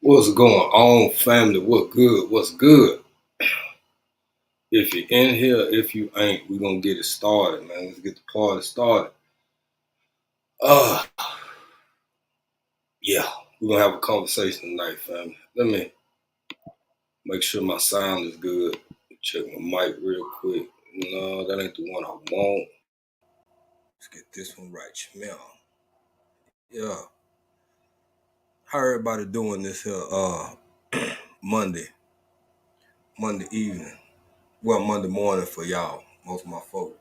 What's going on, family? What good? What's good? If you're in here, if you ain't, we're gonna get it started, man. Let's get the party started. Uh yeah, we're gonna have a conversation tonight, family. Let me make sure my sound is good. Check my mic real quick. No, that ain't the one I want. Let's get this one right, Smell. Yeah. How everybody doing this here Monday. Monday evening. Well, Monday morning for y'all, most of my folks.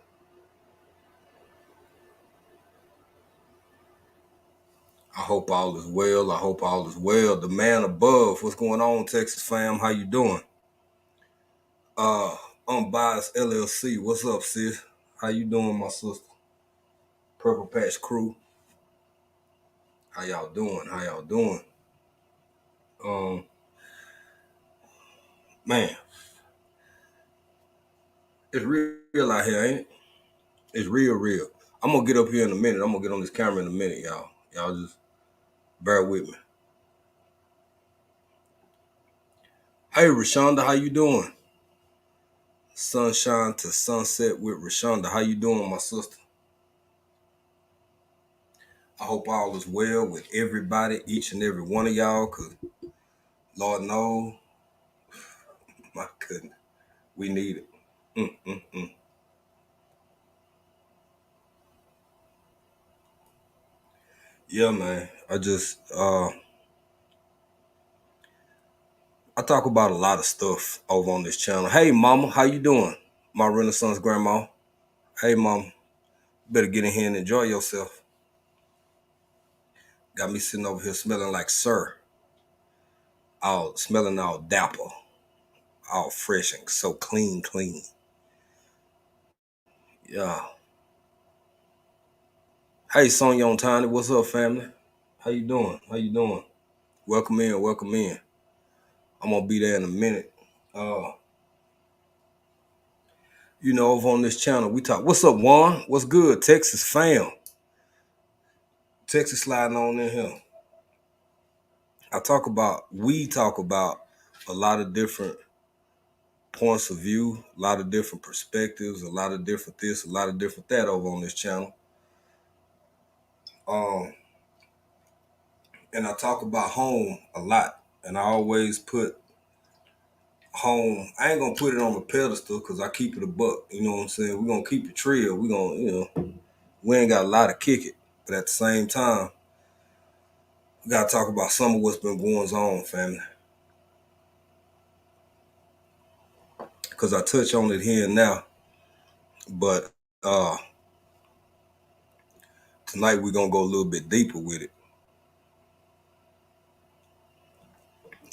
I hope all is well. I hope all is well. The man above, what's going on, Texas fam? How you doing? Uh, Unbiased LLC, what's up, sis? How you doing, my sister? Purple Patch Crew, how y'all doing? How y'all doing? Um, Man, it's real out here, ain't it? It's real, real. I'm gonna get up here in a minute. I'm gonna get on this camera in a minute, y'all. Y'all just bear with me. Hey, Rashonda, how you doing? Sunshine to sunset with Rashonda. How you doing, my sister? I hope all is well with everybody, each and every one of y'all, because Lord knows, my goodness, we need it. Mm. Yeah, man. I talk about a lot of stuff over on this channel. Hey, mama, how you doing? My Renaissance grandma. Hey, mama, better get in here and enjoy yourself. Got me sitting over here smelling like sir. All smelling all dapper, all fresh and so clean. Yeah. Hey, Sonya on Tiny, what's up, family? How you doing? How you doing? Welcome in, welcome in. I'm gonna be there in a minute. Uh, over on this channel, we talk. What's up, Juan? What's good, Texas fam? Texas sliding on in here. We talk about a lot of different points of view, a lot of different perspectives, a lot of different this, a lot of different that over on this channel. Um, and I talk about home a lot, and I always put home. I ain't gonna put it on a pedestal because I keep it a buck. You know what I'm saying? We're gonna keep it real. We're gonna, we ain't got a lot to kick it, but at the same time, we gotta talk about some of what's been going on, family. Because I touch on it here and now, but tonight we're gonna go a little bit deeper with it.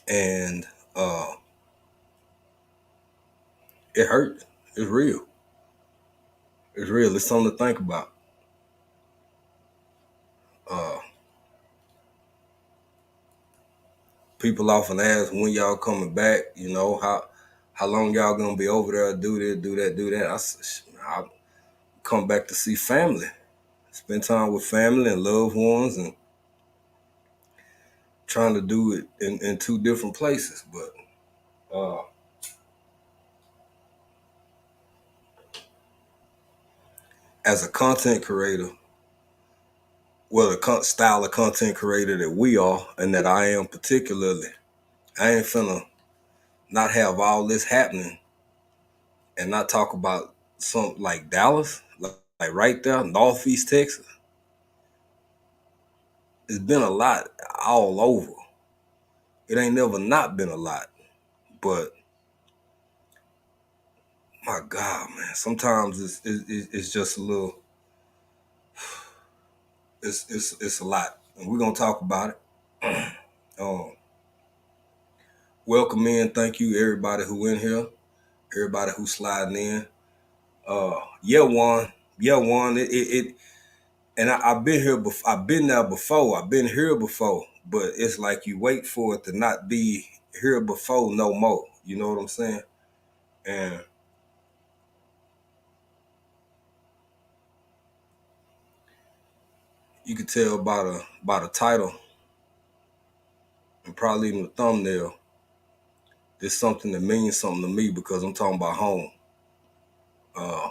And it hurt. It's real. It's real. It's something to think about. Uh, People often ask when y'all coming back. How long y'all gonna be over there? Do this, do that, do that. I come back to see family, spend time with family and loved ones, and trying to do it in two different places. But as a content creator, well, the style of content creator that we are and that I am particularly, I ain't finna not have all this happening and not talk about something like Dallas, like right there, Northeast Texas. It's been a lot all over. It ain't never not been a lot, but my God, man, sometimes it's just a little. It's a lot, and we're gonna talk about it. um, Welcome in, thank you everybody who in here, everybody who sliding in. Yeah, one. And I've been here before. I've been there before. I've been here before, but it's like you wait for it to not be here before no more. You know what I'm saying? And you can tell by the title and probably even the thumbnail, this something that means something to me because I'm talking about home. Uh,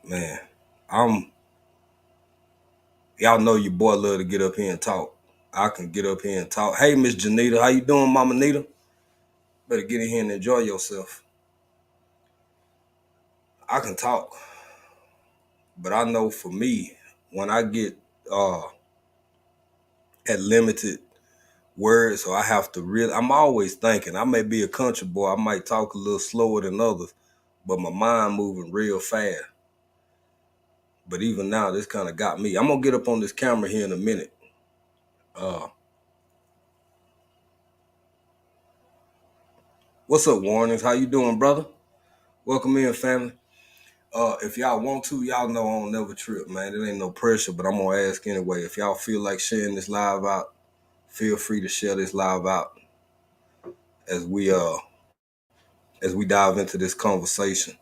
man, I'm y'all know your boy love to get up here and talk. I can get up here and talk. Hey, Miss Janita, how you doing, Mama Nita? Better get in here and enjoy yourself. I can talk, but I know for me, when I get uh at limited words, so I have to really. I'm always thinking. I may be a country boy. I might talk a little slower than others, but my mind moving real fast. But even now, this kind of got me. I'm gonna get up on this camera here in a minute. Uh, what's up, Warnings? How you doing, brother? Welcome in, family. If y'all want to, y'all know I don't never trip, man. It ain't no pressure, but I'm gonna ask anyway. If y'all feel like sharing this live out, feel free to share this live out as we dive into this conversation.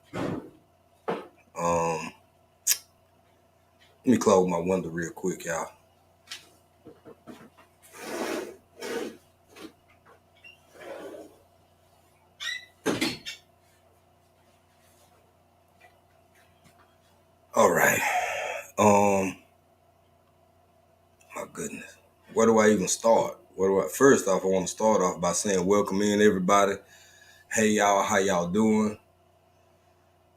Let me close my window real quick, y'all. All right. My goodness. Where do I even start? First off, I want to start off by saying welcome in everybody. Hey y'all, how y'all doing?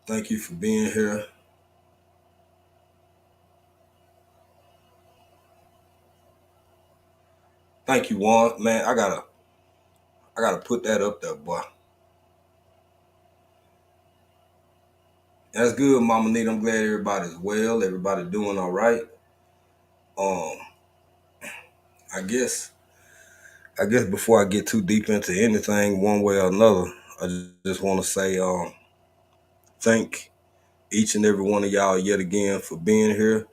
Thank you for being here. Thank you, Juan. Man, I gotta put that up there, boy. That's good, Mama Nita. I'm glad everybody's well. Everybody doing all right. Um, I guess before I get too deep into anything, one way or another, I just want to say thank each and every one of y'all yet again for being here,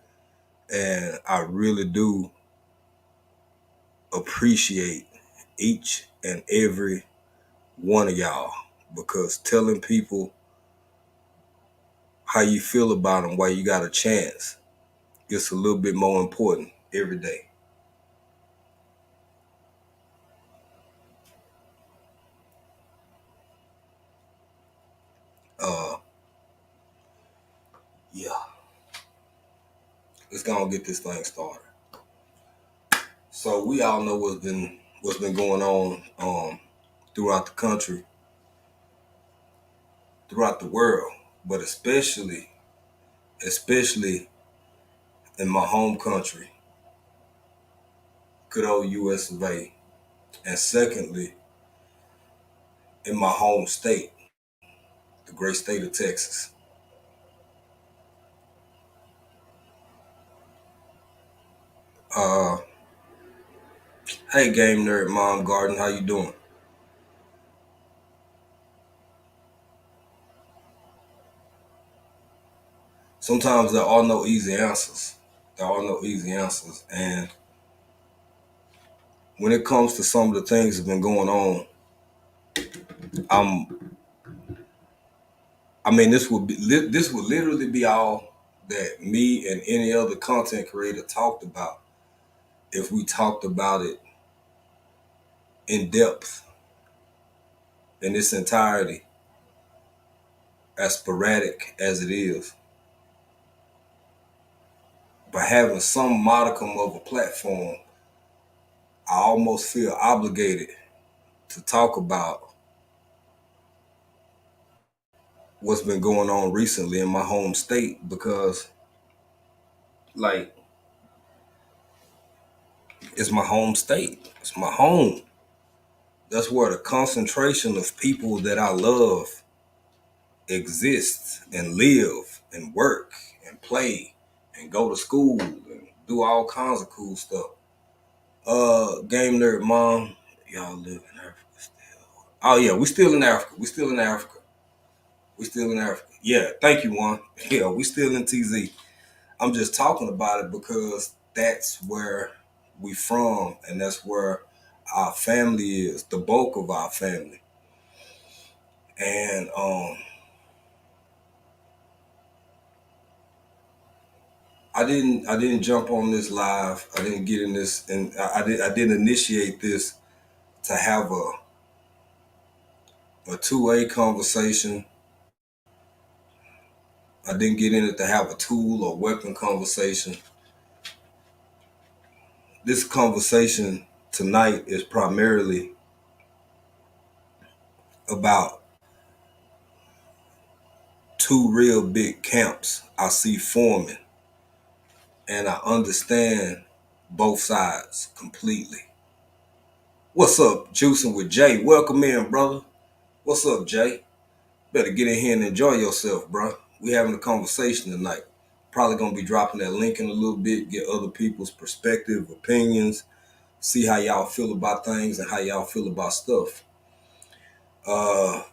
and I really do appreciate each and every one of y'all because telling people how you feel about them while you got a chance, it's a little bit more important every day. Uh, yeah, let's go and get this thing started. So we all know what's been going on throughout the country, throughout the world, but especially in my home country, good old U.S. of A. And secondly, in my home state, the great state of Texas. Uh, hey, Game Nerd Mom Garden, how you doing? Sometimes there are no easy answers. There are no easy answers, and when it comes to some of the things that have been going on, I'm. I mean, this would literally be all that me and any other content creator talked about if we talked about it in depth in its entirety, as sporadic as it is. But having some modicum of a platform, I almost feel obligated to talk about what's been going on recently in my home state because, like, it's my home state. It's my home. That's where the concentration of people that I love exists and live and work and play and go to school and do all kinds of cool stuff. Game Nerd Mom, y'all live in Africa still. Oh yeah, we still in Africa. We still in Africa. We still in Africa. Yeah, thank you, Juan. Yeah, we still in TZ. I'm just talking about it because that's where we from and that's where our family is, the bulk of our family. And I didn't jump on this live. I didn't get in this, and I didn't initiate this to have a two-way conversation. I didn't get in it to have a tool or weapon conversation. This conversation tonight is primarily about two real big camps I see forming, and I understand both sides completely. What's up, Juicing with Jay? Welcome in, brother. What's up, Jay? Better get in here and enjoy yourself, bro. We having a conversation tonight. Probably gonna be dropping that link in a little bit, get other people's perspective, opinions, see how y'all feel about things and how y'all feel about stuff. Uh,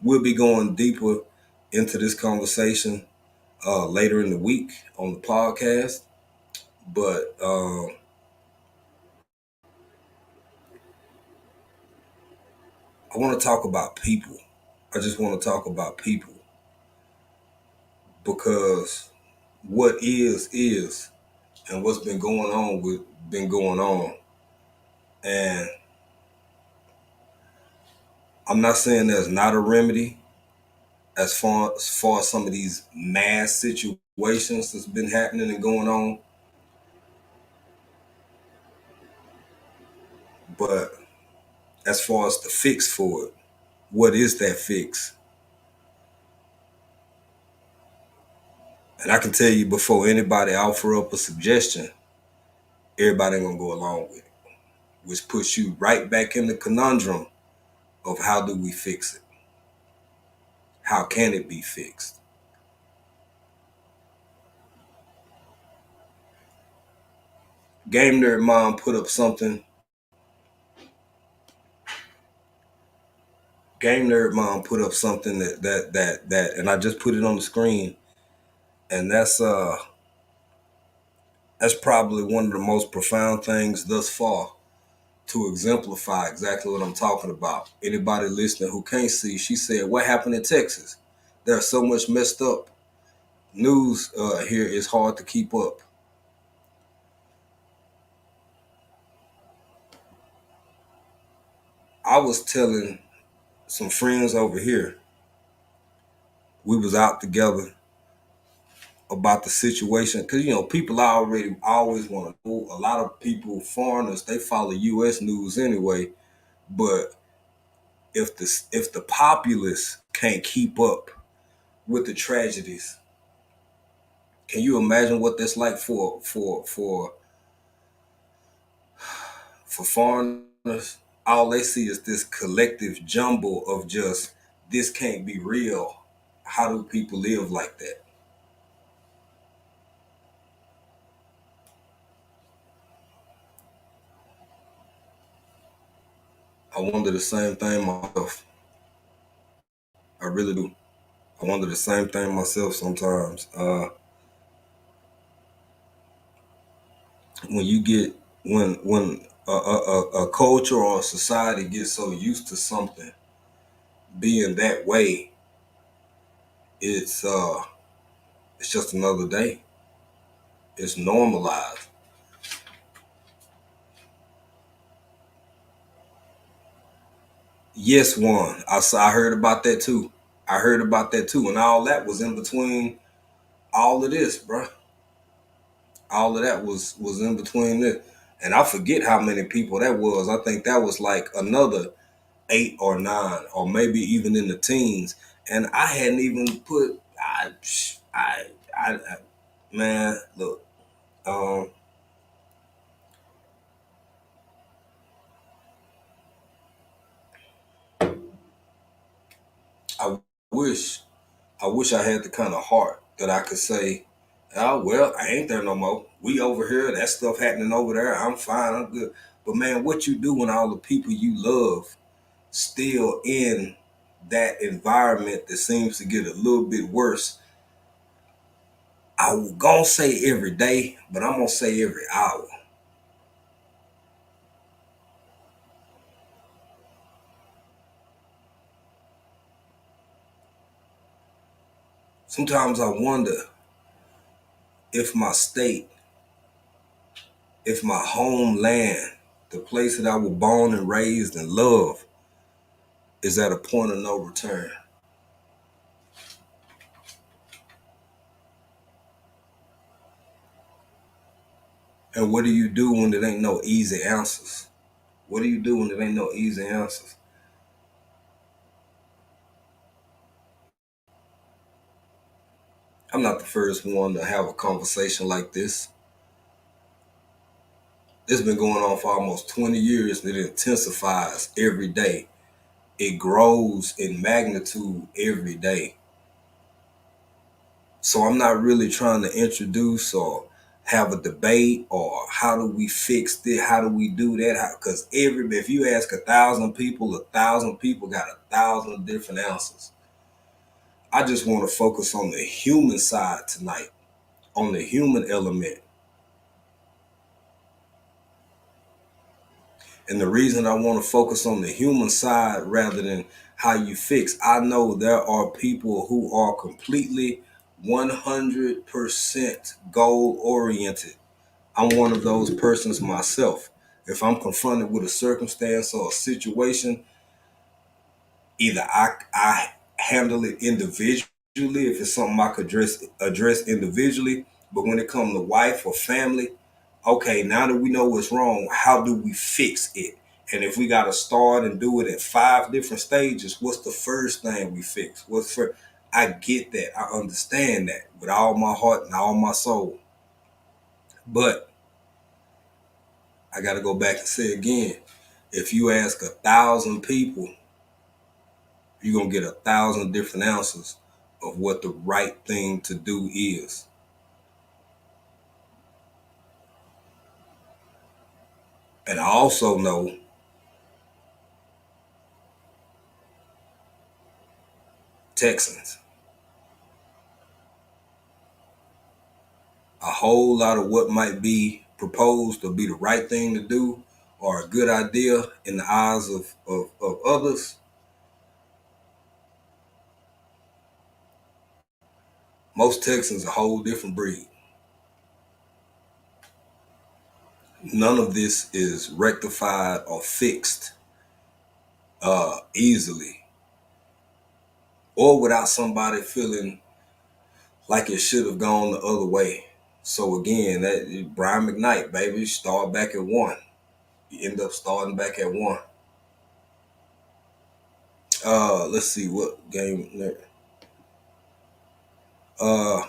we'll be going deeper into this conversation later in the week on the podcast. But I want to talk about people. I just want to talk about people because what is, and what's been going on with been going on. And I'm not saying there's not a remedy as far as some of these mass situations that's been happening and going on, but as far as the fix for it, what is that fix? And I can tell you before anybody offer up a suggestion, everybody ain't gonna go along with it, which puts you right back in the conundrum of how do we fix it? How can it be fixed? Game Nerd Mom put up something. Game Nerd Mom put up something that, and I just put it on the screen, and that's probably one of the most profound things thus far to exemplify exactly what I'm talking about. Anybody listening who can't see, she said, "What happened in Texas? There's so much messed up news here. It's hard to keep up." I was telling some friends over here, we was out together about the situation because people already always want to know. A lot of people, foreigners, they follow U.S. news anyway. But if the populace can't keep up with the tragedies, can you imagine what that's like for foreigners? All they see is this collective jumble of just this can't be real. How do people live like that? I wonder the same thing myself. I really do. I wonder the same thing myself sometimes. When you get when a culture or a society gets so used to something being that way, it's uh it's just another day. It's normalized. Yes, one. I heard about that too. I heard about that too, and all that was in between all of this, bruh. All of that was in between this, and I forget how many people that was. I think that was like another 8 or 9, or maybe even in the teens. And I hadn't even put. I man, look. Um, I wish I wish I had the kind of heart that I could say, "Oh well, I ain't there no more. We over here. That stuff happening over there. I'm fine. I'm good." But man, what you do when all the people you love still in that environment that seems to get a little bit worse? I was gonna say every day, but I'm gonna say every hour. Sometimes I wonder. if my state, if my homeland, the place that I was born and raised and loved, is at a point of no return. And what do you do when there ain't no easy answers? What do you do when there ain't no easy answers? I'm not the first one to have a conversation like this. It's been going on for almost 20 years and it intensifies every day. It grows in magnitude every day. So I'm not really trying to introduce or have a debate or how do we fix this, how do we do that? Because if you ask 1,000 people got 1,000 different answers. I just want to focus on the human side tonight, on the human element. And the reason I want to focus on the human side rather than how you fix, I know there are people who are completely 100% goal oriented. I'm one of those persons myself. If I'm confronted with a circumstance or a situation, either I handle it individually if it's something I could address individually, but when it comes to wife or family, okay, now that we know what's wrong, how do we fix it? And if we got to start and do it at 5 different stages, what's the first thing we fix? What's first? I get that. I understand that with all my heart and all my soul. But I got to go back and say again, if you ask 1,000 people, you're going to get 1,000 different answers of what the right thing to do is. And I also know Texans, a whole lot of what might be proposed or be the right thing to do or a good idea in the eyes of others, most Texans are a whole different breed. None of this is rectified or fixed easily or without somebody feeling like it should have gone the other way. So again, that Brian McKnight, baby, start back at one. You end up starting back at one. Let's see what game. Uh,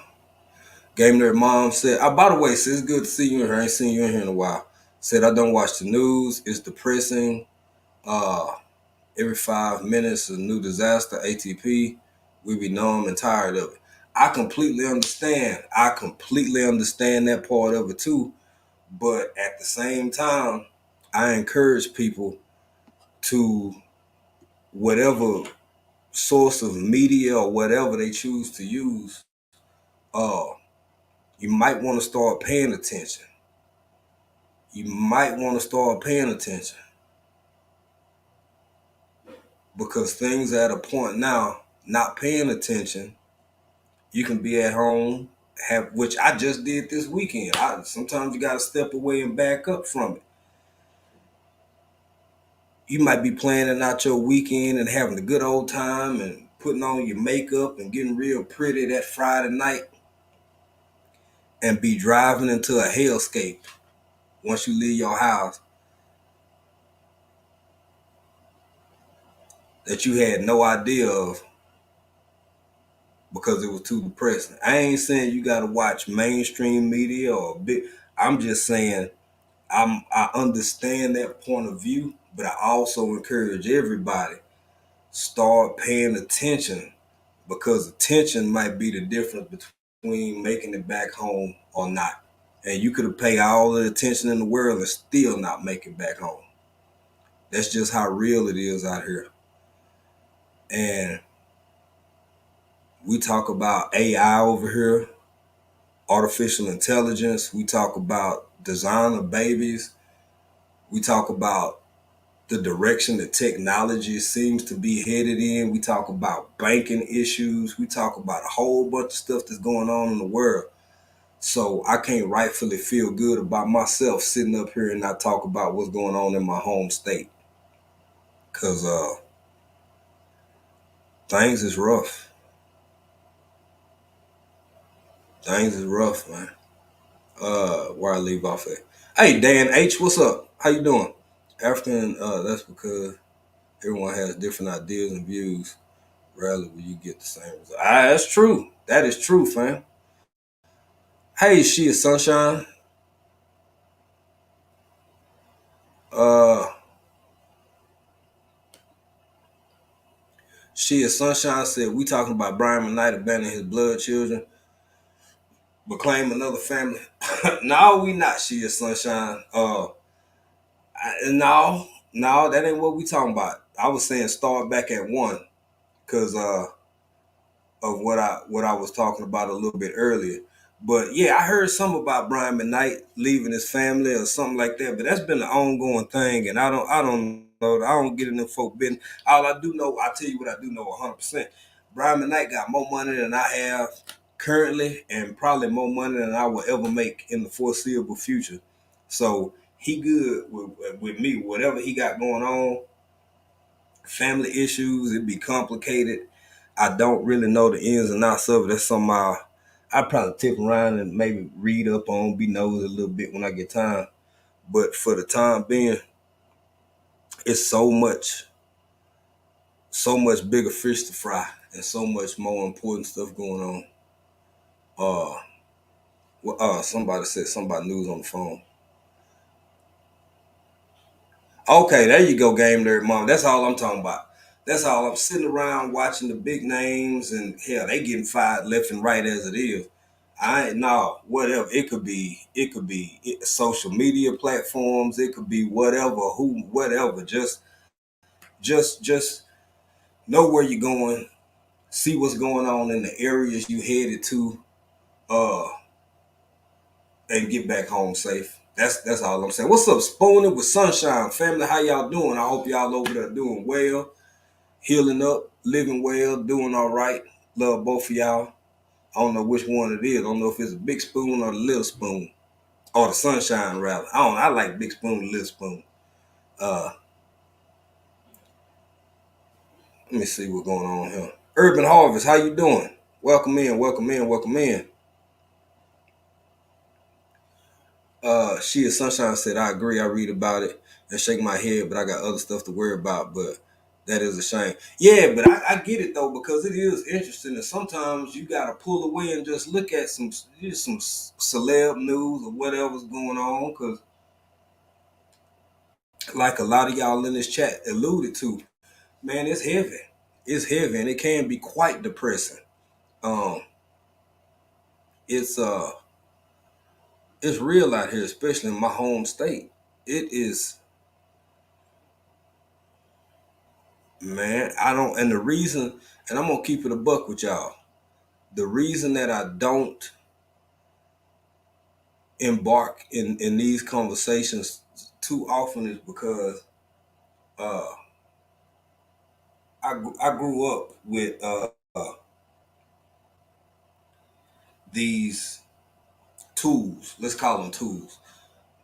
Game Nerd Mom said, by the way, sis, it's good to see you in here. I ain't seen you in here in a while. Said, I don't watch the news. It's depressing. Uh, every 5 minutes, a new disaster, ATP. We be numb and tired of it. I completely understand. I completely understand that part of it too. But at the same time, I encourage people to whatever source of media or whatever they choose to use, uh, you might want to start paying attention. You might want to start paying attention because things are at a point now, not paying attention. You can be at home, which I just did this weekend. Sometimes you got to step away and back up from it. You might be planning out your weekend and having a good old time and putting on your makeup and getting real pretty that Friday night and be driving into a hellscape once you leave your house that you had no idea of because it was too depressing. I ain't saying you got to watch mainstream media or big. I'm just saying I understand that point of view, but I also encourage everybody start paying attention because attention might be the difference between making it back home or not. And you could have paid all the attention in the world and still not make it back home. That's just how real it is out here. And we talk about AI over here, artificial intelligence. We talk about designer babies. We talk about the direction that technology seems to be headed in. We talk about banking issues. We talk about a whole bunch of stuff that's going on in the world. So I can't rightfully feel good about myself sitting up here and not talk about what's going on in my home state. Cause things is rough. Things is rough, man. Where I leave off at. Hey Dan H, what's up? How you doing? African, that's because everyone has different ideas and views. Rarely will you get the same result. That's true. That is true, fam. Hey, she is sunshine. Uh she is sunshine said we talking about Brian McKnight abandoning his blood children, but claim another family. No, we not. She is sunshine. No, no, that ain't what we talking about. I was saying start back at one, cause of what I was talking about a little bit earlier. But yeah, I heard something about Brian McKnight leaving his family or something like that. But that's been an ongoing thing, and I don't know. I don't get in the folk business. All I do know, I tell you what I do know 100%. Brian McKnight got more money than I have currently, and probably more money than I will ever make in the foreseeable future. So he good with me. Whatever he got going on, family issues, it be complicated. I don't really know the ins and outs of it. That's something I probably tip around and maybe read up on, be nosy a little bit when I get time. But for the time being, it's so much bigger fish to fry, and so much more important stuff going on. Uh, Somebody said something about news on the phone. Okay, there you go, game nerd mom. That's all I'm talking about. That's all. I'm sitting around watching the big names, and hell, they getting fired left and right as it is. I ain't no whatever. It could be social media platforms. It could be whatever, who, whatever. Just know where you're going. See what's going on in the areas you headed to. Uh, and get back home safe. That's all I'm saying. What's up, Spooner with Sunshine family? How y'all doing? I hope y'all over there doing well, healing up, living well, doing all right. Love both of y'all. I don't know which one it is. I don't know if it's a big spoon or the little spoon. Or the sunshine rather. I like big spoon, little spoon. Uh Let me see what's going on here. Urban Harvest, how you doing? Welcome in, welcome in, welcome in. She is Sunshine said, I agree. I read about it and shake my head, but I got other stuff to worry about. But that is a shame. Yeah, but I get it though, because it is interesting, and sometimes you gotta pull away and just look at some celeb news or whatever's going on. Cause like a lot of y'all in this chat alluded to, man, it's heavy. It's heavy, and it can be quite depressing. Um, it's uh, it's real out here, especially in my home state. It is. Man, I don't, and the reason, and I'm gonna keep it a buck with y'all. The reason that I don't embark in these conversations too often is because uh, I grew up with these tools. Let's call them tools.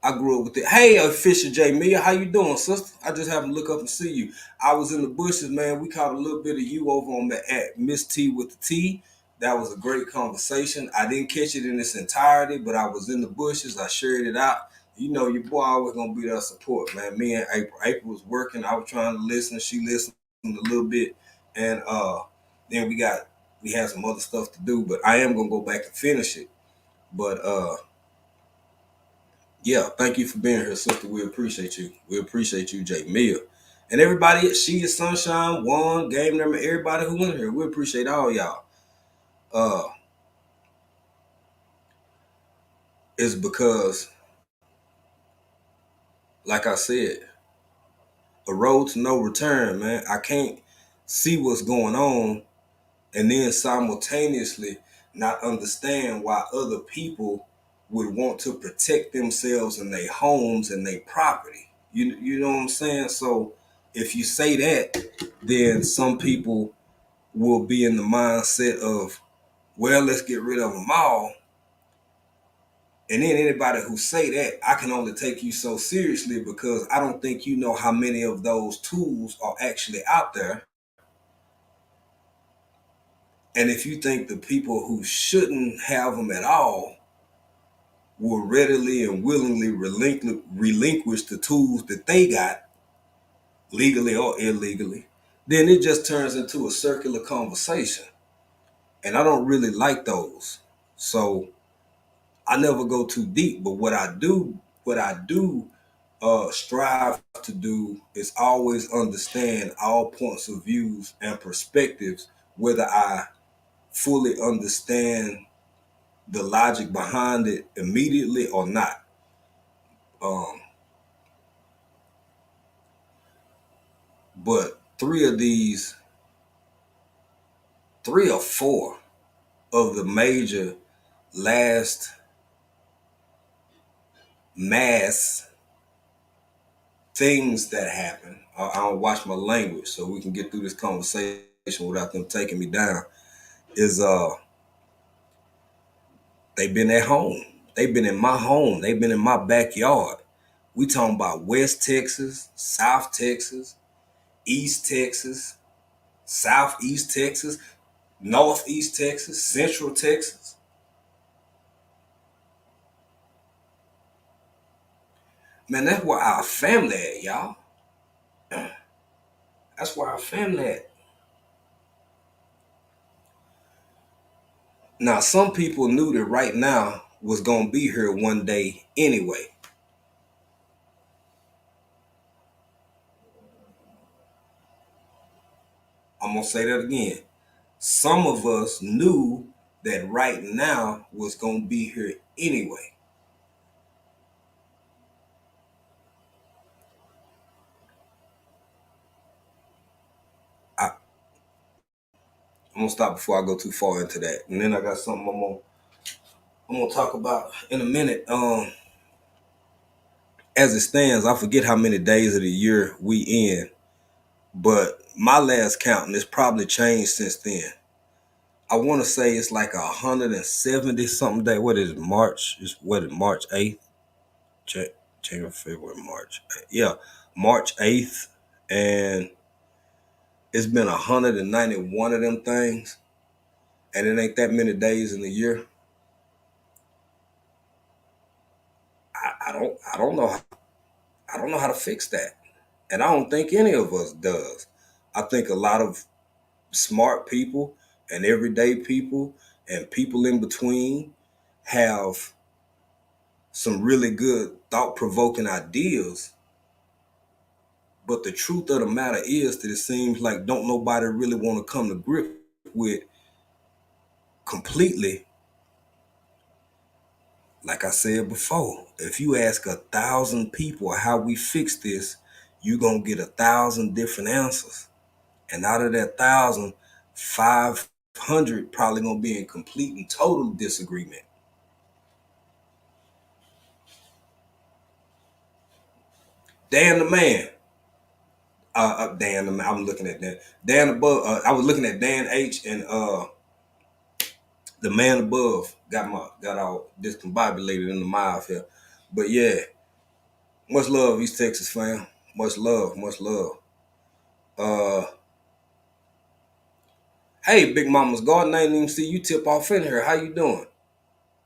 I grew up with it. Hey, Fisher J. Mia, how you doing, sister? I just happened to look up and see you. I was in the bushes, man. We caught a little bit of you over on the at Miss T with the T. That was a great conversation. I didn't catch it in its entirety, but I was in the bushes. I shared it out. You know, your boy always gonna be there support, man. Me and April. April was working. I was trying to listen. She listened a little bit, and then we had some other stuff to do. But I am gonna go back and finish it. But yeah, thank you for being here, sister. We appreciate you. We appreciate you, Jay Mill. And everybody, she is Sunshine, One, Game Number, everybody who in here. We appreciate all y'all. Uh, it's because, like I said, a road to no return, man. I can't see what's going on and then simultaneously not understand why other people would want to protect themselves and their homes and their property. You know what I'm saying? So if you say that, then some people will be in the mindset of, well, let's get rid of them all. And then anybody who say that, I can only take you so seriously because I don't think you know how many of those tools are actually out there. And if you think the people who shouldn't have them at all will readily and willingly relinquish the tools that they got, legally or illegally, then it just turns into a circular conversation. And I don't really like those. So I never go too deep. But what I do strive to do is always understand all points of views and perspectives, whether I fully understand the logic behind it immediately or not. Um, but three or four of the major last mass things that happen, I don't watch my language so we can get through this conversation without them taking me down, is they've been at home. They've been in my home. They've been in my backyard. We talking about West Texas, South Texas, East Texas, Southeast Texas, Northeast Texas, Central Texas. Man, that's where our family at, y'all. That's where our family at. Now, some people knew that right now was going to be here one day anyway. I'm going to say that again. Some of us knew that right now was going to be here anyway. I'm going to stop before I go too far into that. And then I got something I'm gonna talk about in a minute. As it stands, I forget how many days of the year we in, but my last count, and it's probably changed since then. I want to say it's like 170 something day. What is it, March? Is what is March 8th? January, February, March. Yeah, March 8th, and it's been 191 of them things, and it ain't that many days in the year. I don't know. I don't know how to fix that, and I don't think any of us does. I think a lot of smart people and everyday people and people in between have some really good thought provoking ideas. But the truth of the matter is that it seems like don't nobody really want to come to grip with completely. Like I said before, if you ask 1,000 people how we fix this, you're going to get 1,000 different answers. And out of that 1,000, 500 probably going to be in complete and total disagreement. Dan the man. Dan the man. I'm looking at that. Dan above. I was looking at Dan H and the man above. Got all discombobulated in the mouth here. But yeah, much love, East Texas fam. Much love, much love. Uh, hey, Big Mama's Garden. I ain't even see you tip off in here. How you doing?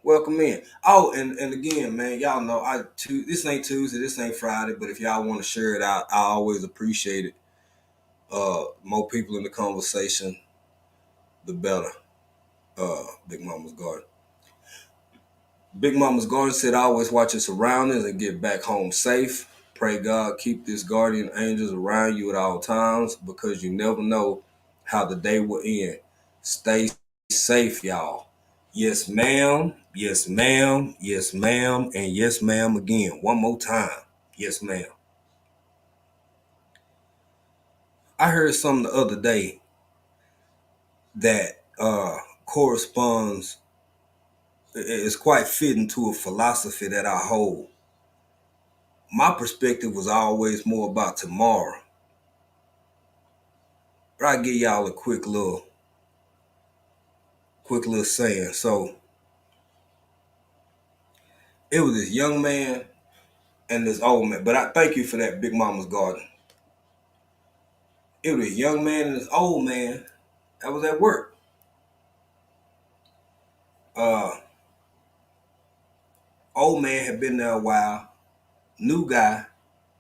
Welcome in. Oh, and again, man, y'all know this ain't Tuesday, this ain't Friday, but if y'all want to share it out, I always appreciate it. More people in the conversation, the better. Big Mama's Garden. Big Mama's Garden said, I always watch your surroundings and get back home safe. Pray God keep this guardian angels around you at all times because you never know how the day will end. Stay safe, y'all. Yes, ma'am. Yes, ma'am. Yes, ma'am. And yes, ma'am again. One more time. Yes, ma'am. I heard something the other day that corresponds, is quite fitting to a philosophy that I hold. My perspective was always more about tomorrow. But I'll give y'all a quick little saying. So It was this young man and this old man. But I thank you for that, Big Mama's Garden. It was a young man and this old man that was at work. Uh, Old man had been there a while. New guy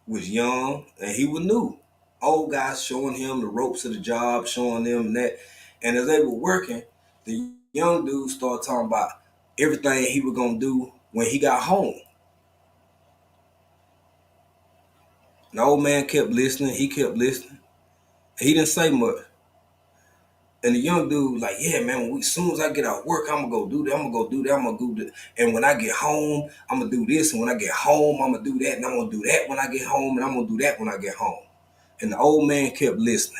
was young and he was new. Old guy showing him the ropes of the job, showing them that. And as they were working, the young dude started talking about everything he was gonna do when he got home. The old man kept listening. He kept listening. He didn't say much. And the young dude was like, yeah, man, as soon as I get out of work, I'm going to go do that. I'm going to go do that. I'm going to do that. And when I get home, I'm going to do this. And when I get home, I'm going to do that. And I'm going to do that when I get home. And I'm going to do that when I get home. And the old man kept listening.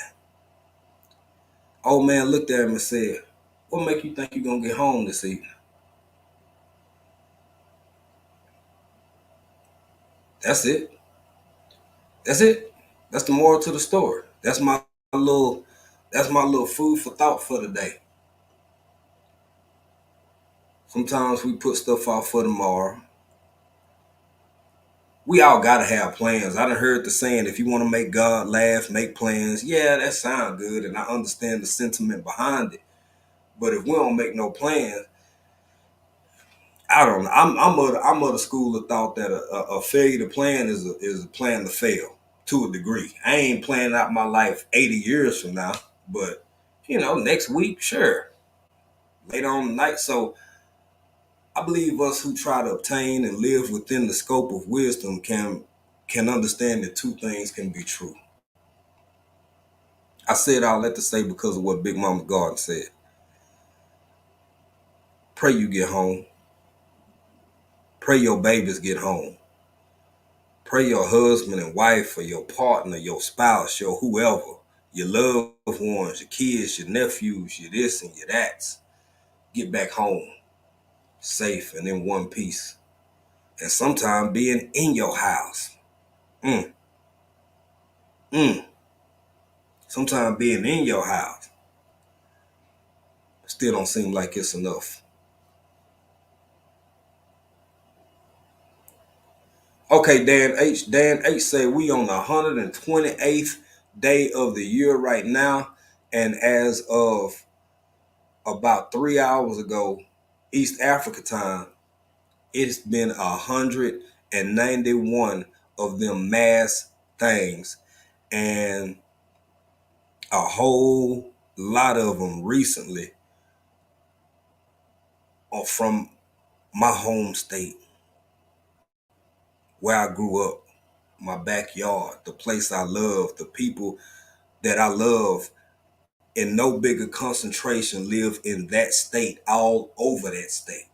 Old man looked at him and said, what make you think you're going to get home this evening? That's it. That's it. That's the moral to the story. Little, that's my little food for thought for the day. Sometimes we put stuff off for tomorrow. We all gotta have plans. I done heard the saying, if you want to make God laugh, make plans. Yeah, that sounds good, and I understand the sentiment behind it. But if we don't make no plans, I don't know. I'm of the school of thought that a failure to plan is a plan to fail to a degree. I ain't planning out my life 80 years from now, but next week, sure, later on tonight. So I believe us who try to obtain and live within the scope of wisdom can understand that two things can be true. I said all that to say because of what Big Mama Garden said. Pray you get home. Pray your babies get home. Pray your husband and wife or your partner, your spouse, your whoever, your loved ones, your kids, your nephews, your this and your that's, get back home safe and in one piece. And sometimes being in your house. Mm, mm. Sometimes being in your house still don't seem like it's enough. Okay, Dan H. Dan H said we on the 128th day of the year right now. And as of about 3 hours ago, East Africa time, it's been 191 of them mass things. And a whole lot of them recently are from my home state, where I grew up, my backyard, the place I love, the people that I love in no bigger concentration live in that state, all over that state.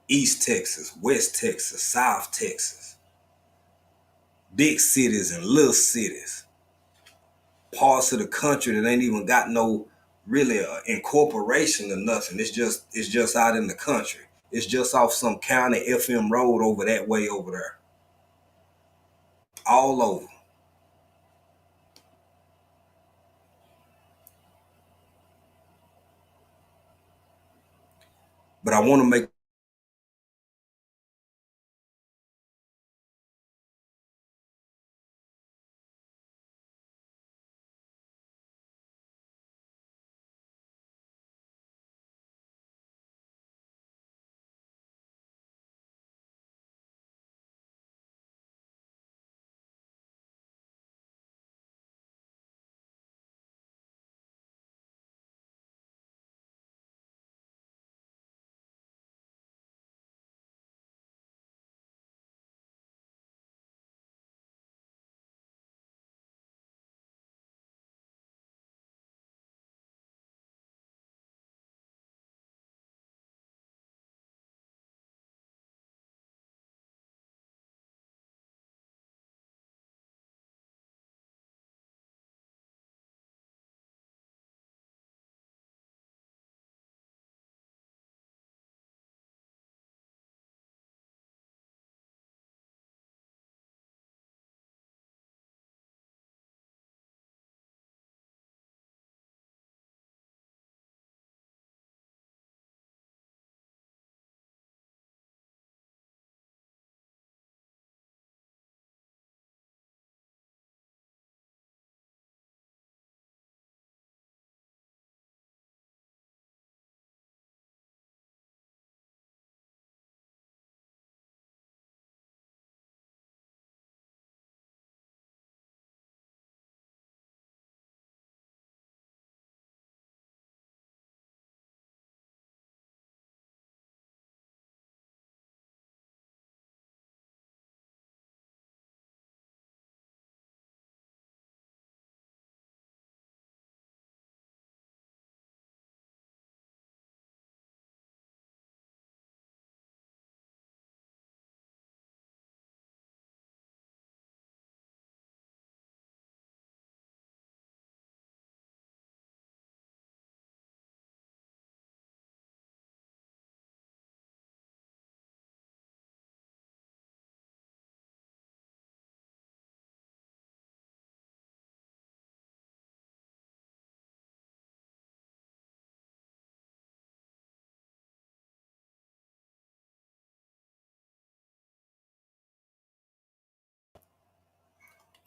East Texas, West Texas, South Texas, big cities and little cities, parts of the country that ain't even got no really incorporation or nothing. It's just out in the country. It's just off some county FM road over that way over there. All over. But I want to make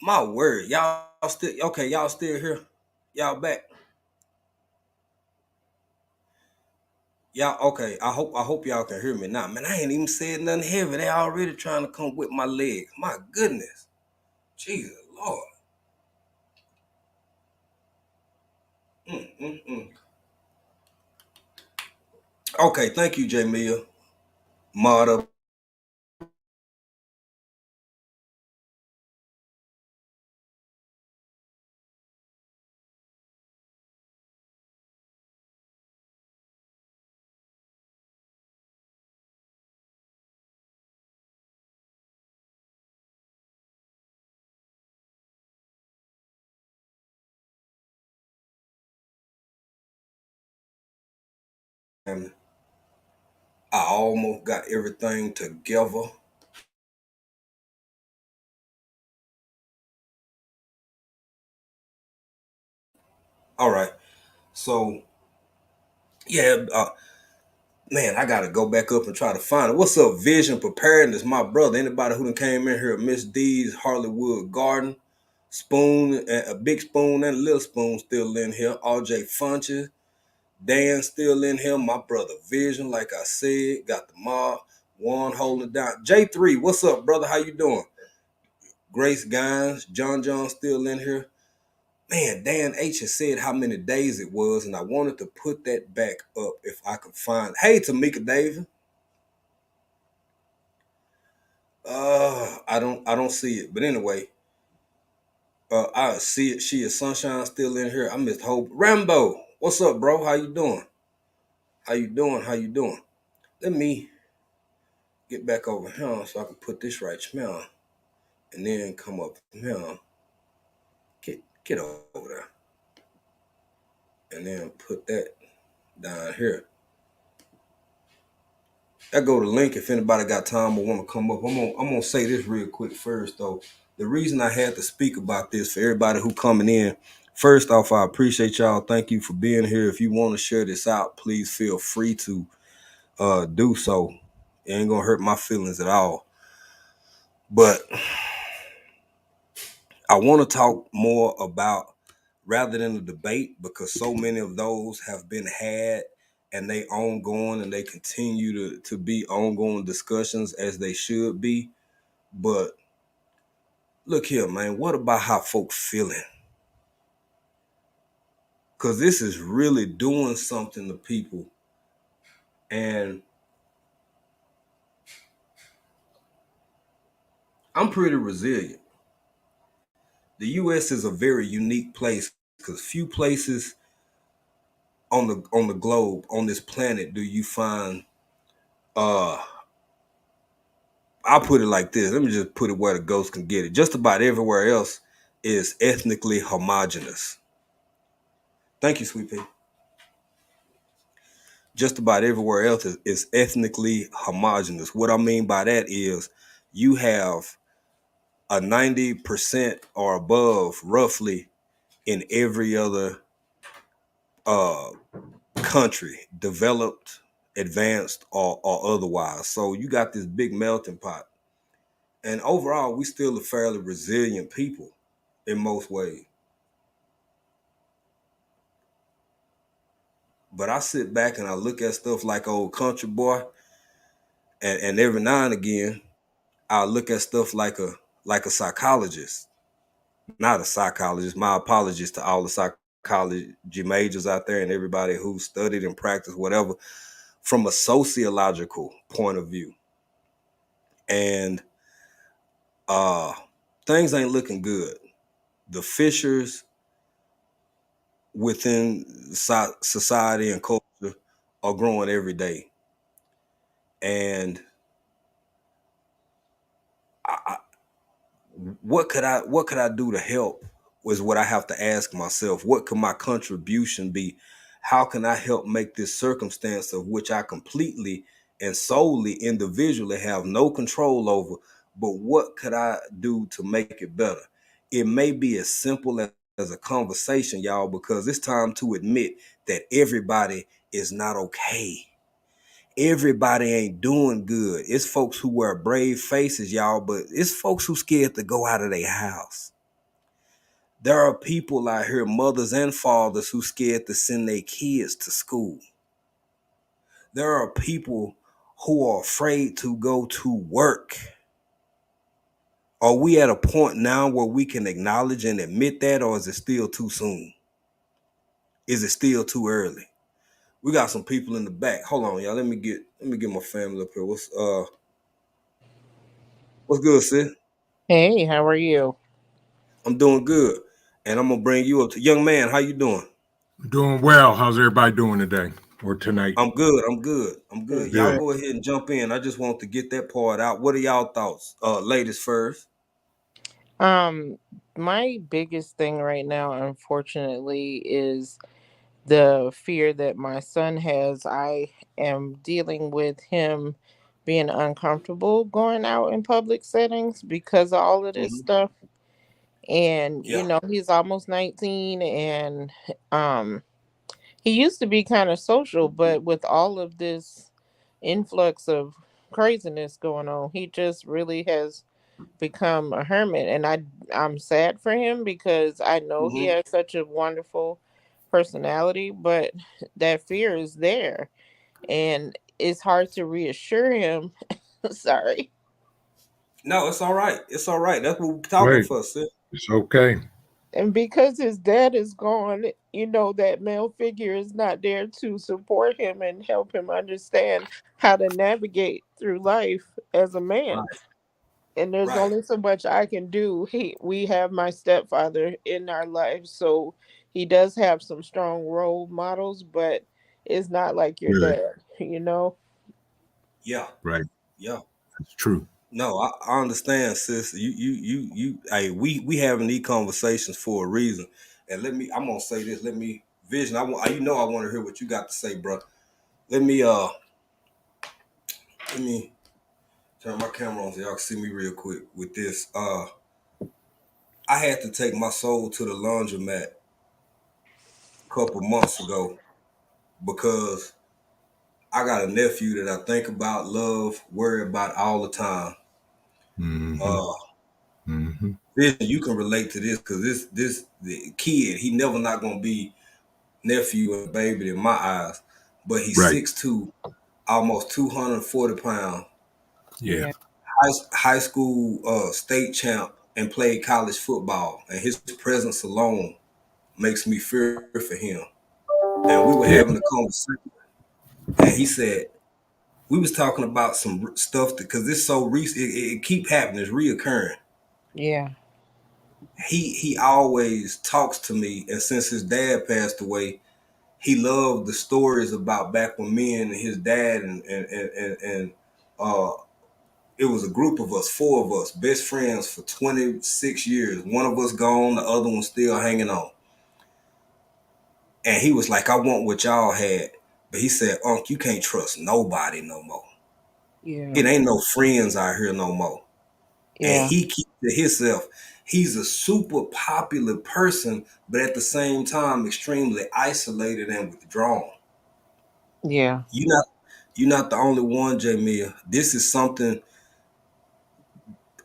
My word, y'all still okay? Y'all still here? Y'all back? Y'all okay? I hope y'all can hear me now. Man, I ain't even said nothing heavy. They already trying to come with my legs. My goodness, Jesus Lord. Mm. Okay, thank you, Jamia. Mod up. I almost got everything together. All right, so yeah, man, I gotta go back up and try to find it. What's up, Vision Preparedness, my brother? Anybody who done came in here, Miss D's Hollywood Garden, Spoon, and a Big Spoon and a Little Spoon still in here. RJ Funches, Dan still in here. My brother Vision, like I said, got the mob. One holding it down. J3, what's up, brother? How you doing? Grace Gines, John still in here. Man, Dan H has said how many days it was, and I wanted to put that back up if I could find. Hey, Tamika Davis. I don't see it. But anyway, I see it. She is Sunshine still in here. I missed Hope. Rambo, what's up, bro? How you doing? How you doing? How you doing? Let me get back over here so I can put this right smell and then come up here. Get over there. And then put that down here. I go to the link if anybody got time or want to come up. I'm gonna say this real quick first though. The reason I had to speak about this for everybody who coming in. First off, I appreciate y'all. Thank you for being here. If you want to share this out, please feel free to do so. It ain't gonna hurt my feelings at all. But I want to talk more about rather than a debate because so many of those have been had and they ongoing and they continue to be ongoing discussions as they should be. But look here, man, what about how folks feeling? Because this is really doing something to people. And I'm pretty resilient. The US is a very unique place because few places on the globe, on this planet, do you find uh I'll put it like this. Let me just put it where the ghost can get it. Just about everywhere else is ethnically homogenous. Thank you, Sweet Pea. Just about everywhere else is ethnically homogenous. What I mean by that is you have a 90% or above roughly in every other uh, country, developed, advanced, or otherwise. So you got this big melting pot. And overall, we still a fairly resilient people in most ways. But I sit back and I look at stuff like Old Country Boy, and every now and again, I look at stuff like a psychologist, not a psychologist. My apologies to all the psychology majors out there and everybody who studied and practiced whatever from a sociological point of view. And uh things ain't looking good. The fissures within society and culture are growing every day. And I, what could I do to help was what I have to ask myself. What could my contribution be? How can I help make this circumstance of which I completely and solely individually have no control over, but what could I do to make it better? It may be as simple as a conversation, y'all, because it's time to admit that everybody is not okay. Everybody ain't doing good. It's folks who wear brave faces, y'all, but it's folks who scared to go out of their house. There are people out here, mothers and fathers, who scared to send their kids to school. There are people who are afraid to go to work. Are we at a point now where we can acknowledge and admit that, or is it still too soon? Is it still too early? We got some people in the back. Hold on, y'all. Let me get my family up here. What's good, sis? Hey, how are you? I'm doing good. And I'm gonna bring you up to young man, how you doing? Doing well. How's everybody doing today or tonight? I'm good. I'm good. I'm good. Good, Y'all Good. good. go ahead and jump in. I just want to get that part out. What are y'all thoughts? Ladies first. Um, my biggest thing right now, unfortunately, is the fear that my son has. I am dealing with him being uncomfortable going out in public settings because of all of this Hmm. stuff. And Yeah. he's almost 19, and um he used to be kind of social, but with all of this influx of craziness going on, he just really has become a hermit. And I'm sad for him because I know he Hmm. has such a wonderful personality, but that fear is there, and it's hard to reassure him. Sorry. No, it's all right. It's all right. That's what we're talking Wait, for, sis. it's okay. And because his dad is gone, that male figure is not there to support him and help him understand how to navigate through life as a man. Right. And there's Right. only so much I can do. We have my stepfather in our life, so he does have some strong role models, but it's not like your Good. dad. Yeah. Right. Yeah. That's true. No, I understand, sis. You. Hey, we having these conversations for a reason. And I'm gonna say this. Vision. I want to hear what you got to say, bro. Let me, let me turn my camera on so y'all can see me real quick with this. I had to take my soul to the laundromat a couple months ago because I got a nephew that I think about, love, worry about all the time. Mm-hmm. Uh, Mm-hmm. Vision, you can relate to this because this the kid, he never not gonna be nephew and baby in my eyes, but he's Right. 6'2", almost 240 pounds, Yeah. Yeah, high school state champ, and played college football. And his presence alone makes me fear for him. And we were Yeah. having a conversation, and he said we was talking about some stuff because it's so recent. It keep happening. It's reoccurring. yeah, He always talks to me, and since his dad passed away, he loved the stories about back when me and his dad and uh it was a group of us, four of us, best friends for 26 years. One of us gone, the other one still hanging on. And he was like, I want what y'all had. But he said, Unc, you can't trust nobody no more. yeah, It ain't no friends out here no more. And yeah, he keeps to himself. He's a super popular person, but at the same time, extremely isolated and withdrawn. yeah, You're not you're not the only one, Jamia. This is something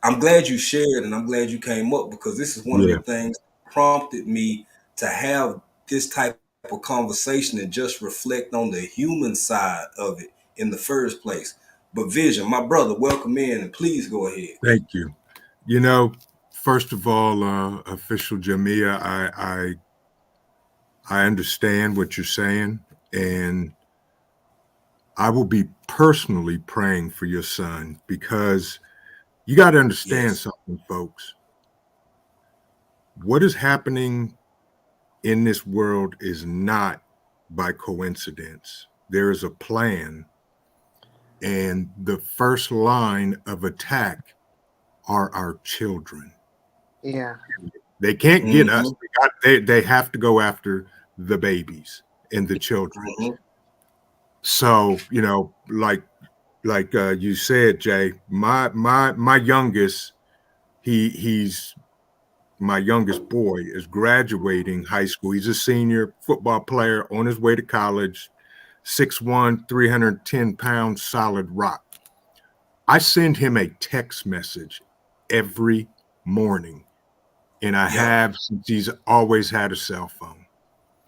I'm glad you shared and I'm glad you came up because this is one of the Yeah. things that prompted me to have this type of conversation and just reflect on the human side of it in the first place. But Vision, my brother, welcome in and please go ahead. Thank you. You know, first of all, official Jamia, I understand what you're saying, and I will be personally praying for your son because you got to understand Yes. something, folks. What is happening in this world is not by coincidence. There is a plan, and the first line of attack are our children. yeah, They can't get us. Mm-hmm. They have to go after the babies and the children. Mm-hmm. So like you said, Jay, my youngest, he's my youngest boy is graduating high school. He's a senior football player on his way to college, 6'1", 310 pounds, solid rock. I send him a text message every morning, and I Yeah. have since he's always had a cell phone.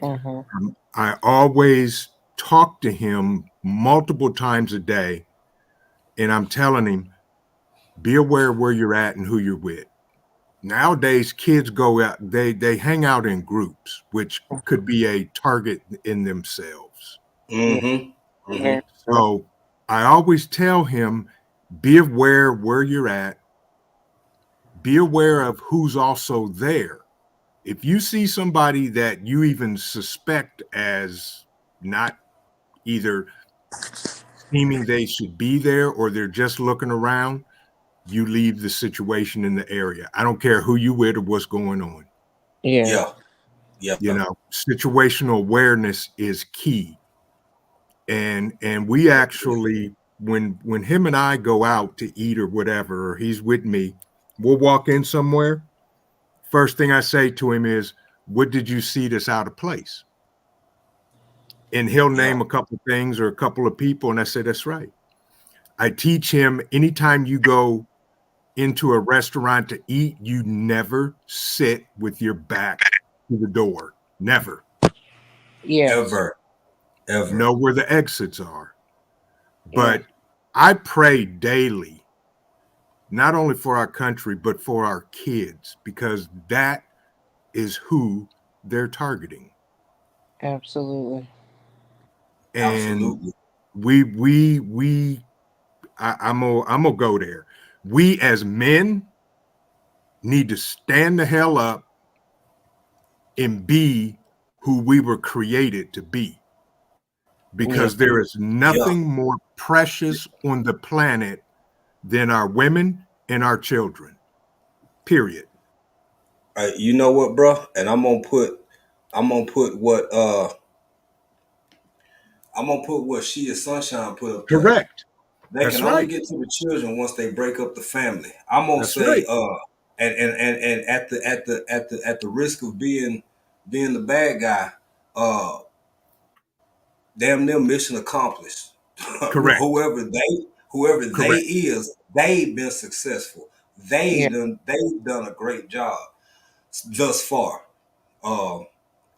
Mm-hmm. I always talk to him multiple times a day, and I'm telling him, be aware of where you're at and who you're with. Nowadays, kids go out, they hang out in groups, which could be a target in themselves. Yeah. Mm-hmm. Mm-hmm. Very true. So I always tell him, be aware where you're at, be aware of who's also there. If you see somebody that you even suspect as not either seeming they should be there or they're just looking around, you leave the situation in the area. I don't care who you with or what's going on. Yeah. Yeah. Yeah. You know, situational awareness is key. And we actually, when him and I go out to eat or whatever, or he's with me, we'll walk in somewhere. First thing I say to him is, what did you see that's out of place? And he'll Yeah. name a couple of things or a couple of people, and I say, that's right. I teach him anytime you go into a restaurant to eat, you never sit with your back to the door. Never. Yes. Ever. Ever. Know where the exits are. Yeah. But I pray daily, not only for our country, but for our kids, because that is who they're targeting. Absolutely. And Absolutely. I'm gonna go there. We as men need to stand the hell up and be who we were created to be, Yeah. because there is Yeah. nothing more precious on the planet than our women and our children. Period. You know what, bro? And I'm gonna put what I'm gonna put what She is Sunshine put up there. Correct. They That's can only right. get to the children once they break up the family. I'm gonna That's say right. and at the risk of being the bad guy, uh damn near mission accomplished. Correct. Whoever they Correct. is, they've been successful. Yeah. They've done a great job thus far. Um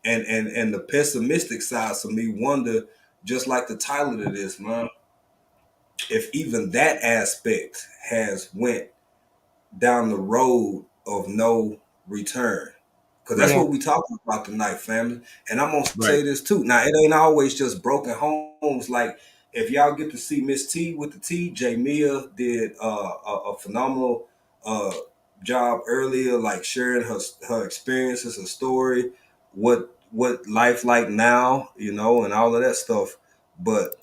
and the pessimistic side of me wonder, just like the title of this, man, if even that aspect has went down the road of no return. Because that's Right. Yeah. what we talking about tonight, family. And I'm gonna Right. say this too. Now it ain't always just broken homes. Like if y'all get to see Miss T with the T, J Mia did a phenomenal uh, job earlier, like sharing her experiences, her story, what life like now, and all of that stuff. But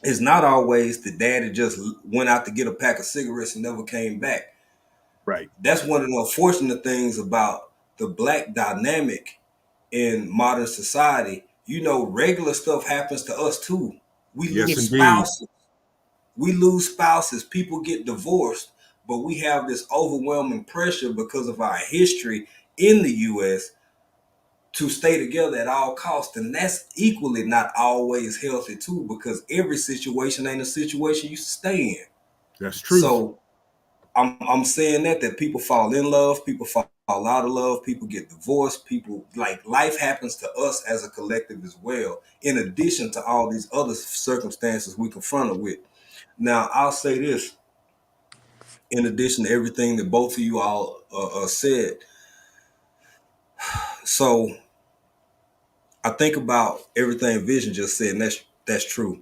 it's not always the dad that just went out to get a pack of cigarettes and never came back. Right. That's one of the unfortunate things about the black dynamic in modern society. Regular stuff happens to us too. We Yeah. Yes, lose indeed. spouses. We lose spouses. People get divorced, but we have this overwhelming pressure because of our history in the U.S. to stay together at all costs, and that's equally not always healthy too. Because every situation ain't a situation you should stay in. That's truth. So I'm saying that people fall in love, people fall out of love, people get divorced, people, like, life happens to us as a collective as well, in addition to all these other circumstances we confronted with. Now I'll say this, in addition to everything that both of you all said. So I think about everything Vision just said, and that's true.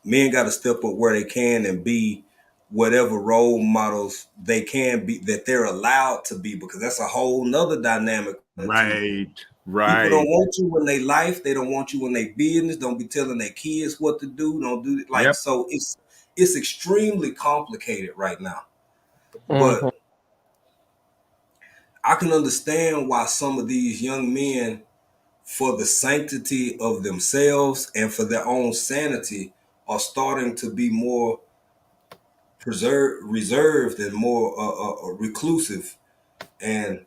Men got to step up where they can and be whatever role models they can be, that they're allowed to be, because that's a whole nother dynamic too. Right. People don't Right. want you in their life, they don't want you in their business, don't be telling their kids what to do, don't do it, like, Yep. so it's extremely complicated right now. Mm-hmm. But I can understand why some of these young men, for the sanctity of themselves and for their own sanity, are starting to be more reserved and more reclusive, and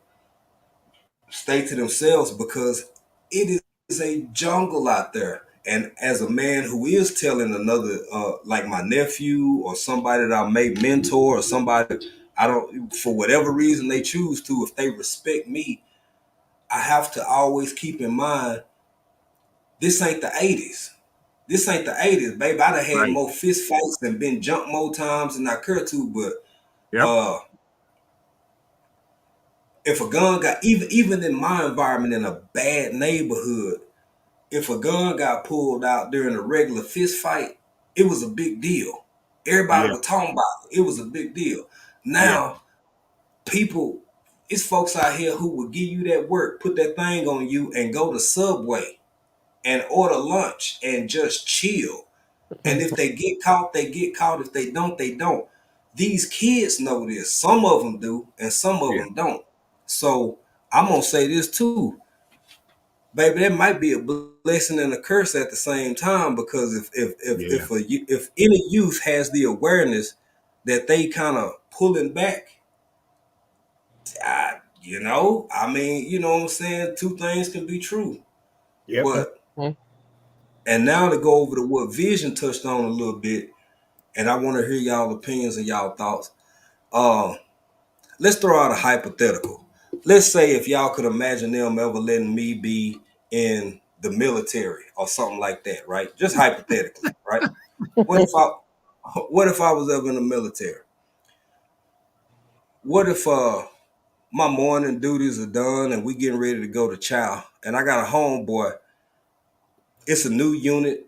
stay to themselves, because it is a jungle out there. And as a man who is telling another, like my nephew or somebody that I may mentor, or somebody I don't, for whatever reason they choose to, if they respect me, I have to always keep in mind this ain't the 80s. This ain't the 80s, baby. I done had Right. more fist fights and been jumped more times than I care to, but Yep. uh if a gun got even in my environment in a bad neighborhood, if a gun got pulled out during a regular fist fight, it was a big deal. Everybody Yeah. was talking about it. It was a big deal. Yeah. Now, people, it's folks out here who will give you that work, put that thing on you, and go to Subway and order lunch and just chill. And if they get caught, they get caught. If they don't, they don't. These kids know this. Some of them do, and some of Yeah. them don't. So I'm gonna say this too, baby. That might be a blessing and a curse at the same time, because Yeah. if any youth has the awareness that they kind of pulling back, I mean, you know what I'm saying. Two things can be true, Yep. but and now to go over to what Vision touched on a little bit, and I want to hear y'all opinions and y'all thoughts. Uh, let's throw out a hypothetical. Let's say if y'all could imagine them ever letting me be in the military or something like that, right? Just hypothetically, right? What if I what if I was ever in the military? What if my morning duties are done and we getting ready to go to chow and I got a homeboy, it's a new unit,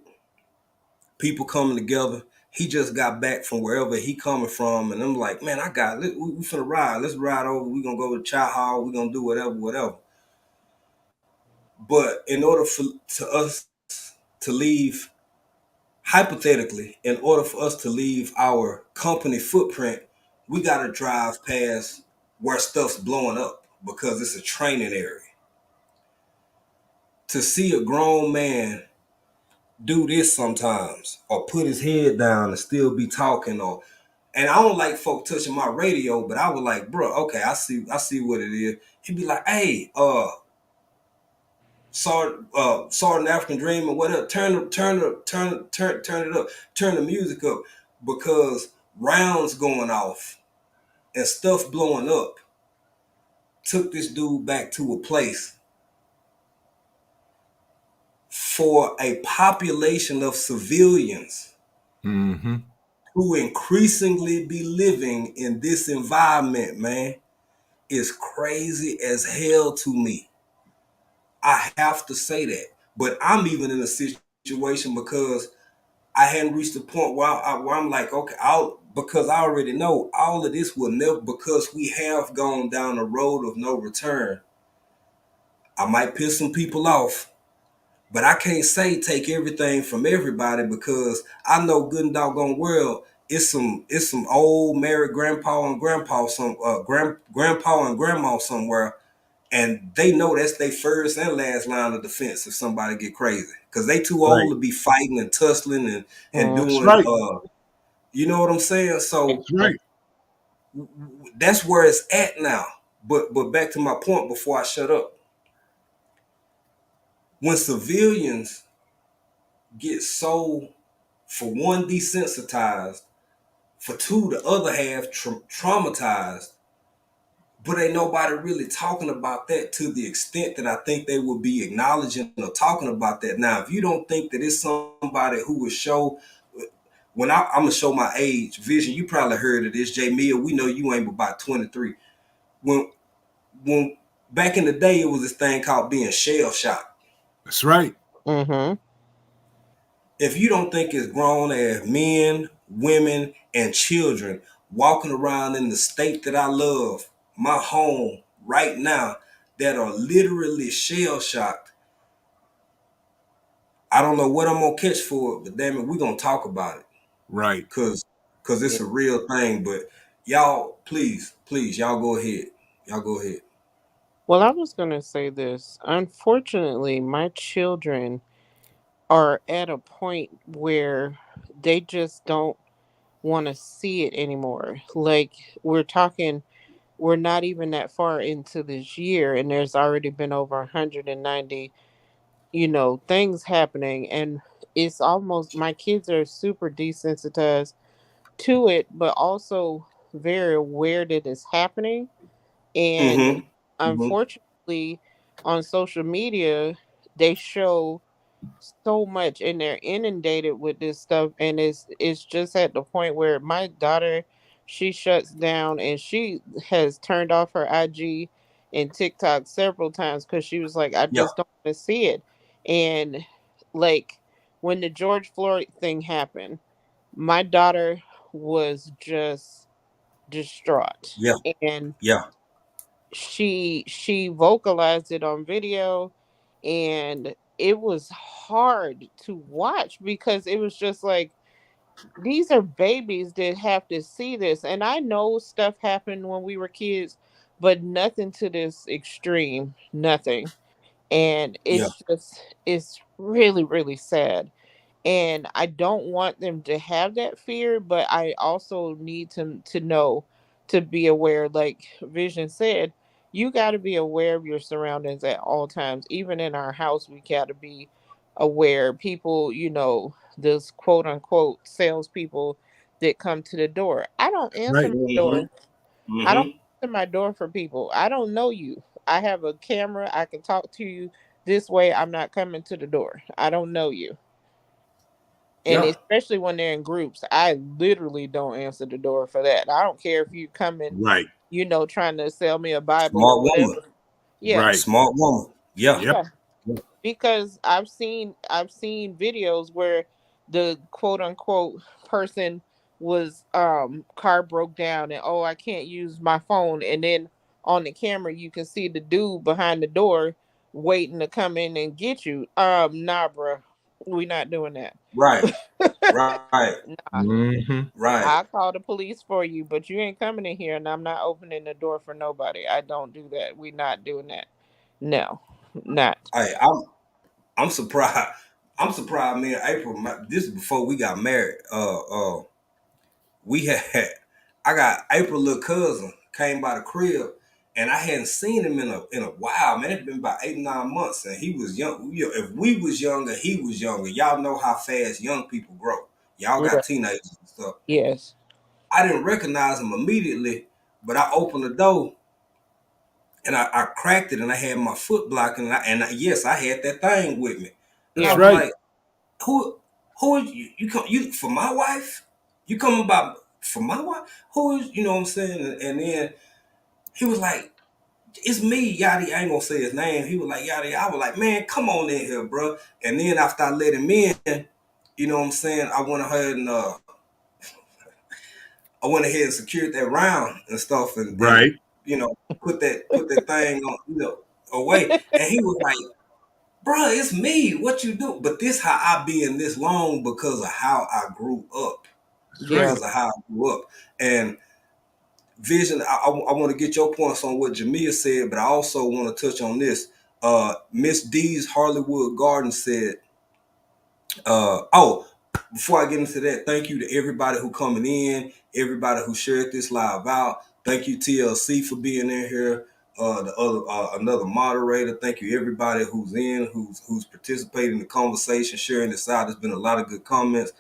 people coming together. He just got back from wherever he coming from, and I'm like, man, we finna ride. Let's ride over. We gonna go to chow hall. We gonna do whatever, whatever. But in order for to us to leave, hypothetically, in order for us to leave our company footprint, we gotta drive past where stuff's blowing up because it's a training area. To see a grown man do this sometimes, or put his head down and still be talking, or and I don't like folk touching my radio, but I was like, bro, okay, I see what it is. He'd be like, hey, Sergeant African Dream or whatever, turn it up, turn the music up, because rounds going off and stuff blowing up took this dude back to a place for a population of civilians Mm-hmm. who increasingly be living in this environment, man, is crazy as hell to me. I have to say that. But I'm even in a situation because I hadn't reached the point where I'm like, okay, because I already know all of this will never, because we have gone down the road of no return. I might piss some people off, but I can't say take everything from everybody, because I know good and doggone well it's some old married grandpa and grandpa, some grandpa and grandma somewhere, and they know that's their first and last line of defense if somebody get crazy, because they too Right. old to be fighting and tussling and That's doing right. you know what I'm saying. So That's right. that's where it's at now. But back to my point before I shut up. When civilians get so, for one, desensitized, for two, the other half traumatized, but ain't nobody really talking about that to the extent that I think they will be acknowledging or talking about that. Now, if you don't think that it's somebody who would show, I'm gonna show my age, Vision, you probably heard of this, Jay Mia. We know you ain't about 23. When when back in the day, it was this thing called being shell shocked. That's right. Mm-hmm. If you don't think it's grown as men, women, and children walking around in the state that I love, my home right now, that are literally shell shocked, I don't know what I'm gonna catch for it, but damn it, we're gonna talk about it. Right. Cause it's Yeah. a real thing. But y'all, please, y'all go ahead. Y'all go ahead. Well, I was going to say this. Unfortunately, my children are at a point where they just don't want to see it anymore. Like, we're not even that far into this year, and there's already been over 190, things happening. And it's almost, my kids are super desensitized to it, but also very aware that it's happening. And Mm-hmm. Mm-hmm. unfortunately, on social media, they show so much and they're inundated with this stuff, and it's just at the point where my daughter, she shuts down and she has turned off her IG and TikTok several times because she was like, I Yeah. just don't want to see it. And like when the George Floyd thing happened, my daughter was just distraught. Yeah. And Yeah. she vocalized it on video, and it was hard to watch because it was just like, these are babies that have to see this. And I know stuff happened when we were kids, but nothing to this extreme, nothing. And Yeah. it's really really sad, and I don't want them to have that fear, but I also need to know, to be aware. Like Vision said, you got to be aware of your surroundings at all times. Even in our house, we got to be aware. People, this quote unquote salespeople that come to the door. I don't answer Right. my Mm-hmm. door. I don't Mm-hmm. answer my door for people. I don't know you. I have a camera. I can talk to you this way. I'm not coming to the door. I don't know you. And Yeah. especially when they're in groups, I literally don't answer the door for that. I don't care if you come in, Right. trying to sell me a Bible Smart or woman. whatever. Yeah, Right. Smart woman. Yeah. Yep. yeah. Because I've seen videos where the quote unquote person was car broke down, and I can't use my phone, and then on the camera you can see the dude behind the door waiting to come in and get you. Nah, bruh, we not doing that. Right. Right. Nah. Hmm. Right. I'll call the police for you, but you ain't coming in here, and I'm not opening the door for nobody. I don't do that. We not doing that. No, not. Hey, I'm surprised. I'm surprised. Me and April. This is before we got married. We had. I got April little cousin came by the crib, and I hadn't seen him in a while. Man, it's been about 8 or 9 months, and he was young. If we was younger, he was younger. Y'all know how fast young people grow. Y'all got Right. teenagers and stuff. Yes. I didn't recognize him immediately, but I opened the door and I cracked it, and I had my foot blocking, yes, I had that thing with me, and I That's Yeah. was right. like, who is you? You come you for my wife? You coming about for my wife? Who is, you know what I'm saying? And then he was like, it's me, Yachty. I ain't gonna say his name. He was like, Yachty. I was like, man, come on in here, bro. And then after I let him in, you know what I'm saying, I went ahead and secured that round and stuff, and Right. put that thing on, away. And he was like, bro, it's me. What you do? But this how I be in this long because of how I grew up. That's Yeah. right. Because of how I grew up. And Vision, I want to get your points on what Jamia said, but I also want to touch on this. Miss D's Hollywood Garden said, oh, before I get into that, thank you to everybody who coming in, everybody who shared this live out. Thank you TLC for being in here. The other another moderator. Thank you everybody who's who's participating in the conversation, sharing this out. There's been a lot of good comments.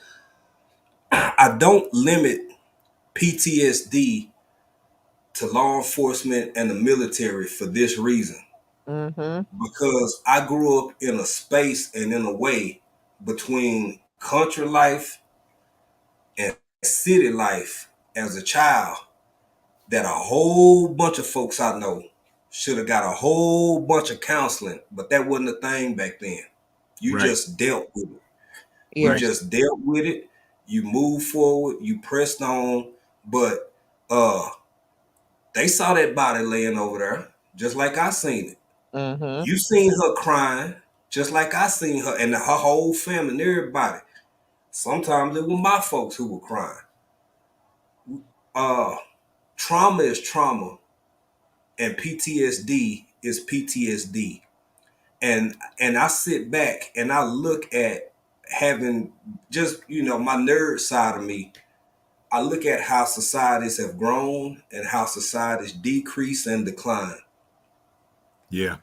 I don't limit PTSD to law enforcement and the military for this reason, Mm-hmm. because I grew up in a space and in a way between country life and city life as a child that a whole bunch of folks I know should have got a whole bunch of counseling, but that wasn't a thing back then. You Right. just dealt with it. You Right. Yes. just dealt with it. You moved forward. You pressed on. But uh, they saw that body laying over there, just like I seen it. Mm-hmm. You seen her crying, just like I seen her, and her whole family and everybody. Sometimes it was my folks who were crying. Uh, Trauma is trauma, and PTSD is PTSD. And I sit back and I look at having just, my nerd side of me. I look at how societies have grown and how societies decrease and decline. Yeah.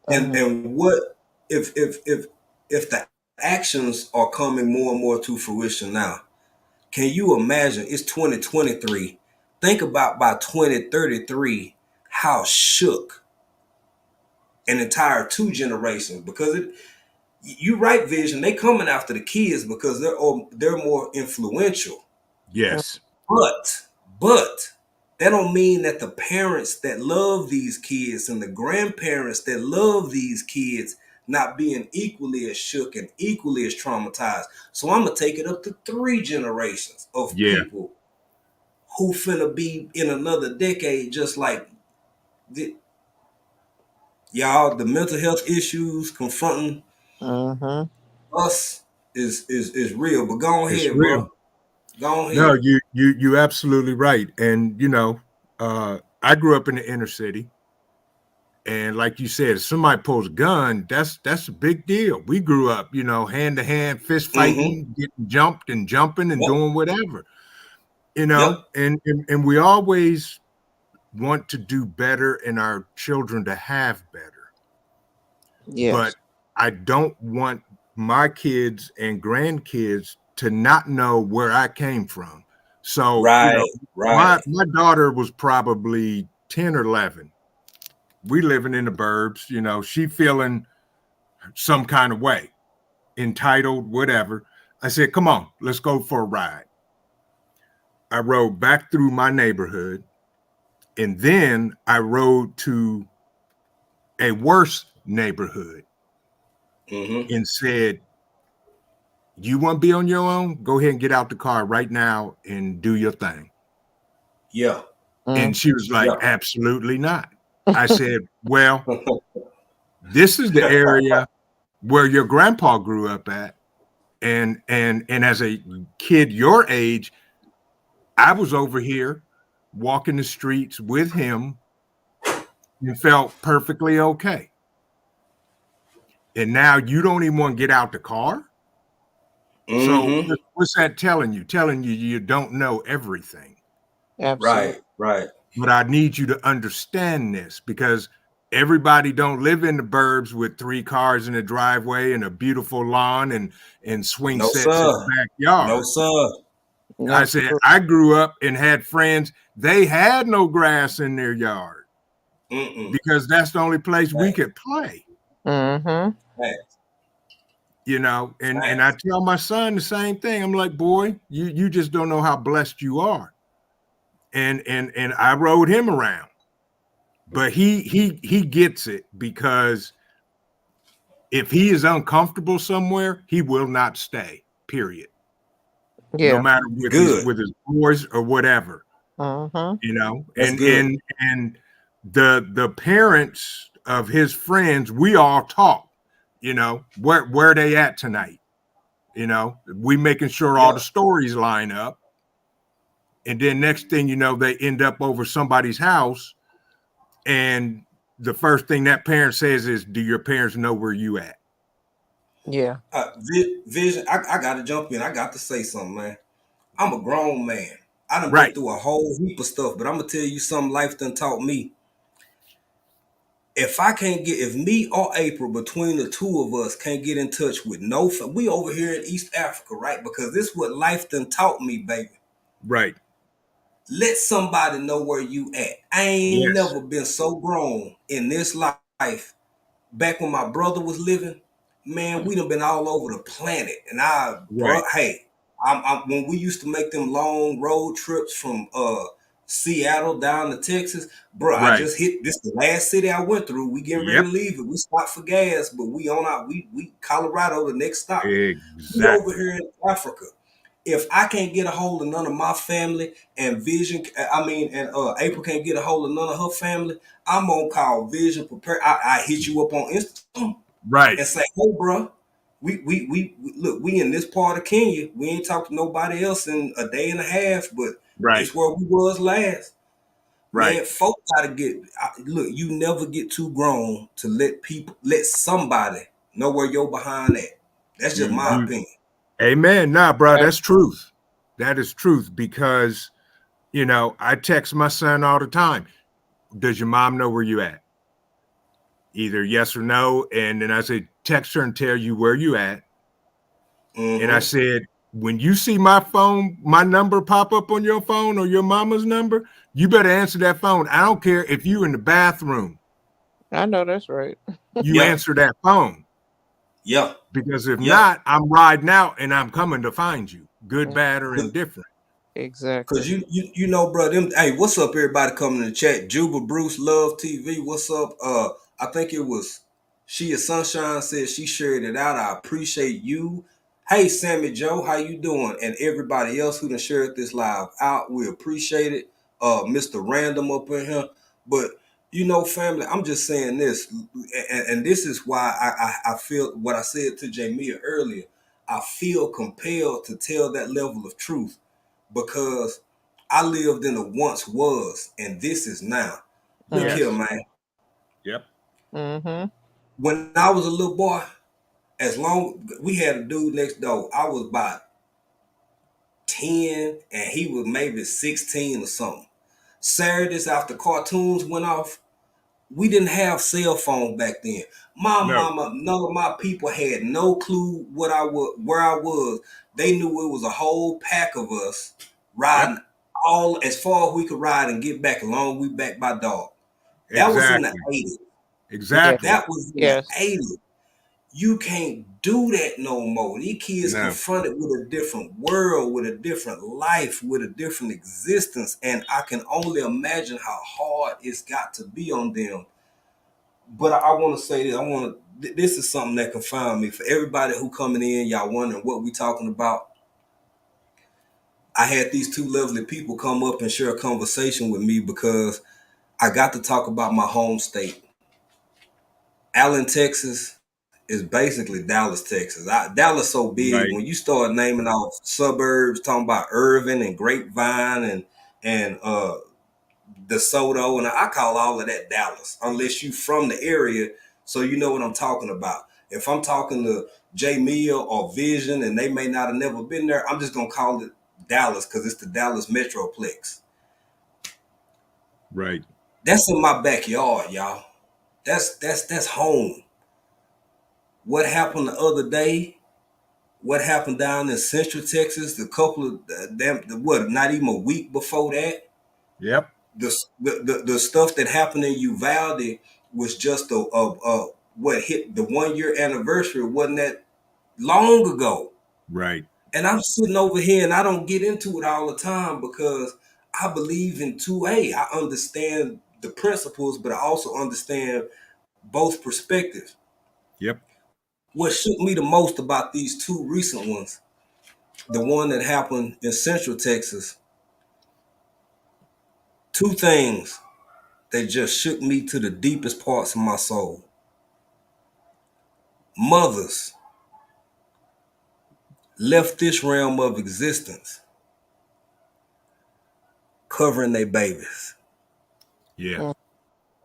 Mm-hmm. And what if the actions are coming more and more to fruition now? Can you imagine? It's 2023. think about by 2033 how shook an entire two generations, because you right, Vision, they coming after the kids because they're more influential. Yes. But that don't mean that the parents that love these kids and the grandparents that love these kids not being equally as shook and equally as traumatized. So I'm gonna take it up to three generations of Yeah. people who finna be in another decade just like y'all. The mental health issues confronting Mm-hmm. us is real. But go It's ahead, real. bro. Go No, ahead. you absolutely right. And I grew up in the inner city. And like you said, if somebody pulls a gun, that's a big deal. We grew up, hand to hand, fist Mm-hmm. fighting, getting jumped and jumping and Yep. doing whatever, Yep. and we always want to do better and our children to have better. But Yes. I don't want my kids and grandkids to not know where I came from. So, Right. my Right. my daughter was probably 10 or 11. We living in the burbs, she feeling some kind of way, entitled, whatever. I said, come on, let's go for a ride. I rode back through my neighborhood, and then I rode to a worse neighborhood Mm-hmm. and said, you want to be on your own? Go ahead and get out the car right now and do your thing. Yeah. And she was like, Yeah. absolutely not. I said, well, this is the area where your grandpa grew up at. And as a kid your age, I was over here walking the streets with him and felt perfectly okay. And now you don't even want to get out the car. So Mm-hmm. what's that telling you? Telling you you don't know everything. Absolutely. Right. Right. But I need you to understand this because everybody don't live in the burbs with 3 cars in a driveway and a beautiful lawn and swing No, sets in sir. the No, backyard. sir. I said Absolutely. I grew up and had friends, they had no grass in their yard Mm-mm. because that's the only place we Facts. could play. Mm-hmm. Facts. And I Facts. tell my son the same thing. I'm like, boy, you just don't know how blessed you are. And I rode him around, but he gets it because if he is uncomfortable somewhere, he will not stay. Period. No Yeah. matter with his Good. with his boys or whatever, Mm-hmm. That's and good. the parents of his friends, we all talk. Where they at tonight. We making sure all Yep. the stories line up, and then next thing you know, they end up over somebody's house, and the first thing that parent says is, "Do your parents know where you at?" Yeah. Vision. I got to jump in. I got to say something, man. I'm a grown man. I done been Right, through a whole heap of stuff, but I'm gonna tell you something life done taught me. If me or April, between the two of us, can't get in touch with we over here in East Africa, right? Because this is what life done taught me, baby. right, Let somebody know where you at. I ain't yes, never been so grown in this life. Back when my brother was living, man, we done been all over the planet. And right, hey, when we used to make them long road trips from Seattle down to Texas, bro, I right, just hit this the last city I went through. We getting ready yep, to leave it. We stopped for gas, but we on our we Colorado the next stop. We over exactly, here in Africa. If I can't get a hold of none of my family and Vision, and April can't get a hold of none of her family, I'm gonna call Vision. Prepare. I hit you up on Instagram right, and say, "Hey, bro, we look. We in this part of Kenya. We ain't talked to nobody else in a day and a half, but right, this where we was last. right. Man, folks gotta look. You never get too grown to let somebody know where you're behind at. That's just my You opinion. Amen. Nah, bro, Ab- that's truth. That is truth because I text my son all the time. Does your mom know where you at? Either yes or no. And then I say, text her and tell you where you at. And I Mm-hmm. said, when you see my phone, my number pop up on your phone or your mama's number, you better answer that phone. I don't care if you in the bathroom, I know that's right. you Yeah, answer that phone. yeah, Because if yeah. not, I'm riding out and I'm coming to find you, good, Mm, bad, or indifferent. exactly. Cause you know, bro. Them, hey, what's up, everybody coming in the chat? Juba Bruce Love TV. What's up? I think it was she is Sunshine said she shared it out. I appreciate you. Hey, Sammy Joe, how you doing? And everybody else who done shared this live out, we appreciate it. Mr. Random up in here, but you know, family, I'm just saying this, and this is why I feel what I said to Jamia earlier. I feel compelled to tell that level of truth because I lived in a once was and this is now. Look Mm, here, Yes. man. Yep. mm-hmm. When I was a little boy, as long we had a dude next door, I was about 10 and he was maybe 16 or something. Saturdays after cartoons went off, we didn't have cell phone back then. My No. mama, none of my people had no clue what I was, where I was. They knew it was a whole pack of us Yep. riding all as far as we could ride and get back along. We back by dog. That was in the Exactly. 80s. Yeah. Exactly. That was in the Yes. 80s. You can't do that no more. These kids No. confronted with a different world, with a different life, with a different existence. And I can only imagine how hard it's got to be on them. But I want to say this. I want to. This is something that confound me for everybody who coming in. Y'all wondering what we talking about. I had these two lovely people come up and share a conversation with me because I got to talk about my home state. Allen, Texas is basically Dallas, Texas. Dallas so big Right. when you start naming off suburbs, talking about Irving and Grapevine and DeSoto, and I call all of that Dallas, unless you from the area, so you know what I'm talking about. If I'm talking to J Mill or Vision, and they may not have never been there, I'm just gonna call it Dallas because it's the Dallas Metroplex. Right. That's in my backyard, y'all. That's home. What happened the other day? What happened down in Central Texas? The couple of them, what? Not even a week before that. Yep. The stuff that happened in Uvalde was just a what hit the 1 year anniversary. Wasn't that long ago? Right. And I'm sitting over here and I don't get into it all the time because I believe in 2A. I understand the principles, but I also understand both perspectives. Yep. What shook me the most about these two recent ones, the one that happened in Central Texas, two things that just shook me to the deepest parts of my soul. Mothers left this realm of existence covering their babies. Yeah.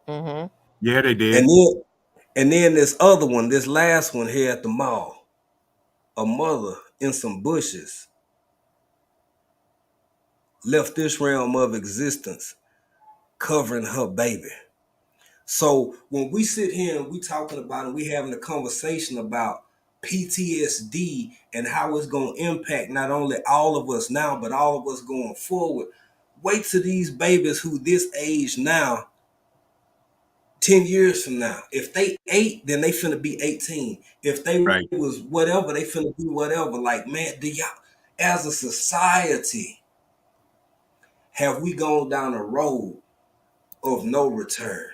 Mm-hmm. Yeah, they And did. then this other one, this last one here at the mall, a mother in some bushes left this realm of existence covering her baby. So when we sit here and we talking about and we having a conversation about PTSD and how it's going to impact not only all of us now, but all of us going forward, wait till these babies who this age now 10 years from now. If they 8, then they finna be 18. If they Right. was whatever, they finna be whatever. Like, man, do y'all, as a society, have we gone down a road of no return?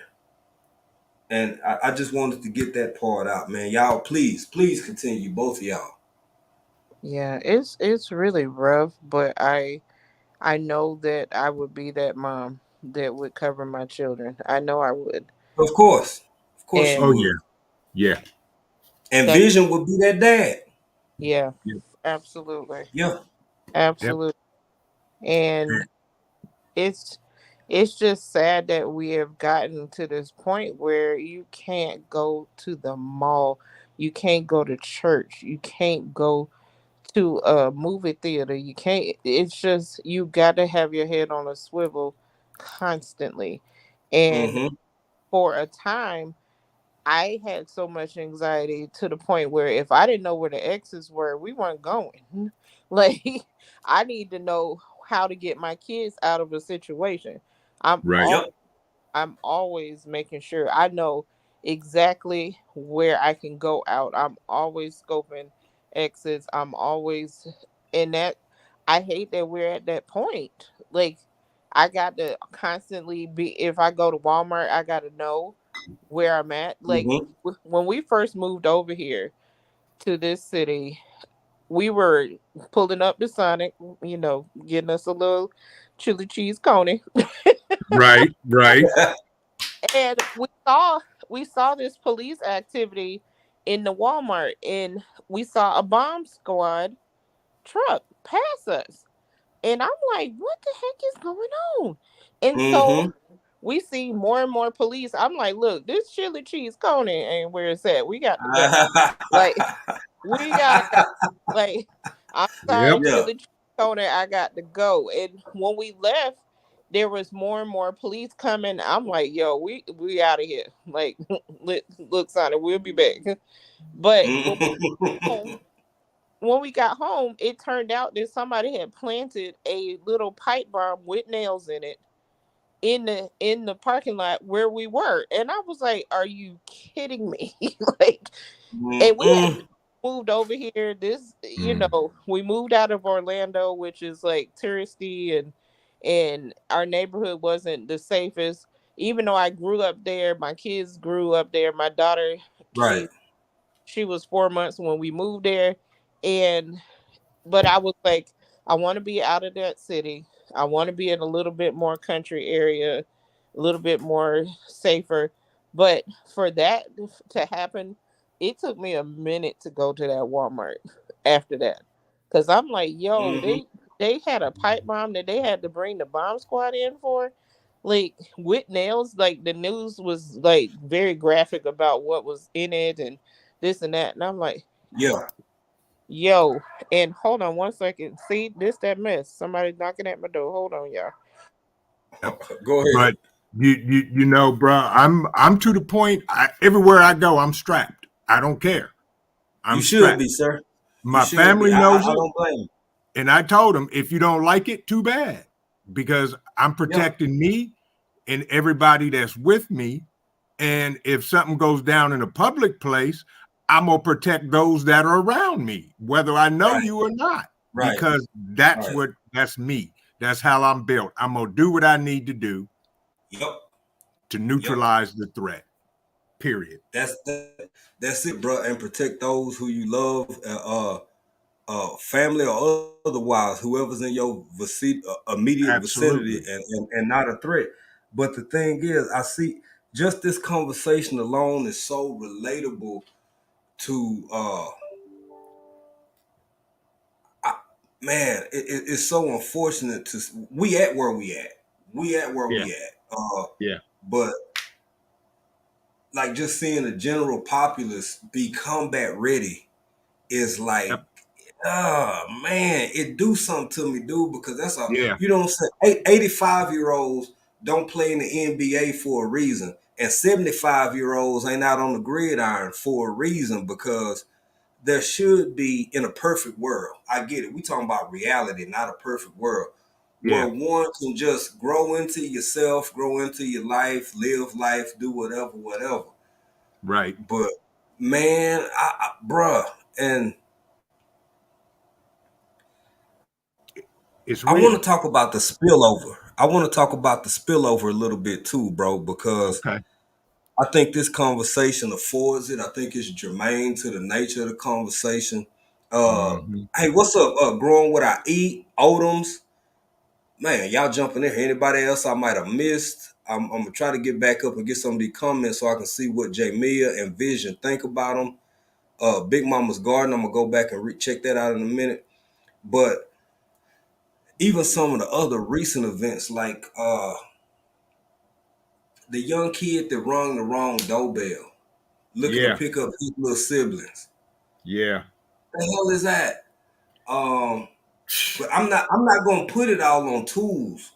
And I just wanted to get that part out, man. Y'all, please continue, both of y'all. Yeah, it's really rough, but I know that I would be that mom that would cover my children. I know I would. Of course you And Oh would. yeah. Yeah. And that Vision would be that dad. yeah, Yep. absolutely. Yeah. Yep. Absolutely. And it's it's just sad that we have gotten to this point where you can't go to the mall, you can't go to church, you can't go to a movie theater, you can't, it's just you got to have your head on a swivel constantly. And Mm-hmm. for a time I had so much anxiety to the point where if I didn't know where the exits were, we weren't going. Like, I need to know how to get my kids out of a situation. I'm Right. all Yep. I'm always making sure I know exactly where I can go out. I'm always scoping exits. I'm always in that. I hate that we're at that point. Like, I got to constantly be, if I go to Walmart, I got to know where I'm at. Like, Mm-hmm. when we first moved over here to this city, we were pulling up to Sonic, getting us a little chili cheese coney. Right. Right. And we saw this police activity in the Walmart, and we saw a bomb squad truck pass us. And I'm like, what the heck is going on? And so Mm-hmm. we see more and more police. I'm like, look, this chili cheese coney ain't where it's at. We got to go. Like, we gotta go. Like, I'm Yep. sorry, Yeah. Chili Tony, I got to go. And when we left, there was more and more police coming. I'm like, yo, we out of here. Like, look, Sonny, we'll be back. But Mm-hmm. when we got home, it turned out that somebody had planted a little pipe bomb with nails in it in the parking lot where we were. And I was like, are you kidding me? Like, and we had Mm-mm. moved over here. Mm. We moved out of Orlando, which is like touristy, and our neighborhood wasn't the safest. Even though I grew up there, my kids grew up there. My daughter, Right. she was 4 months when we moved there, and but I was like, I want to be out of that city. I want to be in a little bit more country area, a little bit more safer. But for that to happen, it took me a minute to go to that Walmart after that. Cause I'm like, yo, Mm-hmm. they had a pipe bomb that they had to bring the bomb squad in for, like with nails. Like the news was like very graphic about what was in it and this and that. And I'm like, Yeah. yo, and hold on 1 second. See, this that mess. Somebody knocking at my door. Hold on, y'all. Yep. Go ahead. But you know, bro, I'm to the point. Everywhere I go, I'm strapped. I don't care. You I'm should strapped. be, sir. You My should be. family I knows it, don't blame you. and I told them if you don't like it, too bad, because I'm Yeah. protecting me and everybody that's with me. And if something goes down in a public place, I'm gonna protect those that are around me, whether I know Right. you or not, Right. because Right. that's me. That's how I'm built. I'm gonna do what I need to do Yep. to Yep. neutralize the threat. Period. That's it, bro. And protect those who you love, family or otherwise, whoever's in your immediate vicinity, Absolutely. and not a threat. But the thing is, I see just this conversation alone is so relatable to I, man. It's so unfortunate to we at where we at. We at where Yeah. we at. Yeah. But like just seeing the general populace be combat ready is like, Yep. oh man, it do something to me, dude, because that's a, Yeah. you know what I'm saying? 85-year-olds don't play in the NBA for a reason. And 75-year-olds ain't out on the gridiron for a reason, because there should be, in a perfect world, I get it. We talking about reality, not a perfect world, where Yeah. one can just grow into yourself, grow into your life, live life, do whatever, whatever. Right. But man, bruh, and It's I want real. to talk about the spillover. I want to talk about the spillover a little bit too, bro, because Okay. I think this conversation affords it. I think it's germane to the nature of the conversation. Uh, Hmm. hey, what's up? Growing what I eat, Odoms, man, y'all jumping in here. Anybody else I might have missed? I'm gonna try to get back up and get some of these comments so I can see what Jamia and Vision think about them. Big Mama's Garden, I'm gonna go back and check that out in a minute. But even some of the other recent events, like the young kid that rung the wrong doorbell, looking to Yeah. pick up his little siblings. Yeah. The hell is that? Um, but I'm not gonna put it all on tools.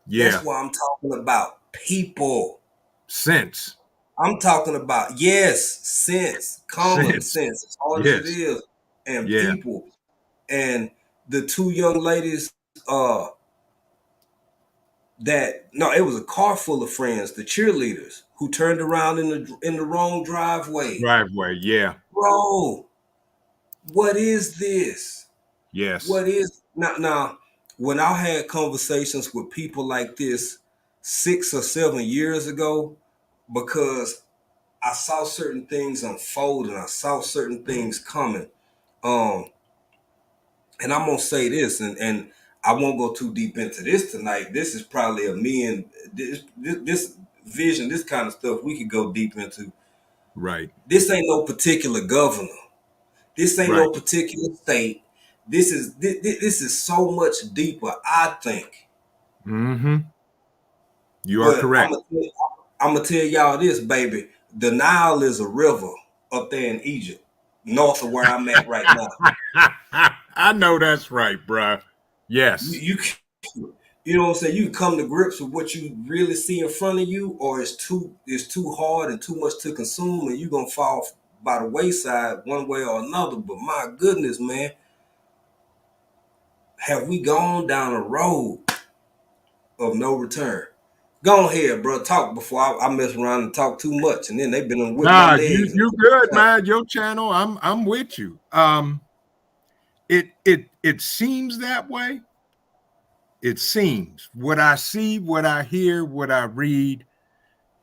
That's Yeah. why I'm talking about people. Sense. I'm talking about, yes, sense, common Sense. sense, as hard as it Yes. is, and Yeah. people. And the two young ladies, that no, it was a car full of friends, the cheerleaders, who turned around in the wrong driveway. Driveway. Yeah. Bro, what is this? Yes. What is now? When I had conversations with people like this 6 or 7 years ago, because I saw certain things unfold and I saw certain things coming. Um, and I'm gonna say this, and I won't go too deep into this tonight. This is probably a me and this vision, this kind of stuff we could go deep into. Right. This ain't no particular governor. This ain't Right. no particular state. This is so much deeper, I think. Mm-hmm. You are But correct. I'm gonna tell y'all this, baby. The Nile is a river up there in Egypt, north of where I'm at right now. I know that's right, bruh. You Yes. you you know what I'm saying? You can come to grips with what you really see in front of you, or it's too hard and too much to consume, and you're gonna fall by the wayside one way or another. But my goodness, man, have we gone down a road of no return? Go ahead, bro. Talk before I mess around and talk too much, and then they've been whip my Nah, you legs. And you good, man. Your channel, I'm with you. It seems that way. It seems what I see, what I hear, what I read.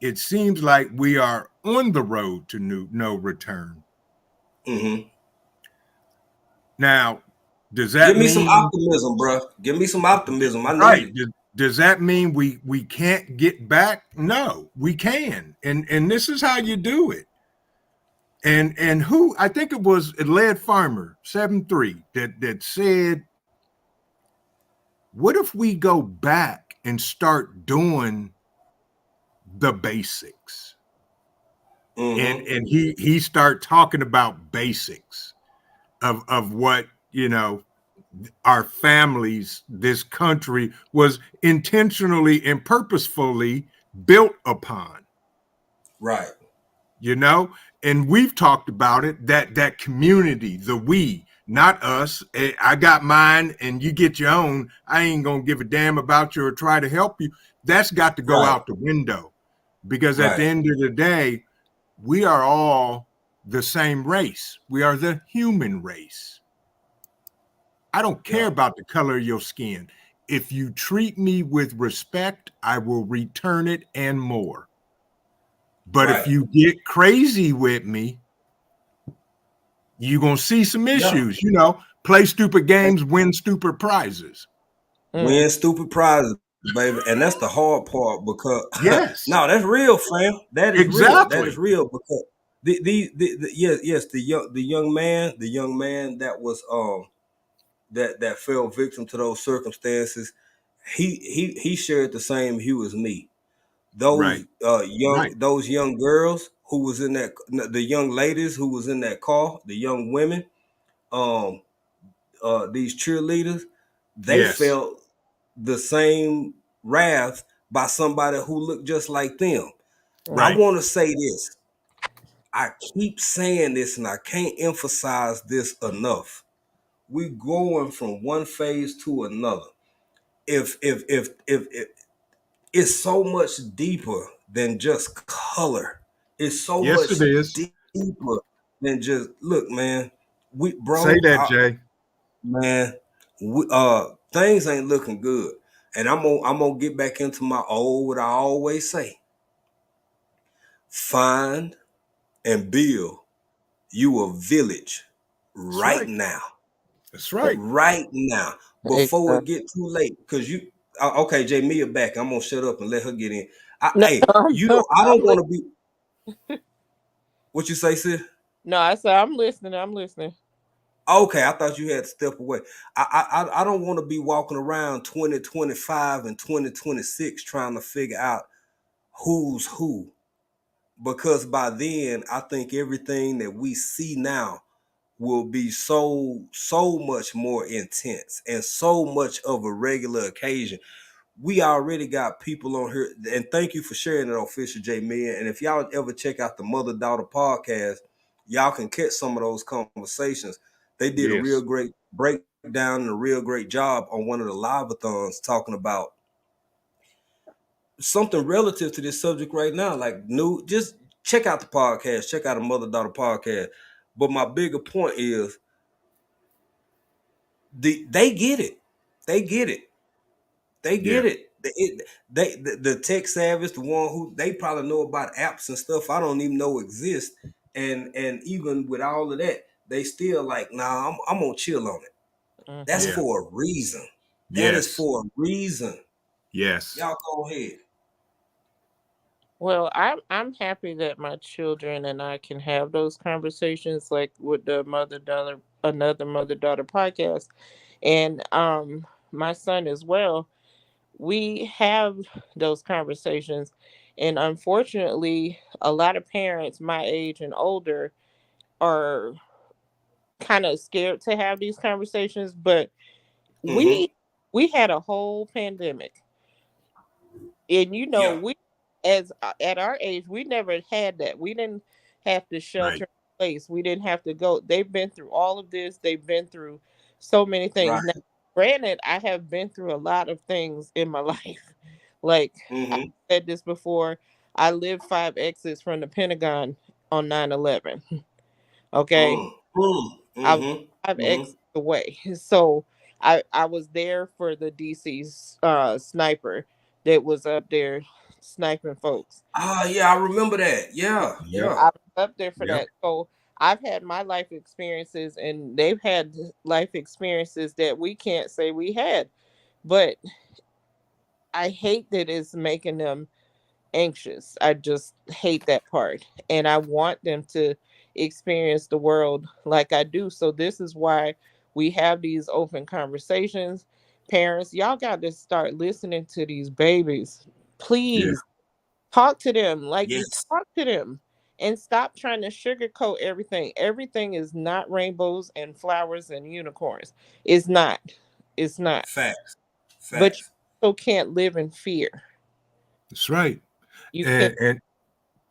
It seems like we are on the road to no return. mm-hmm. Now, does Give that me some mean optimism, bro. Give me some optimism. I need right? it. Does that mean we can't get back? No, we can, and this is how you do it. And who I think it was Led Farmer 7-3 that said, what if we go back and start doing the basics? Mm-hmm. And he start talking about basics of what our families, this country was intentionally and purposefully built upon, Right. you know. And we've talked about it, that community, the we, not us. I got mine and you get your own. I ain't gonna give a damn about you or try to help you. That's got to go Right. out the window, because at the Right. end of the day, we are all the same race. We are the human race. I don't care Yeah. about the color of your skin. If you treat me with respect, I will return it and more. But if Right. you get crazy with me, you're going to see some Yeah. issues. Play stupid games, win stupid prizes. Mm. Win stupid prizes, baby. And that's the hard part because Yes, no, that's real, fam. That is real. That is exactly. real because yes, the young man that was that fell victim to those circumstances, he shared the same hue as me. Right, right. Those young girls who was in that, the young ladies who was in that car, the young women, um these cheerleaders, they Yes, felt the same wrath by somebody who looked just like them. I Mm. right. want to say this. I keep saying this and I can't emphasize this enough. We're going from one phase to another. If it's so much deeper than just color. It's so Yes, much it is. deeper than just look, man. We Say bro, that, Jay. man, things ain't looking good. And I'm gonna get back into my old what I always say. Find and build you a village That's right right. now. That's right. Right now. Before it Exactly. get too late. Cause you okay, Jay Mia back. I'm gonna shut up and let her get in. No, Hey, I I'm don't li- wanna be what you say, sis? no, I said I'm listening. I'm listening. Okay, I thought you had to step away. I don't want to be walking around 2025 and 2026 trying to figure out who's who, because by then I think everything that we see now will be so much more intense and so much of a regular occasion. we already got people on here, and thank you for sharing it, Official J Man. And if y'all ever check out the Mother Daughter podcast, y'all can catch some of those conversations. They did a real Yes. great breakdown and a real great job on one of the live-a-thons talking about something relative to this subject right now. Like new, just check out the podcast, check out the Mother Daughter podcast. But my bigger point is they get it. They get it. They Yeah. get it. The tech savage, the one who they probably know about apps and stuff I don't even know exist. And even with all of that, they still like, nah, I'm gonna chill on it. That's Mm-hmm. Yeah. for a reason. That is Yes. for a reason. Yes. Y'all go ahead. Well, I'm happy that my children and I can have those conversations, like with the mother daughter, another mother daughter podcast, and my son as well. We have those conversations, and unfortunately, a lot of parents my age and older are kind of scared to have these conversations. But Mm-hmm. we we had a whole pandemic, and Yeah. we as at our age we never had that. We didn't have to Right. shelter in place. We didn't have to go. They've been through all of this. They've been through so many things. Right. Now granted, I have been through a lot of things in my life. Like I Mm-hmm. said this before, I lived 5 exits from the Pentagon on 9/11. Okay, I was Mm-hmm. 5 exits Mm-hmm. away. So I was there for the DC's sniper that was up there sniping folks. Ah, yeah, I remember that. Yeah, Yep. yeah. I was up there for Yep. that. So I've had my life experiences, and they've had life experiences that we can't say we had. But I hate that it's making them anxious. I just hate that part. And I want them to experience the world like I do. So this is why we have these open conversations. Parents, y'all got to start listening to these babies. Yeah. Please talk to them like you Yes. talk to them, and stop trying to sugarcoat everything. Everything is not rainbows and flowers and unicorns. It's not. It's not. Facts. But you Facts. also can't live in fear. That's right. You can't. And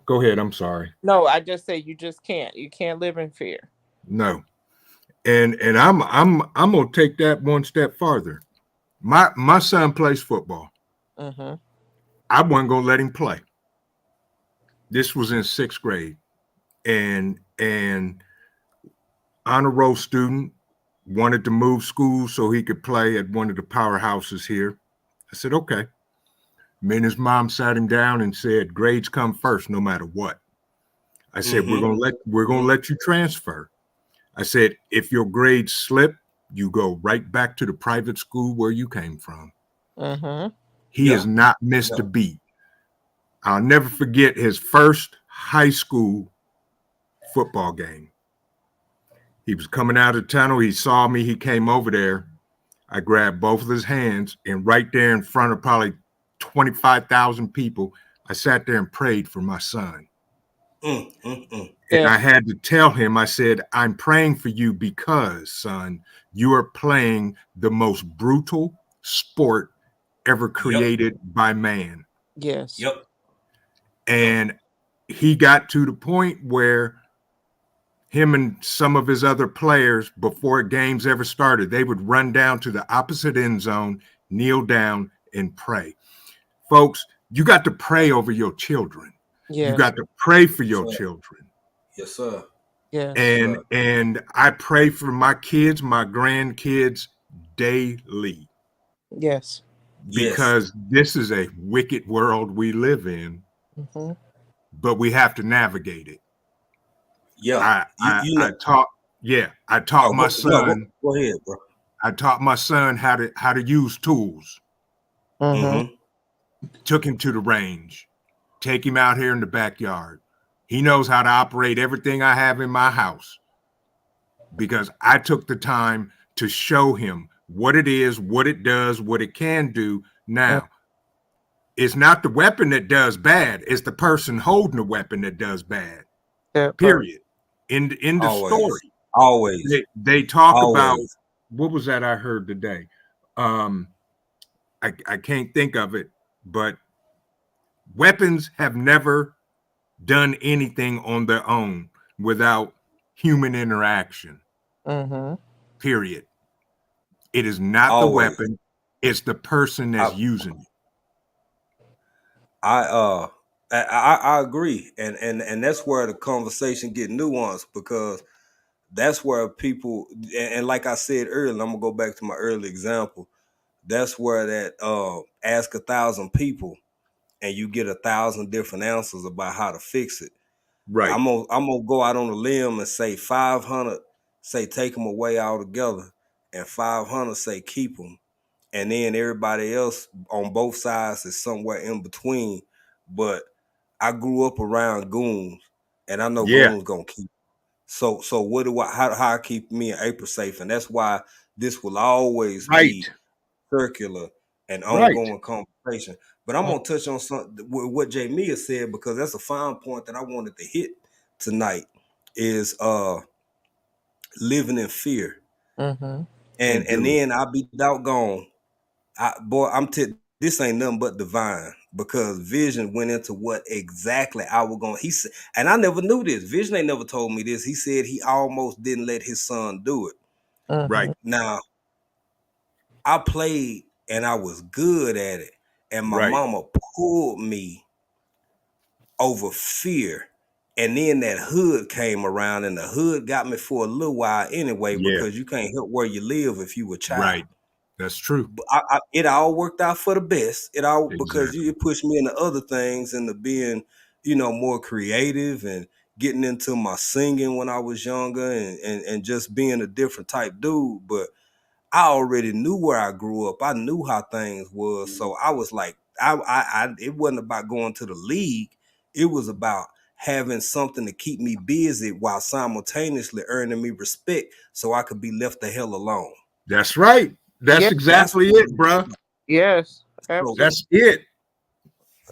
go ahead. I'm sorry. No, I just say you just can't. You can't live in fear. No. And I'm gonna take that one step farther. My son plays football. Mm-hmm. I wasn't gonna let him play. This was in sixth grade, and honor roll student wanted to move schools so he could play at one of the powerhouses here. I said, okay. Me and his mom sat him down and said, grades come first, no matter what. I said, we're Mm-hmm. gonna let you transfer. I said, if your grades slip, you go right back to the private school where you came from. Mm-hmm. He Yeah. has not missed a Yeah. beat. I'll never forget his first high school football game. He was coming out of the tunnel. He saw me. He came over there. I grabbed both of his hands, and right there in front of probably 25,000 people, I sat there and prayed for my son. Mm. And Yeah. I had to tell him, I said, I'm praying for you because, son, you are playing the most brutal sport ever Yep. created by man. Yes. Yep. Yep. And he got to the point where him and some of his other players, before games ever started, they would run down to the opposite end zone, kneel down, and pray. Folks, you got to pray over your children. You Yes. got to pray for Yes, your sir. children. Yes, sir. Yes. Yes, And sir. and I pray for my kids, my grandkids daily, Yes. Yes. because this is a wicked world we live in, Mm-hmm. but we have to navigate it. Yeah. I You I you know. I taught yeah, I taught Oh, my go, no, son, go ahead, bro. I taught my son how to use tools. Mm-hmm. Mm-hmm. Took him to the range, take him out here in the backyard. He knows how to operate everything I have in my house because I took the time to show him what it is, what it does, what it can do. Now, it's not the weapon that does bad, it's the person holding the weapon that does bad. That part. Period. In the Always. story, Always. they talk about Always. what was that I heard today? Um, I can't think of it, but weapons have never done anything on their own without human interaction. Mm-hmm. Period. It is not the Always. weapon, it's the person I that's using it. I I agree, and that's where the conversation get nuanced because that's where people and like I said earlier, and I'm gonna go back to my early example. That's where that ask 1,000 people and you get 1,000 different answers about how to fix it. Right. I'm gonna go out on a limb and say 500 say take them away altogether, and 500 say keep them, and then everybody else on both sides is somewhere in between. But I grew up around goons, and I know Yeah. goons gonna keep. So what do I how I keep me and April safe, and that's why this will always Right. be circular and Right. ongoing conversation. But I'm gonna touch on something with what Jay Mia said because that's a fine point that I wanted to hit tonight is living in fear. Mm-hmm. Can't And do it. then I'll be doggone. Boy, this ain't nothing but divine because Vision went into what exactly I was going. He said, and I never knew this. Vision ain't never told me this. He said he almost didn't let his son do it. Right. Mm-hmm. Now I played and I was good at it, and my Right. mama pulled me over fear. And then that hood came around, and the hood got me for a little while anyway Yeah. because you can't help where you live if you a child. Right. That's true. But it all worked out for the best. It all because Exactly. it pushed me into other things, into being, more creative and getting into my singing when I was younger, and just being a different type dude. But I already knew where I grew up. I knew how things was, so I was like, it wasn't about going to the league. It was about having something to keep me busy while simultaneously earning me respect, so I could be left the hell alone. That's right. Yeah. That's That's exactly what it it, was bruh. about. Yes. So Absolutely. That's it.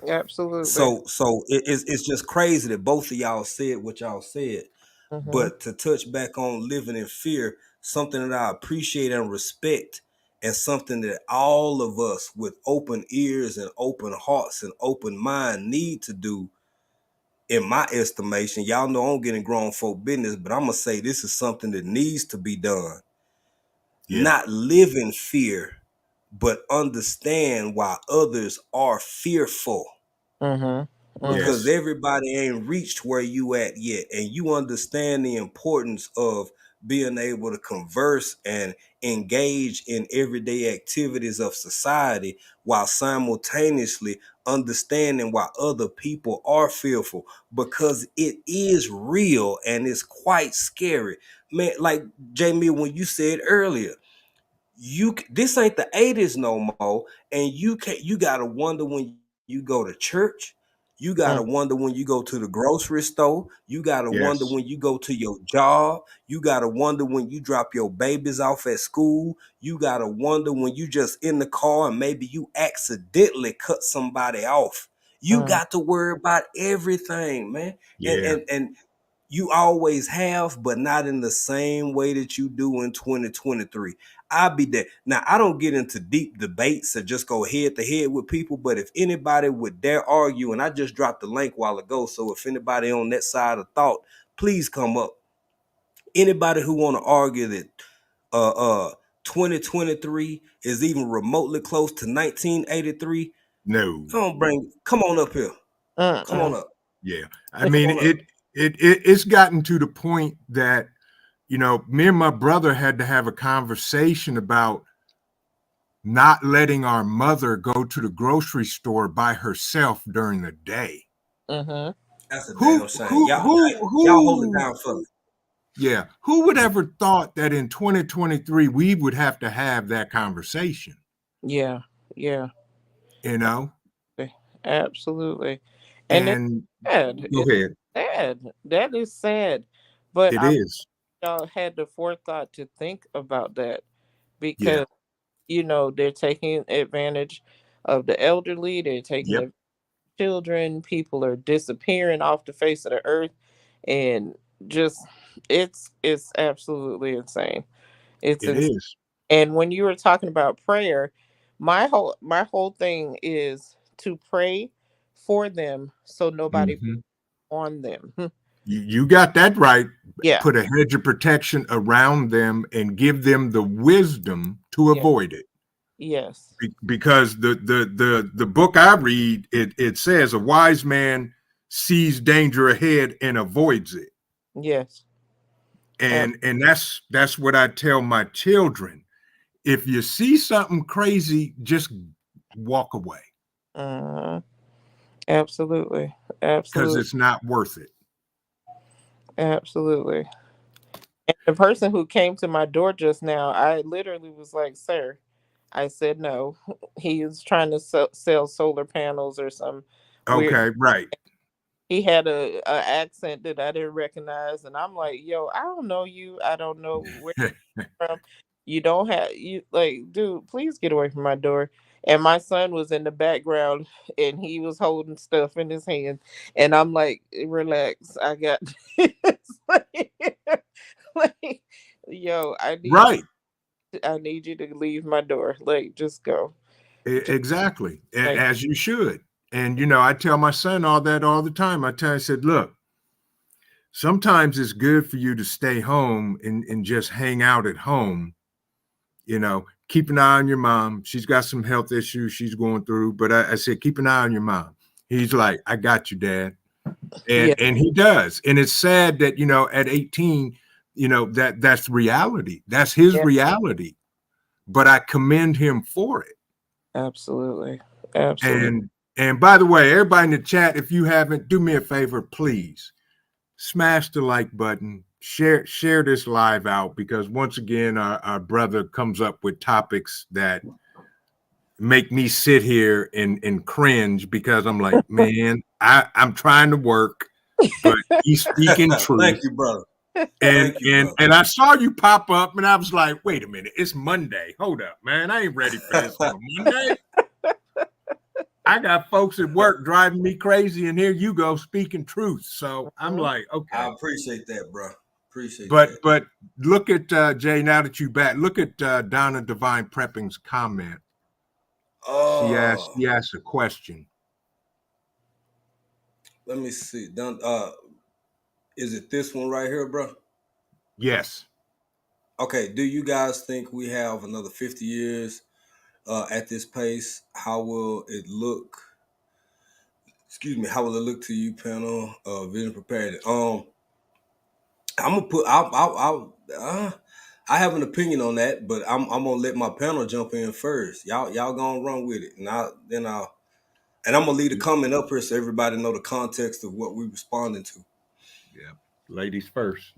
Absolutely. so it's just crazy that both of y'all said what y'all said. Mm-hmm. But to touch back on living in fear, something that I appreciate and respect, and something that all of us with open ears and open hearts and open mind need to do, in my estimation. Y'all know I'm getting grown folk business, but I'm gonna say this is something that needs to be done. Yeah. Not live in fear, but understand why others are fearful, Mm-hmm. Mm-hmm. because Yes. everybody ain't reached where you at yet, and you understand the importance of being able to converse and engage in everyday activities of society while simultaneously understanding why other people are fearful, because it is real and it's quite scary, man. Like Jamie, when you said earlier, this ain't the 80s no more, and you gotta wonder when you go to church, you gotta wonder when you go to the grocery store, you gotta wonder Yes. when you go to your job, you gotta wonder when you drop your babies off at school, you gotta wonder when you just in the car and maybe you accidentally cut somebody off. You Mm-hmm. got to worry about everything, man. and Yeah. and and you always have, but not in the same way that you do in 2023. I'll be there. Now, I don't get into deep debates or just go head to head with people, but if anybody would dare argue, and I just dropped the link while ago, so if anybody on that side of thought, please come up. Anybody who want to argue that uh uh 2023 is even remotely close to 1983, No. come on up here. Come on Mm-mm. up. Yeah. I Come mean, on up. it's gotten to the point that, me and my brother had to have a conversation about not letting our mother go to the grocery store by herself during the day. Mm-hmm. That's a Who damn shame. who who Y'all hold it who down for me. yeah, who would ever thought that in 2023 we would have to have that conversation, Yeah. Yeah. you know? Absolutely. And it's And sad. go It's ahead. sad. That is sad. But It I is. y'all had the forethought to think about that Yeah. because they're taking advantage of the elderly, they're taking Yep. the children, people are disappearing off the face of the earth, and just it's absolutely insane. It's It insane. is. And when you were talking about prayer, my whole thing is to pray for them so nobody Mhm. on them. You got that right. Yeah. Put a hedge of protection around them and give them the wisdom to Yeah. avoid it. Yes. Because the book I read, it says a wise man sees danger ahead and avoids it. Yes. And that's what I tell my children. If you see something crazy, just walk away Uh, absolutely. because Absolutely. it's not worth it. Absolutely. And the person who came to my door just now, I literally was like, "Sir," I said no. He was trying to sell solar panels or some weird. Okay, right. He had a accent that I didn't recognize, and I'm like, "Yo, I don't know you. I don't know where you're from. You don't have you like, dude. Please get away from my door." And my son was in the background, and he was holding stuff in his hand, and I'm like, "Relax, I got this." like, like, yo, Right. I need you to leave my door. Like, just go. Just Exactly. like, As you should. And I tell my son all that all the time. I said, look, sometimes it's good for you to stay home and just hang out at home. Keep an eye on your mom. She's got some health issues she's going through. But I said, keep an eye on your mom. He's like, I got you, Dad. yeah, And he does. And it's sad that, at 18, that's reality. That's his yeah, reality. But I commend him for it. absolutely, absolutely. And by the way, everybody in the chat, if you haven't, do me a favor, please smash the like button, share this live out, because once again, our brother comes up with topics that make me sit here and cringe, because I'm like, man, I'm trying to work, but he's speaking Thank truth. you, brother. And Thank you, and brother. and I saw you pop up, and I was like, wait a minute, it's Monday. Hold up, man. I ain't ready for this on a Monday. I got folks at work driving me crazy, and here you go speaking truth. So I'm Mhm. like, I okay. appreciate that, bro. Appreciate But that. but look at Jay. Now that you back, look at Donna Divine Prepping's comment. She Oh, asked a question. let me see. Done. Is it this one right here, bro? Yes. Okay. Do you guys think we have another 50 years at this pace? How will it look? Excuse me. How will it look to you, panel? Vision prepared. I'm gonna put. I have an opinion on that, but I'm gonna let my panel jump in first. Y'all gonna run with it, and I'm gonna leave the comment up here so everybody know the context of what we responding to. Yeah. Ladies first.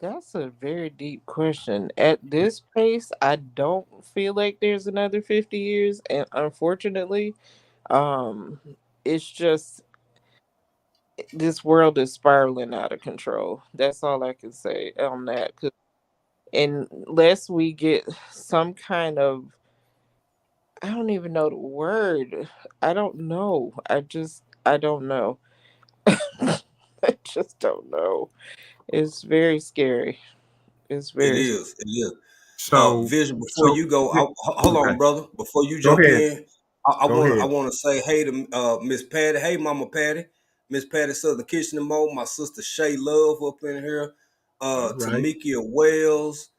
That's a very deep question. At this pace, I don't feel like there's another 50 years, and unfortunately, um, it's just this world is spiraling out of control. That's all I can say on that. 'Cause unless we get some kind of, I don't even know the word. I don't know. I don't know. I just don't know. It's very scary. It's It very. is. It is. So Vision. Before so you go, hold on, okay. brother. Before you Go jump ahead. in, Go I ahead. want to say hey to Miss Patty. Hey, Mama Patty. Miss Patty Southern Kitchen and Mo. My sister Shay Love up in here. All right. Tamikia Wells.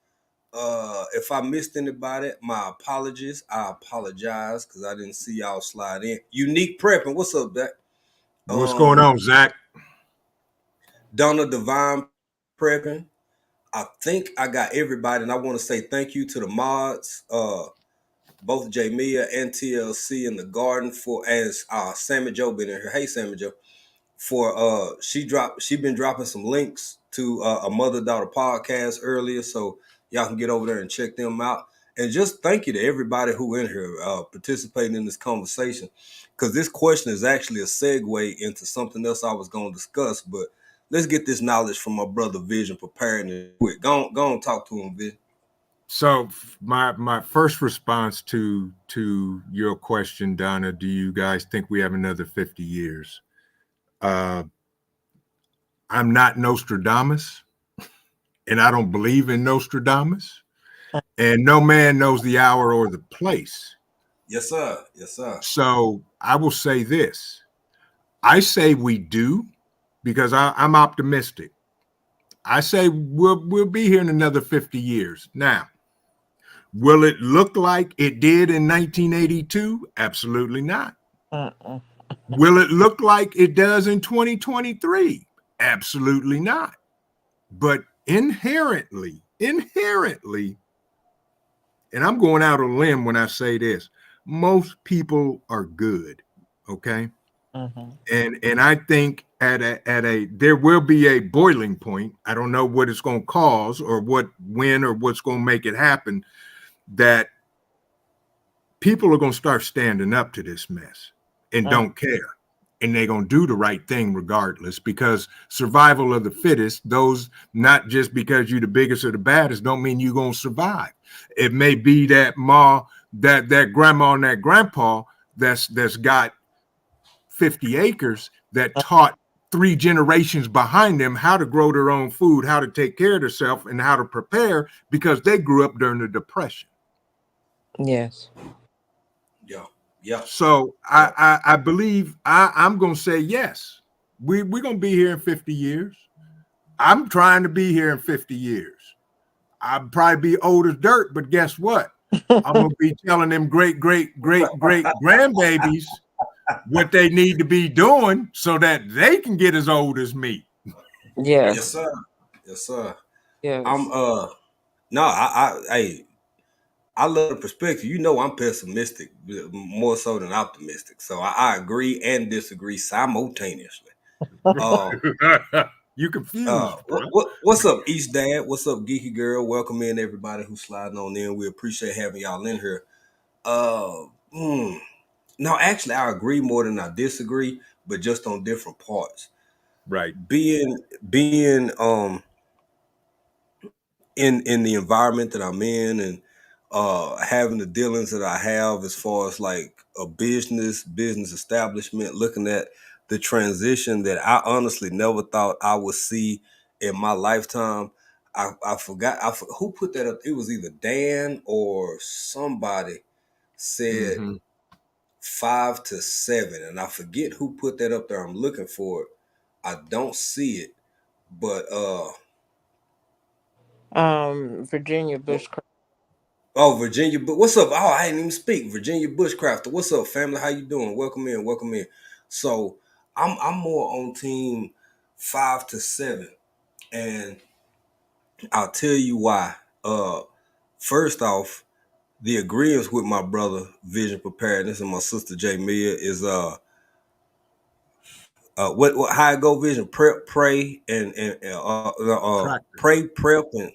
If I missed anybody, my apologies. I apologize because I didn't see y'all slide in. Unique prepping. What's up, that? What's going on, Zach? Donna Divine prepping. I think I got everybody, and I want to say thank you to the mods, both Jamia and TLC in the garden for as Sammy Joe been in here. Hey, Sammy Joe, for she been dropping some links to a mother daughter podcast earlier, so y'all can get over there and check them out. And just thank you to everybody who in here participating in this conversation, because this question is actually a segue into something else I was going to discuss. But let's get this knowledge from my brother Vision preparing it quick. Go on, talk to him, Vision. So my first response to your question, Donna, do you guys think we have another 50 years? Uh, I'm not Nostradamus, and I don't believe in Nostradamus. and no man knows the hour or the place. Yes, sir. Yes, sir. So I will say this. I say we do because I'm optimistic. I say we'll be here in another 50 years. Now, will it look like it did in 1982? Absolutely not. Uh-uh. Will it look like it does in 2023? Absolutely not. But inherently, and I'm going out on a limb when I say this, most people are good. Okay. Mhm. And I think at a there will be a boiling point. I don't know what it's going to cause or when or what's going to make it happen, that people are going to start standing up to this mess and Mm. don't care. And they're going to do the right thing regardless, because survival of the fittest, those, not just because you're the biggest or the baddest, don't mean you're going to survive. It may be that that grandma and that grandpa that's got 50 acres that taught 3 generations behind them how to grow their own food, how to take care of themselves, and how to prepare, because they grew up during the Depression. Yes. Yeah. Yeah. So Yeah. I believe I'm going to say yes. We're going to be here in 50 years. I'm trying to be here in 50 years. I'll probably be old as dirt, but guess what? I'm going to be telling them great grandbabies what they need to be doing so that they can get as old as me. Yes, Yes. sir. Yes, sir. I'm Yes. no, I love the perspective. You know, I'm pessimistic more so than optimistic. So I agree and disagree simultaneously. Uh, You confused, bro. what's up, East Dad? What's up, Geeky Girl? Welcome in everybody who's sliding on in. We appreciate having y'all in here. Uh, hmm. No, actually, I agree more than I disagree, but just on different parts. Right. Being in the environment that I'm in, and having the dealings that I have as far as like a business establishment, looking at the transition that I honestly never thought I would see in my lifetime. I forgot who put that up. It was either Dan or somebody said Mm-hmm. 5 to 7, and I forget who put that up there. I'm looking for it. I don't see it, but Virginia Bushcraft. oh, Virginia, but what's up? Oh, I didn't even speak. Virginia Bushcrafter. What's up, family? How you doing? Welcome in, welcome in. So I'm more on team 5 to 7. And I'll tell you why. First off, the agreements with my brother Vision Preparedness and my sister J Mia is what how I go Vision, prep, pray, Practice. pray, prep, and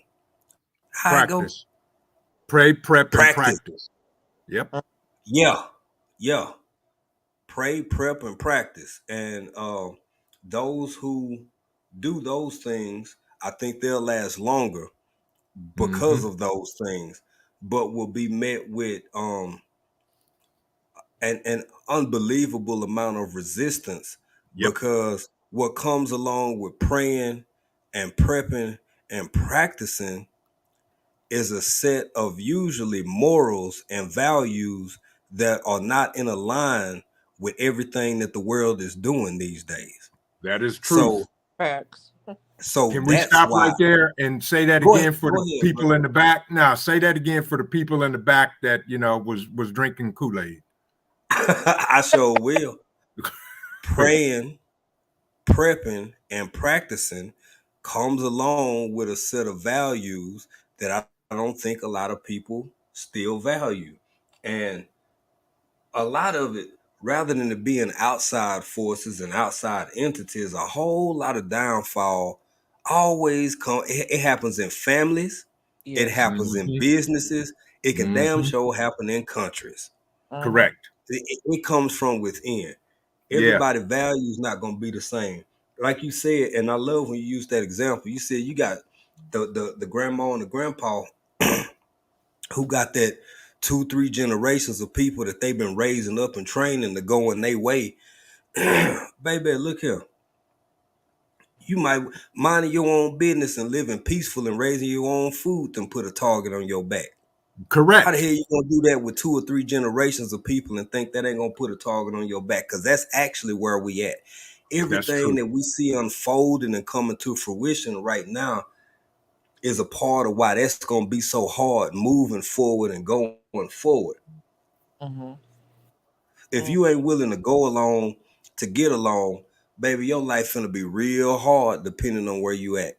how I go Practice. Pray, prep, and practice. practice. Yep. Yeah, yeah. Pray, prep, and practice. And those who do those things, I think they'll last longer Mm-hmm. because of those things, but will be met with an unbelievable amount of resistance, Yep. because what comes along with praying and prepping and practicing is a set of usually morals and values that are not in a line with everything that the world is doing these days. That is truth. So Facts. so Can we that's stop why. right there and say that Go ahead, again for go the ahead, people brother. in the back? Now, say that again for the people in the back that was drinking Kool-Aid. I sure will. Praying, prepping, and practicing comes along with a set of values that I don't think a lot of people still value. And a lot of it, rather than it being outside forces and outside entities, a whole lot of downfall always it happens in families, it Yes. happens in Mm-hmm. businesses, it can damn Mm-hmm. sure happen in countries. Uh-huh. Correct. It comes from within. Yeah. Everybody values not going to be the same. Like you said, and I love when you use that example. You said you got the grandma and the grandpa who got that 2, 3 generations of people that they've been raising up and training to go in their way. Baby, look here. You might mind your own business and living peaceful and raising your own food than put a target on your back. How the Correct. hell you gonna do that with 2 or 3 generations of people and think that ain't gonna put a target on your back? Because that's actually where we at. That's Everything true. that we see unfolding and coming to fruition right now is a part of why that's gonna be so hard moving forward and going forward. Mm-hmm. If you ain't willing to go along to get along, baby, your life finna be real hard depending on where you at.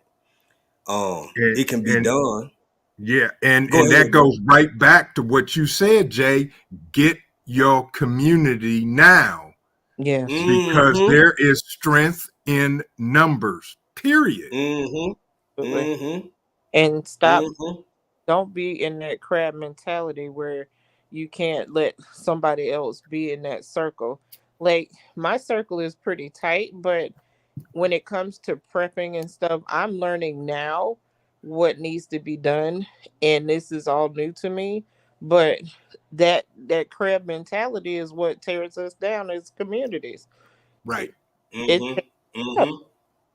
And It can be and done. yeah, and Go that ahead, bro. goes right back to what you said, Jay. Get your community now Yes. because Mm-hmm. there is strength in numbers. Period. Mm-hmm. Absolutely. Mm-hmm. And stop. Mm-hmm. Don't be in that crab mentality where you can't let somebody else be in that circle. Like my circle is pretty tight, but when it comes to prepping and stuff, I'm learning now what needs to be done, and this is all new to me. But that crab mentality is what tears us down as communities. Right. It it Mm-hmm. tears Mm-hmm.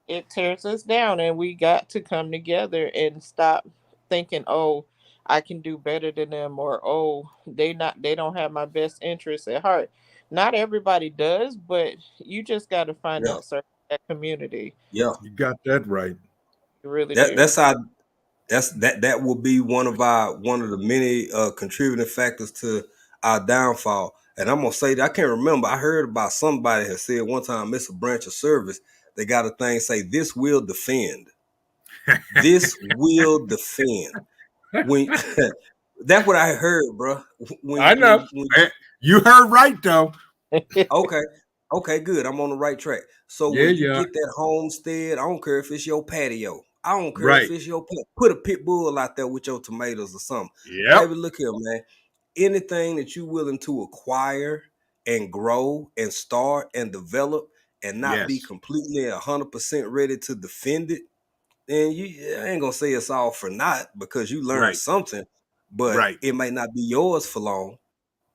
it tears us down, and we got to come together and stop thinking, oh, I can do better than them, or oh, they don't have my best interests at heart. Not everybody does, but you just got to find Yeah. that circle, that community. Yeah. You got that right. You really That do. that's how that will be one of the many contributing factors to our downfall. And I'm gonna say that I can't remember. I heard about somebody had said one time it's a branch of service. They got a thing say this will defend. This will defend. When that's what I heard, bro. I know. When Eh, you heard right though. okay. Okay, good. I'm on the right track. So Yeah, when you yeah. get that homestead, I don't care if it's your patio. I don't care if Right. it's your pet. Put a pit bull out there with your tomatoes or something. Yep. Baby, look here, man. Anything that you're willing to acquire and grow and start and develop and not be Yes. completely 100% ready to defend it, then I ain't gonna say it's all for naught because you learned Right. something, but Right. it might not be yours for long.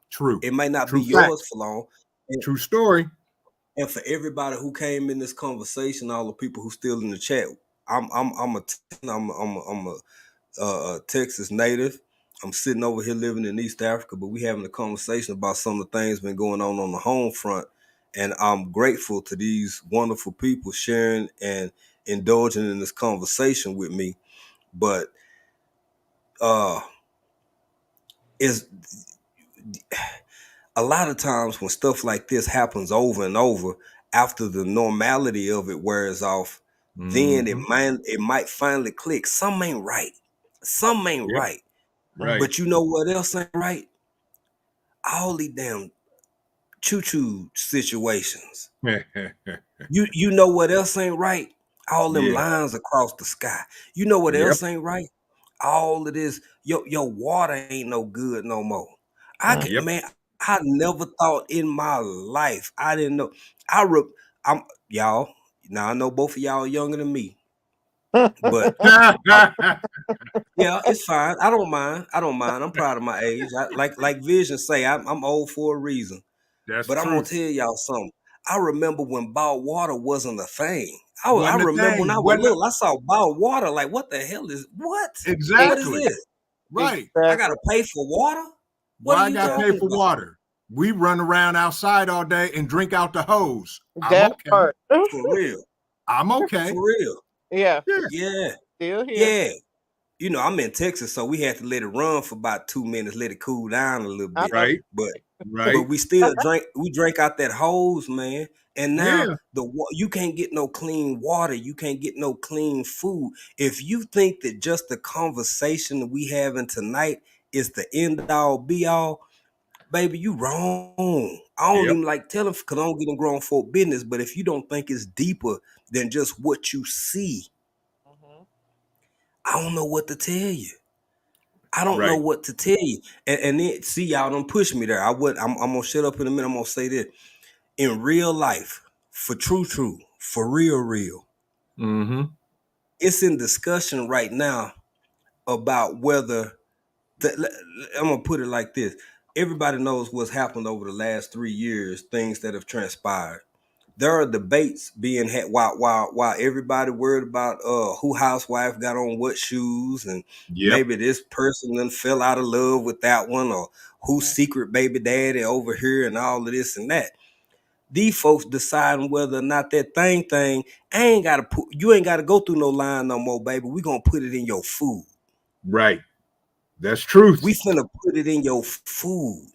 True. It might not be True fact. yours for long. And, True story. and for everybody who came in this conversation, all the people who still in the chat, I'm a Texas native. I'm sitting over here living in East Africa, but we having a conversation about some of the things been going on the home front, and I'm grateful to these wonderful people sharing and indulging in this conversation with me. But uh, is a lot of times when stuff like this happens over and over, after the normality of it wears off, then Hmm. it might finally click. Some ain't right. Some ain't Yep. right. Right. Mhm. But you know what else ain't right? All these damn choo-choo situations. You know what else ain't right? All them Yeah. lines across the sky. You know what Yep. else ain't right? All of this, your water ain't no good no more. Mhm. Yep. Man, I never thought in my life. I didn't know. I'm y'all. Now I know both of y'all younger than me, but I, yeah, it's fine. I don't mind. I don't mind. I'm proud of my age. Like Vision say, I'm old for a reason. That's But I'm gonna truth. tell y'all something. I remember when bottled water wasn't a thing. I Wasn't a remember when thing. I was Wasn't little, I saw bottled water. Like, what the hell is what? What is exactly. this? Right. I gotta Exactly. pay for water? What are Why I you gotta pay talking for about? water? We run around outside all day and drink out the hose. I'm That okay. part. For real. I'm okay. For real. Yeah. Yeah. Yeah. Still here. Yeah. I'm in Texas, so we had to let it run for about 2 minutes, let it cool down a little I bit. know. Right. But Right. we still drank out that hose, man. And now Yeah. you can't get no clean water, you can't get no clean food. If you think that just the conversation that we having tonight is the end all be all, baby, you wrong. I don't Yep. even like telling because I don't get in grown folk business. But if you don't think it's deeper than just what you see, Mhm. I don't know what to tell you. I don't know Right. what to tell you. And then see y'all don't push me there. I'm gonna shut up in a minute. I'm gonna say this. In real life, for true, for real, Mm-hmm. it's in discussion right now about whether I'm gonna put it like this. Everybody knows what's happened over the last 3 years, things that have transpired. there are debates being had while everybody worried about who housewife got on what shoes, and Yep. maybe this person then fell out of love with that one, or who's secret baby daddy over here, and all of this and that. These folks deciding whether or not that thing I ain't gotta put, you ain't gotta go through no line no more, baby. We gonna put it in your food. Right. That's truth. We finna put it in your food.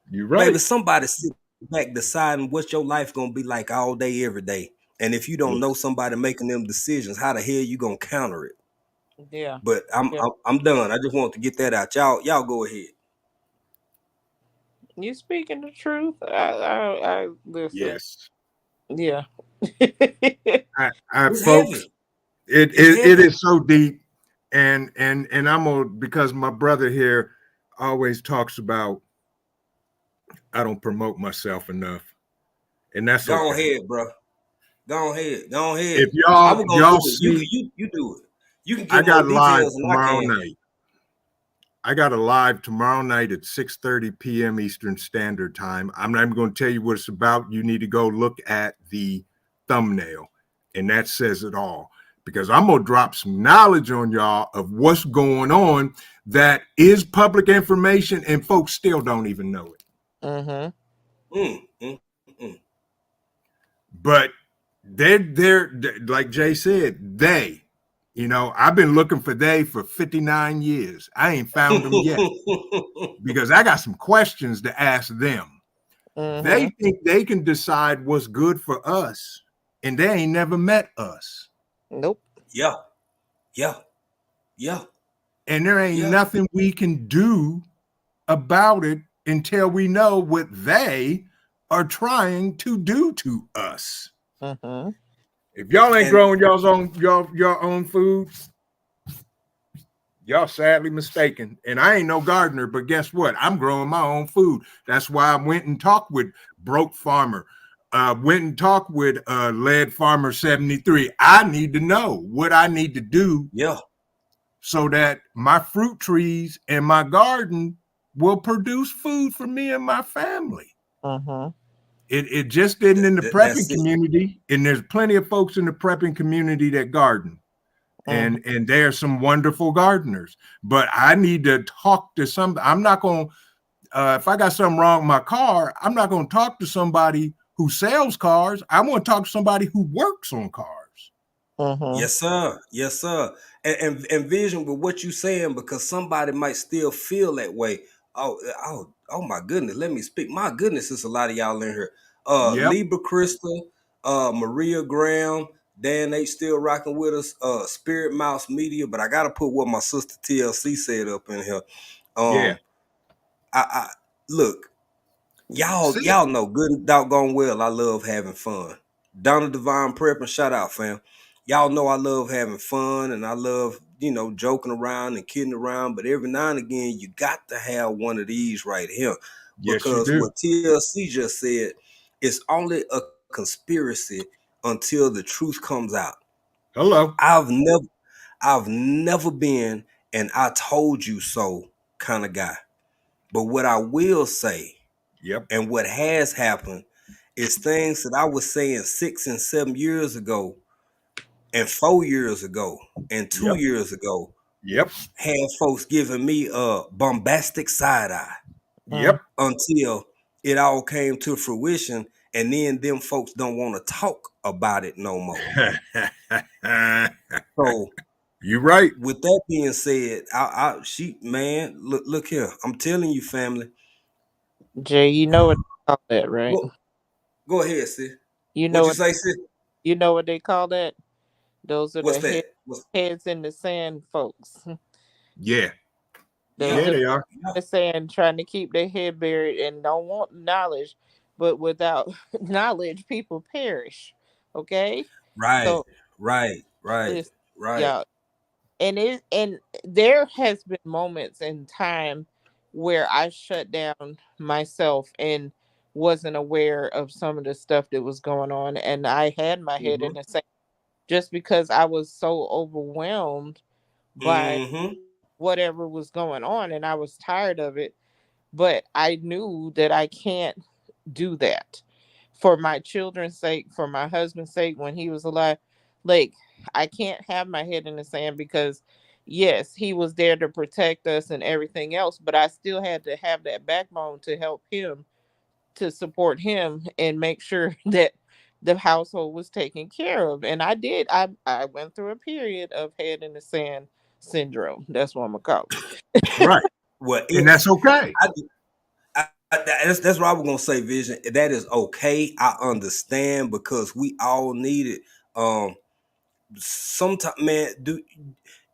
You're Baby, right. somebody sit back deciding what your life gonna be like all day, every day. And if you don't know Yes. somebody making them decisions, how the hell you gonna counter it? Yeah. But I'm Yeah. I'm, I'm done. I just want to get that out. Y'all go ahead. You speaking the truth. I listen. Yes. Yeah. I It's folks, heavy. it, It's it it heavy. is so deep, and I'm gonna, because my brother here always talks about I don't promote myself enough, and that's Go okay. ahead, bro. Go ahead. Go ahead. If I y'all was gonna y'all do it. see, You do it. You can I give got more live details than I tomorrow can. night. I got a live tomorrow night at 6:30 p.m. Eastern Standard Time. I'm not even going to tell you what it's about. You need to go look at the thumbnail, and that says it all. Because I'm going to drop some knowledge on y'all of what's going on that is public information, and folks still don't even know it. Mm-hmm. Mm, mm, mm. But they're like Jay said, I've been looking for they for 59 years. I ain't found them yet, because I got some questions to ask them. Mm-hmm. They think they can decide what's good for us, and they ain't never met us. Nope. Yeah, yeah, yeah, And there ain't yeah. nothing we can do about it until we know what they are trying to do to us. Mm-hmm. If y'all ain't And growing your own food, y'all sadly mistaken. And I ain't no gardener, but guess what? I'm growing my own food. That's why I went and talked with Broke Farmer. Went and talked with Lead Farmer 73. I need to know what I need to do yeah, so that my fruit trees and my garden will produce food for me and my family. Mm-hmm. It just isn't in the prepping that's it. community, and there's plenty of folks in the prepping community that garden, Mm-hmm. and there are some wonderful gardeners. But I need to talk to some. I'm not going. If I got something wrong with my car, I'm not going to talk to somebody who sells cars. I want to talk to somebody who works on cars. Mm-hmm. Yes, sir. Yes, sir. And vision with what you saying, because somebody might still feel that way. Oh my goodness. Let me speak. My goodness, it's a lot of y'all in here. Yep. Libra Crystal, Maria Graham, Dan H still rocking with us, Spirit Mouse Media, but I gotta put what my sister TLC said up in here. Yeah. Um, I look, y'all, See. y'all know good and doggone well I love having fun. Donna Divine Prep, and shout out, fam. Y'all know I love having fun, and I love, joking around and kidding around, but every now and again you got to have one of these right here. Yes, you Because do. what TLC just said, it's only a conspiracy until the truth comes out. Hello. I've never been an I told you so kind of guy. But what I will say, Yep. and what has happened, is things that I was saying 6 and 7 years ago, and 4 years ago, and two Yep. years ago, Yep. had folks giving me a bombastic side eye Mm-hmm. Yep. until it all came to fruition, and then them folks don't want to talk about it no more. So You right. with that being said, look here. I'm telling you, family. Jay, you know what they call that, right? Go go ahead, sis. You know What you what say, sis? you know what they call that? Those are What's the that? What's heads in the sand folks. Yeah. yeah, Those Yeah, are they are. yeah. the sand trying to keep their head buried and don't want knowledge, but without knowledge, people perish. Okay, Right, so right, right, listen, right. y'all, and there has been moments in time where I shut down myself and wasn't aware of some of the stuff that was going on, and I had my head in Mm-hmm. the sand just because I was so overwhelmed by Mm-hmm. whatever was going on and I was tired of it. But I knew that I can't do that for my children's sake, for my husband's sake when he was alive, like I can't have my head in the sand because yes, he was there to protect us and everything else, but I still had to have that backbone to help him, to support him and make sure that the household was taken care of. And I did. I went through a period of head in the sand syndrome. That's what I'm gonna call Right. Well, And that's okay. that's what I was gonna say, Vision. That is okay. I understand because we all need it. Sometimes, man,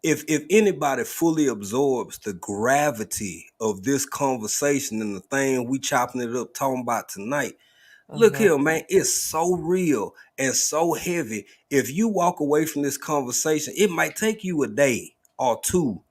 if anybody fully absorbs the gravity of this conversation and the thing we chopping it up talking about tonight, it. look here, man, it's so real and so heavy. If you walk away from this conversation, it might take you a day or two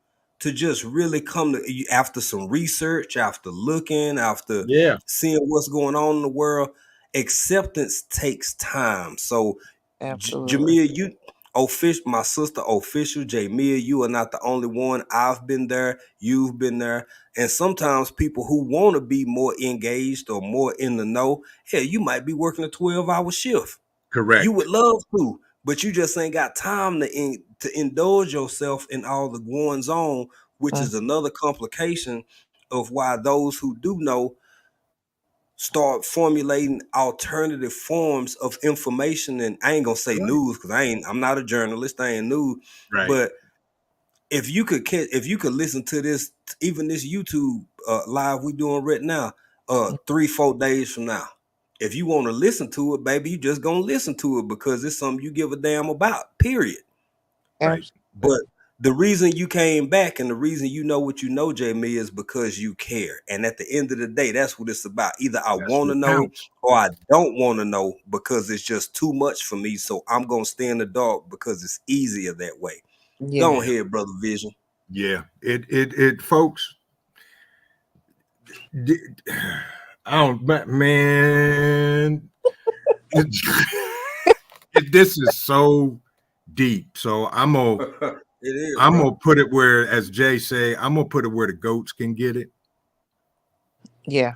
to just really come to you after some research, after looking, after Yeah. seeing what's going on in the world. Acceptance takes time. So, Absolutely. Jamia, you official, my sister official, Jamia, you are not the only one. I've been there, you've been there. And sometimes people who want to be more engaged or more in the know, hell, you might be working a 12-hour shift. You would Correct. love to, but you just ain't got time to indulge yourself in all the goings on, which Mm, is another complication of why those who do know start formulating alternative forms of information. And I ain't gonna say Right. news because I'm not a journalist, I ain't news. Right. But if you could listen to this, even this YouTube live we doing right now, mm, 3-4 days from now, if you want to listen to it, baby, you just gonna listen to it because it's something you give a damn about, period. Right. But absolutely. the reason you came back and the reason you know what you know, Jamie, is because you care. And at the end of the day, that's what it's about. Either I That's want to what know counts. or I don't want to know because it's just too much for me. So I'm gonna stay in the dark because it's easier that way. Go Yeah. Yeah. ahead, brother Vision. Yeah. It folks, d- I don't, man, it, this is so deep. So It is, I'm bro. gonna put it where, as Jay say, I'm gonna put it where the goats can get it. Yeah.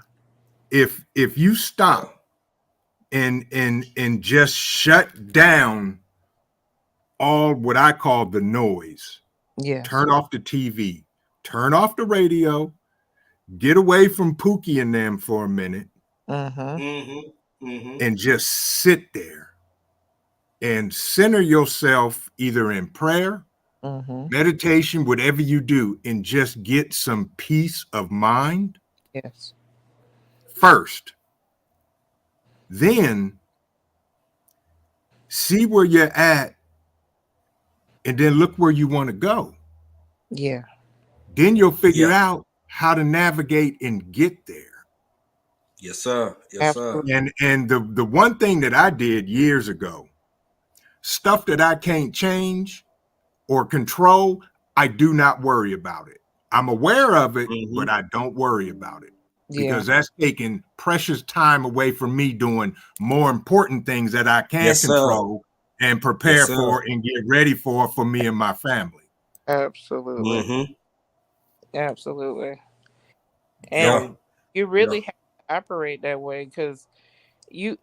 If you Yeah. stop and just shut down all what I call the noise, Yes. turn off the TV, turn off the radio, get away from Pookie and them for a minute, Mm-hmm. Mm-hmm. Mm-hmm. and just sit there and center yourself either in prayer, Mm-hmm. meditation, whatever you do, and just get some peace of mind Yes. first. Then see where you're at, and then look where you want to go. Yeah. Then you'll figure Yeah. out how to navigate and get there. Yes, sir. Yes, sir. Absolutely. And the one thing that I did years ago, stuff that I can't change or control, I do not worry about it. I'm aware of it, Mm-hmm. but I don't worry about it Yeah. because that's taking precious time away from me doing more important things that I can Yes, sir. control and Yes, prepare sir. for and get ready for me and my family. Absolutely. Mm-hmm. Absolutely. Yeah. And you Yeah. really have to operate that way because you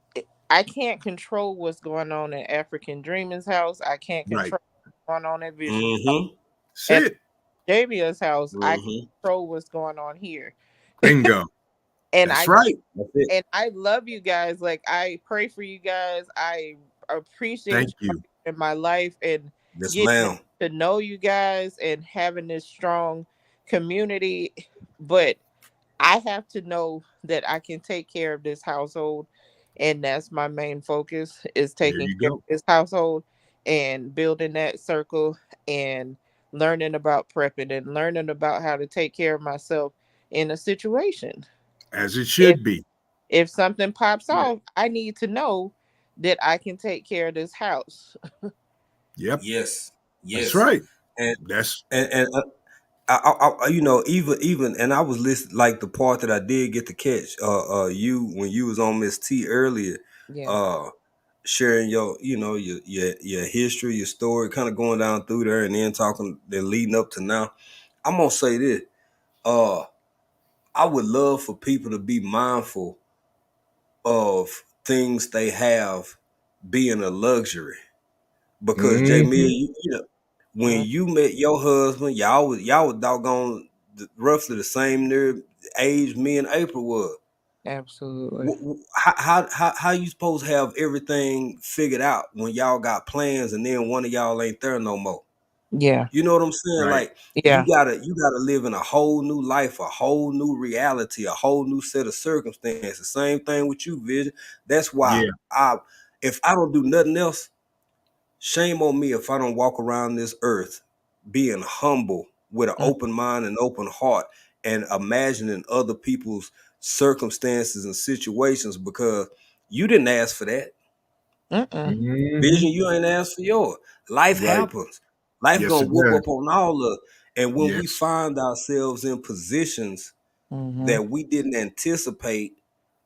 I can't control what's going on in African Dreaming's house. I can't Right. control what's going on at Vision's house. Mm-hmm. At Sit. Javia's house, I can Mm-hmm. control what's going on here. Bingo. And That's I right. That's it. and I love you guys. Like I pray for you guys. I appreciate Thank you you. in my life and Yes, getting ma'am. to know you guys and having this strong community. But I have to know that I can take care of this household, and that's my main focus is There taking you care of go. this household and building that circle and learning about prepping and learning about how to take care of myself in a situation. As it If should be. if something pops Yeah. off, I need to know that I can take care of this house. Yep. Yes. That's Yes. right. And That's and even and I was listening like the part that I did get to catch you when you was on Miss T earlier, Yeah. uh sharing your your history, your story, kind of going down through there and then talking then leading up to now. I'm gonna say this. Uh I would love for people to be mindful of things they have being a luxury. Because Jamie, Mm-hmm. you know, when you met your husband, y'all was doggone roughly the same near age me and April was. Absolutely. How you supposed to have everything figured out when y'all got plans and then one of y'all ain't there no more? Yeah. You know what I'm saying? Right. Like Yeah. you gotta live in a whole new life, a whole new reality, a whole new set of circumstances. Same thing with you, Vision. That's why Yeah. if I don't do nothing else, shame on me if I don't walk around this earth being humble with an Mm, open mind and open heart and imagining other people's circumstances and situations because you didn't ask for that. mm-mm. Mm-hmm. Vision, you ain't asked for yours. Life Right. happens. Life Yes, gonna it whoop does. up on all of us. And when we Yes. find ourselves in positions Mm-hmm. that we didn't anticipate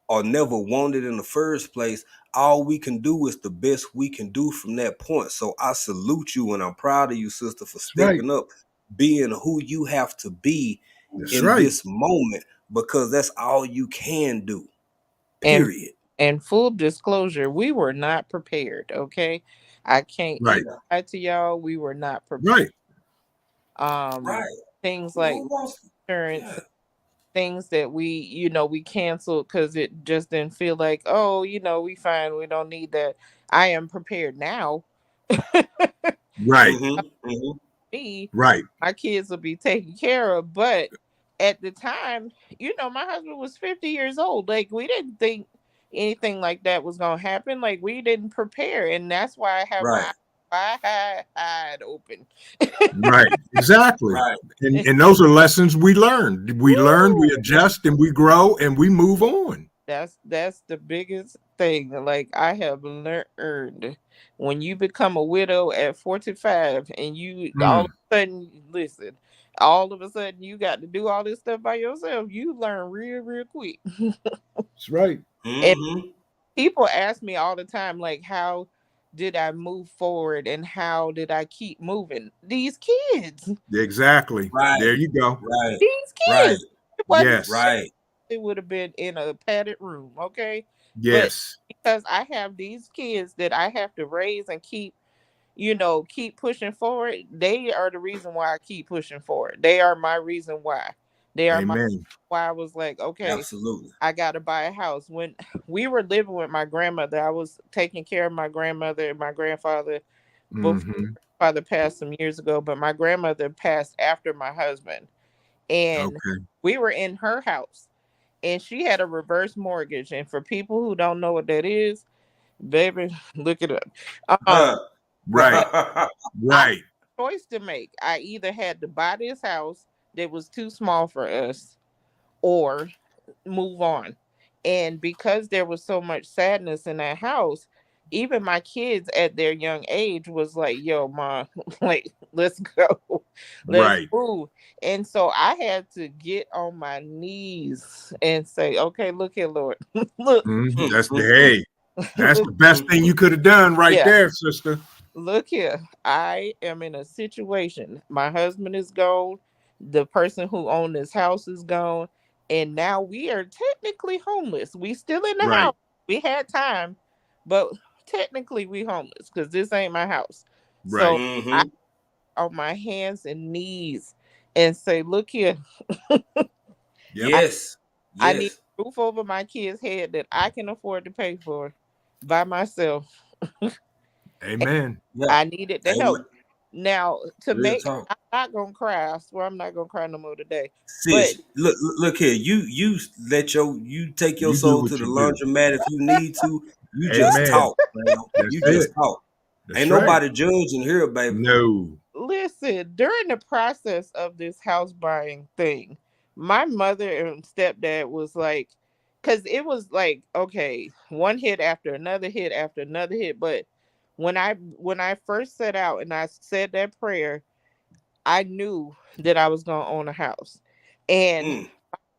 or never wanted in the first place, all we can do is the best we can do from that point. So I salute you and I'm proud of you, sister, for That's right. stepping up, being who you have to be That's in right. this moment because that's all you can do. And Period. and full disclosure, we were not prepared. Okay, I can't Right. even Yeah. lie to y'all. We were not prepared. Right. Um, Right. things like Who wants? insurance, Yeah. things that we canceled because it just didn't feel like, oh, we fine, we don't need that. I am prepared now. Right. Mm-hmm. Mm-hmm. Me, Right. my kids will be taken care of, but at the time, my husband was 50 years old. Like, we didn't think anything like that was gonna happen. Like, we didn't prepare, and that's why I have Right. my wide open. Right. Exactly. Right. And those are lessons we learned. We learn, we Woo! adjust, and we grow, and we move on. That's the biggest thing. Like, I have learned, when you become a widow at 45 and you all Mm, of a sudden, listen, all of a sudden you got to do all this stuff by yourself, you learn real quick. that's right. And Mm-hmm. people ask me all the time, like, how did I move forward and how did I keep moving? These kids, Exactly. Right. There you go. Right. these Right. kids. It wasn't for Yes. them, Right. it would have been in a padded room, okay? But Yes. because I have these kids that I have to raise and keep, keep pushing forward, they are the reason why I keep pushing forward. They are my reason why. They are my Amen. why I was like, okay, Absolutely. I gotta buy a house. When we were living with my grandmother, I was taking care of my grandmother and my grandfather before Mm-hmm. my father passed some years ago, but my grandmother passed after my husband. And Okay. we were in her house and she had a reverse mortgage. And for people who don't know what that is, baby, look it up. Huh. Right. And I had Right. a choice to make. I either had to buy this house that was too small for us or move on. And because there was so much sadness in that house, even my kids at their young age was like, yo, mom, like, let's go. Let's Right. move. And so I had to get on my knees and say, okay, look here, Lord. Look, Mhm. Mm, That's the mm, mm, hey. That's look, the best mm, thing you mm. could have done right yeah. there, sister. Look here, I am in a situation. My husband is gone. The person who owned this house is gone. And now we are technically homeless. We still in the Right. house. We had time, but technically we homeless because this ain't my house. Right. So I Mm-hmm. on my hands and knees and say, look here, Yep. I, Yes. I need Yes. a roof over my kids' head that I can afford to pay for by myself. Amen. Yeah. I needed the Amen. help. Now, to Real make, talk. I'm not gonna cry. I swear I'm not gonna cry no more today. But Sis, look here. You take your You do soul to what the you do. laundromat if you need to. You just Amen. talk, man. That's You just it. talk. That's Ain't right. nobody judging here, baby. No. listen, during the process of this house buying thing, my mother and stepdad was like, because it was like, okay, one hit after another hit after another hit. But when I first set out and I said that prayer, I knew that I was gonna own a house. And Mm.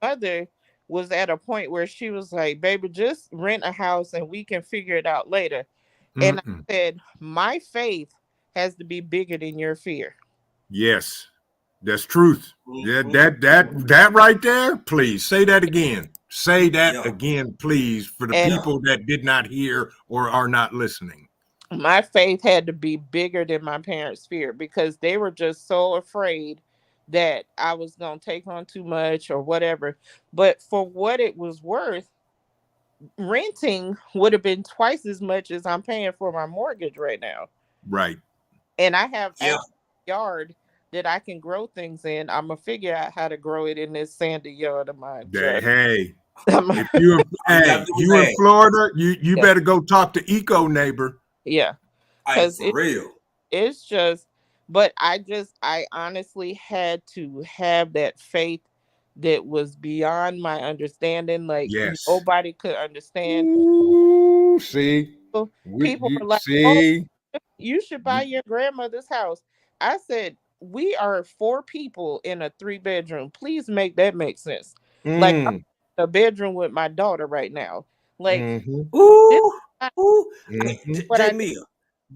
mother was at a point where she was like, baby, just rent a house and we can figure it out later. And I Mm-mm. said, my faith has to be bigger than your fear. Yes. That's truth. Yeah, Mm-hmm. that right there. Please say that again. Say that Yeah. again, please, for the And Yeah. people that did not hear or are not listening. my faith had to be bigger than my parents' fear because they were just so afraid that I was going to take on too much or whatever. But for what it was worth, renting would have been twice as much as I'm paying for my mortgage right now. Right. And I have Yeah. actually a yard that I can grow things in. I'm gonna figure out how to grow it in this sandy yard of mine. That, Just hey, I'm- if you in, All you gotta hey, do is you in ask. Florida, you yeah, better go talk to Eco Neighbor. yeah, Hey, because for real. it's just. But I honestly had to have that faith that was beyond my understanding. Like Yes. nobody could understand. Ooh, see, People you were like, "Oh, see, you should buy your grandmother's house." I said, "We are four people in a three-bedroom. Please make that make sense." Like I'm mm, in a bedroom with my daughter right now. Like mm-hmm, this is Ooh, not ooh. Hey, mm-hmm. what I did.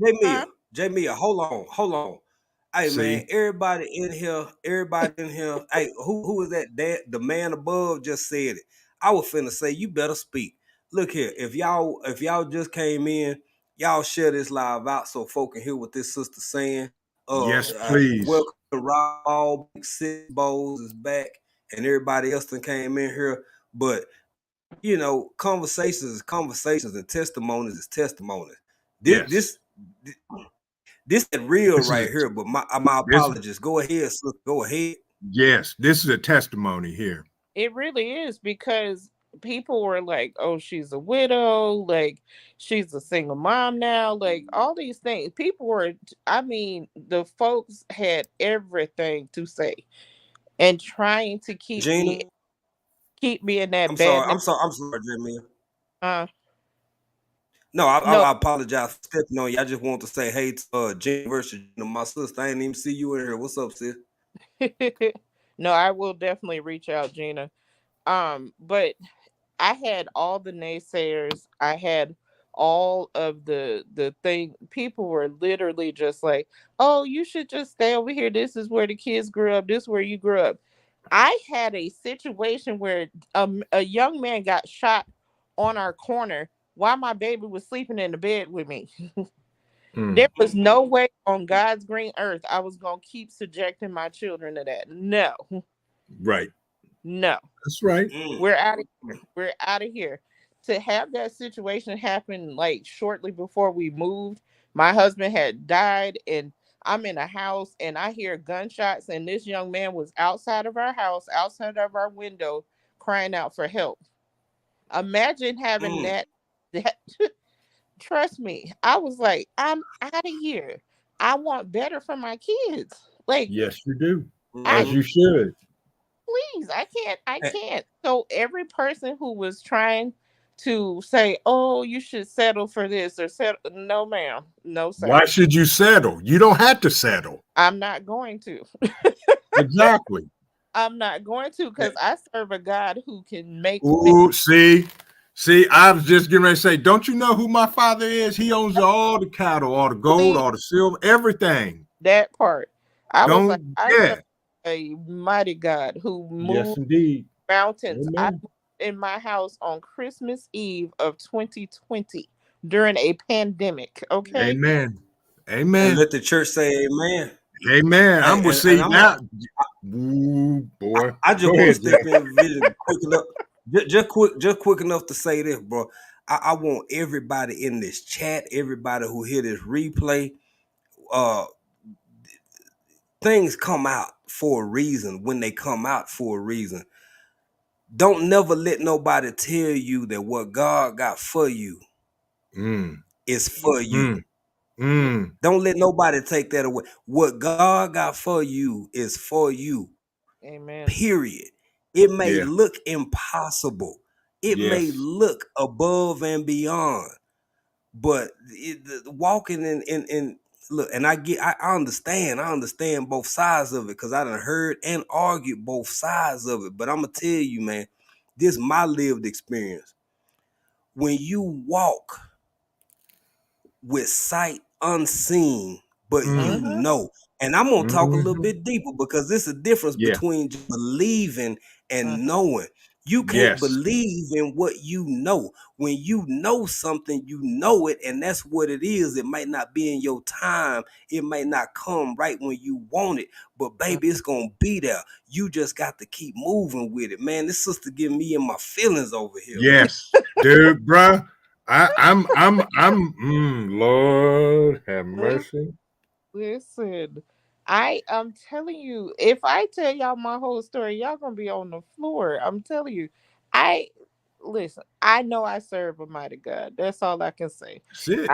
J Huh? Mia, J Mia, hold on. Hey man, See, everybody in here. Hey, who is that? The man above just said it. I was finna say you better speak. Look here, if y'all just came in, y'all share this live out so folk can hear what this sister saying. yes, please. Welcome to Raw Big Six Bowls is back, and everybody else that came in here. But conversations is conversations, and testimonies is testimonies. This Yes, this this is real this is right here. But my this. apologies. Go ahead, sister. Go ahead. Yes, this is a testimony here. It really is because people were like, "Oh, she's a widow, like she's a single mom now, like all these things." People were I mean, the folks had everything to say and trying to Gina, keep me in that I'm sorry. bad name. I'm sorry, Jamie. Uh, No, no, I apologize for stepping on you. I just want to say hey to Gina versus Gina, my sister. I ain't even see you in here. What's up, sis? no, I will definitely reach out, Gina. But I had all the naysayers. I had all of the thing. People were literally just like, "Oh, you should just stay over here. This is where the kids grew up. This is where you grew up." I had a situation where a young man got shot on our corner while my baby was sleeping in the bed with me. There Mm, was no way on God's green earth I was going to keep subjecting my children to that. No, right. no. That's right. Mm, We're out of here. We're out of here. To have that situation happen like shortly before we moved, my husband had died, and I'm in a house and I hear gunshots, and this young man was outside of our house, outside of our window, crying out for help. Imagine having mm, that trust me. I was like, I'm out of here. I want better for my kids. Like, Yes, you do. I As mm-hmm. you should. please, I can't. So every person who was trying to say, "Oh, you should settle for this," or settle, no, ma'am, no, sir, Why should you settle? You don't have to settle. I'm not going to. Exactly. I'm not going to because I serve a God who can make Ooh, see, I was just getting ready to say, don't you know who my father is? He owns all the cattle, all the gold, please all the silver, everything. that part. I was like, Don't, I serve yeah. a mighty God who Yes, moves indeed. mountains. I Amen. moved in my house on Christmas Eve of 2020 during a pandemic. Okay, Amen. And Amen. let the church say amen. Amen. Hey, I'm gonna and see I'm that. Ooh, I, boy. I just Go want to ahead, step Jack. in vision quick enough, just quick enough to say this, bro. I want everybody in this chat, everybody who hear this replay, uh, things come out for a reason. When they come out for a reason, don't never let nobody tell you that what God got for you Mm, is for you. mm, mm. Don't let nobody take that away. What God got for you is for you. amen. Period. It may Yeah. look impossible. It may Yes. look above and beyond, but walking in look, and I understand both sides of it because I done heard and argued both sides of it. But I'm gonna tell you, man, this is my lived experience. When you walk with sight unseen, but you Mm, Mm-hmm. know. And I'm gonna talk a little hmm. bit deeper because there's a difference Yeah. between just believing Mm-hmm. and knowing. You can't Yes. believe in what you know. When you know something, you know it, and that's what it is. It might not be in your time. It might not come right when you want it, but baby, it's gonna be there. You just got to keep moving with it, man. This sister getting me in my feelings over here. Yes, dude, bruh. Lord have Listen, mercy. listen. I'm telling you, if I tell y'all my whole story, y'all gonna be on the floor. I'm telling you. I listen, I know I serve a mighty God. That's all I can say. That's it.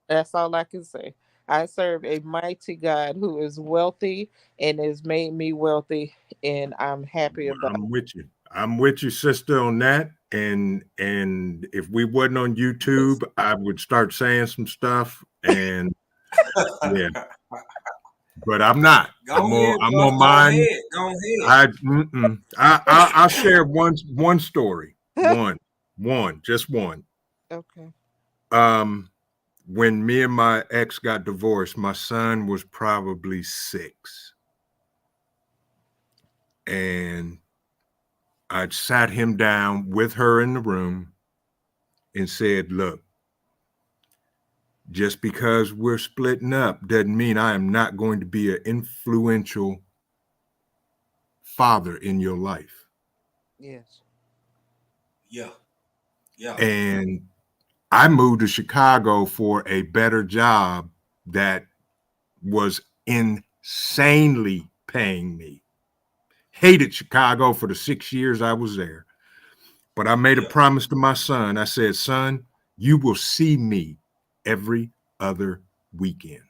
That's all I can say. I serve a mighty God who is wealthy and has made me wealthy, and I'm happy about it. I'm with you. I'm with you, sister, on that. And if we wasn't on YouTube, I would start saying some stuff. And yeah, but I'm not. Go ahead, I'm bro. on Go mine. ahead. Go ahead. I'll share one story. One, just one. Okay. Um, when me and my ex got divorced, my son was probably 6, and I sat him down with her in the room and said, "Look, just because we're splitting up doesn't mean I am not going to be an influential father in your life." Yes. Yeah. Yeah. And I moved to Chicago for a better job that was insanely paying me. Hated Chicago for the 6 years I was there. But I made a Yeah. promise to my son. I said, son, you will see me every other weekend.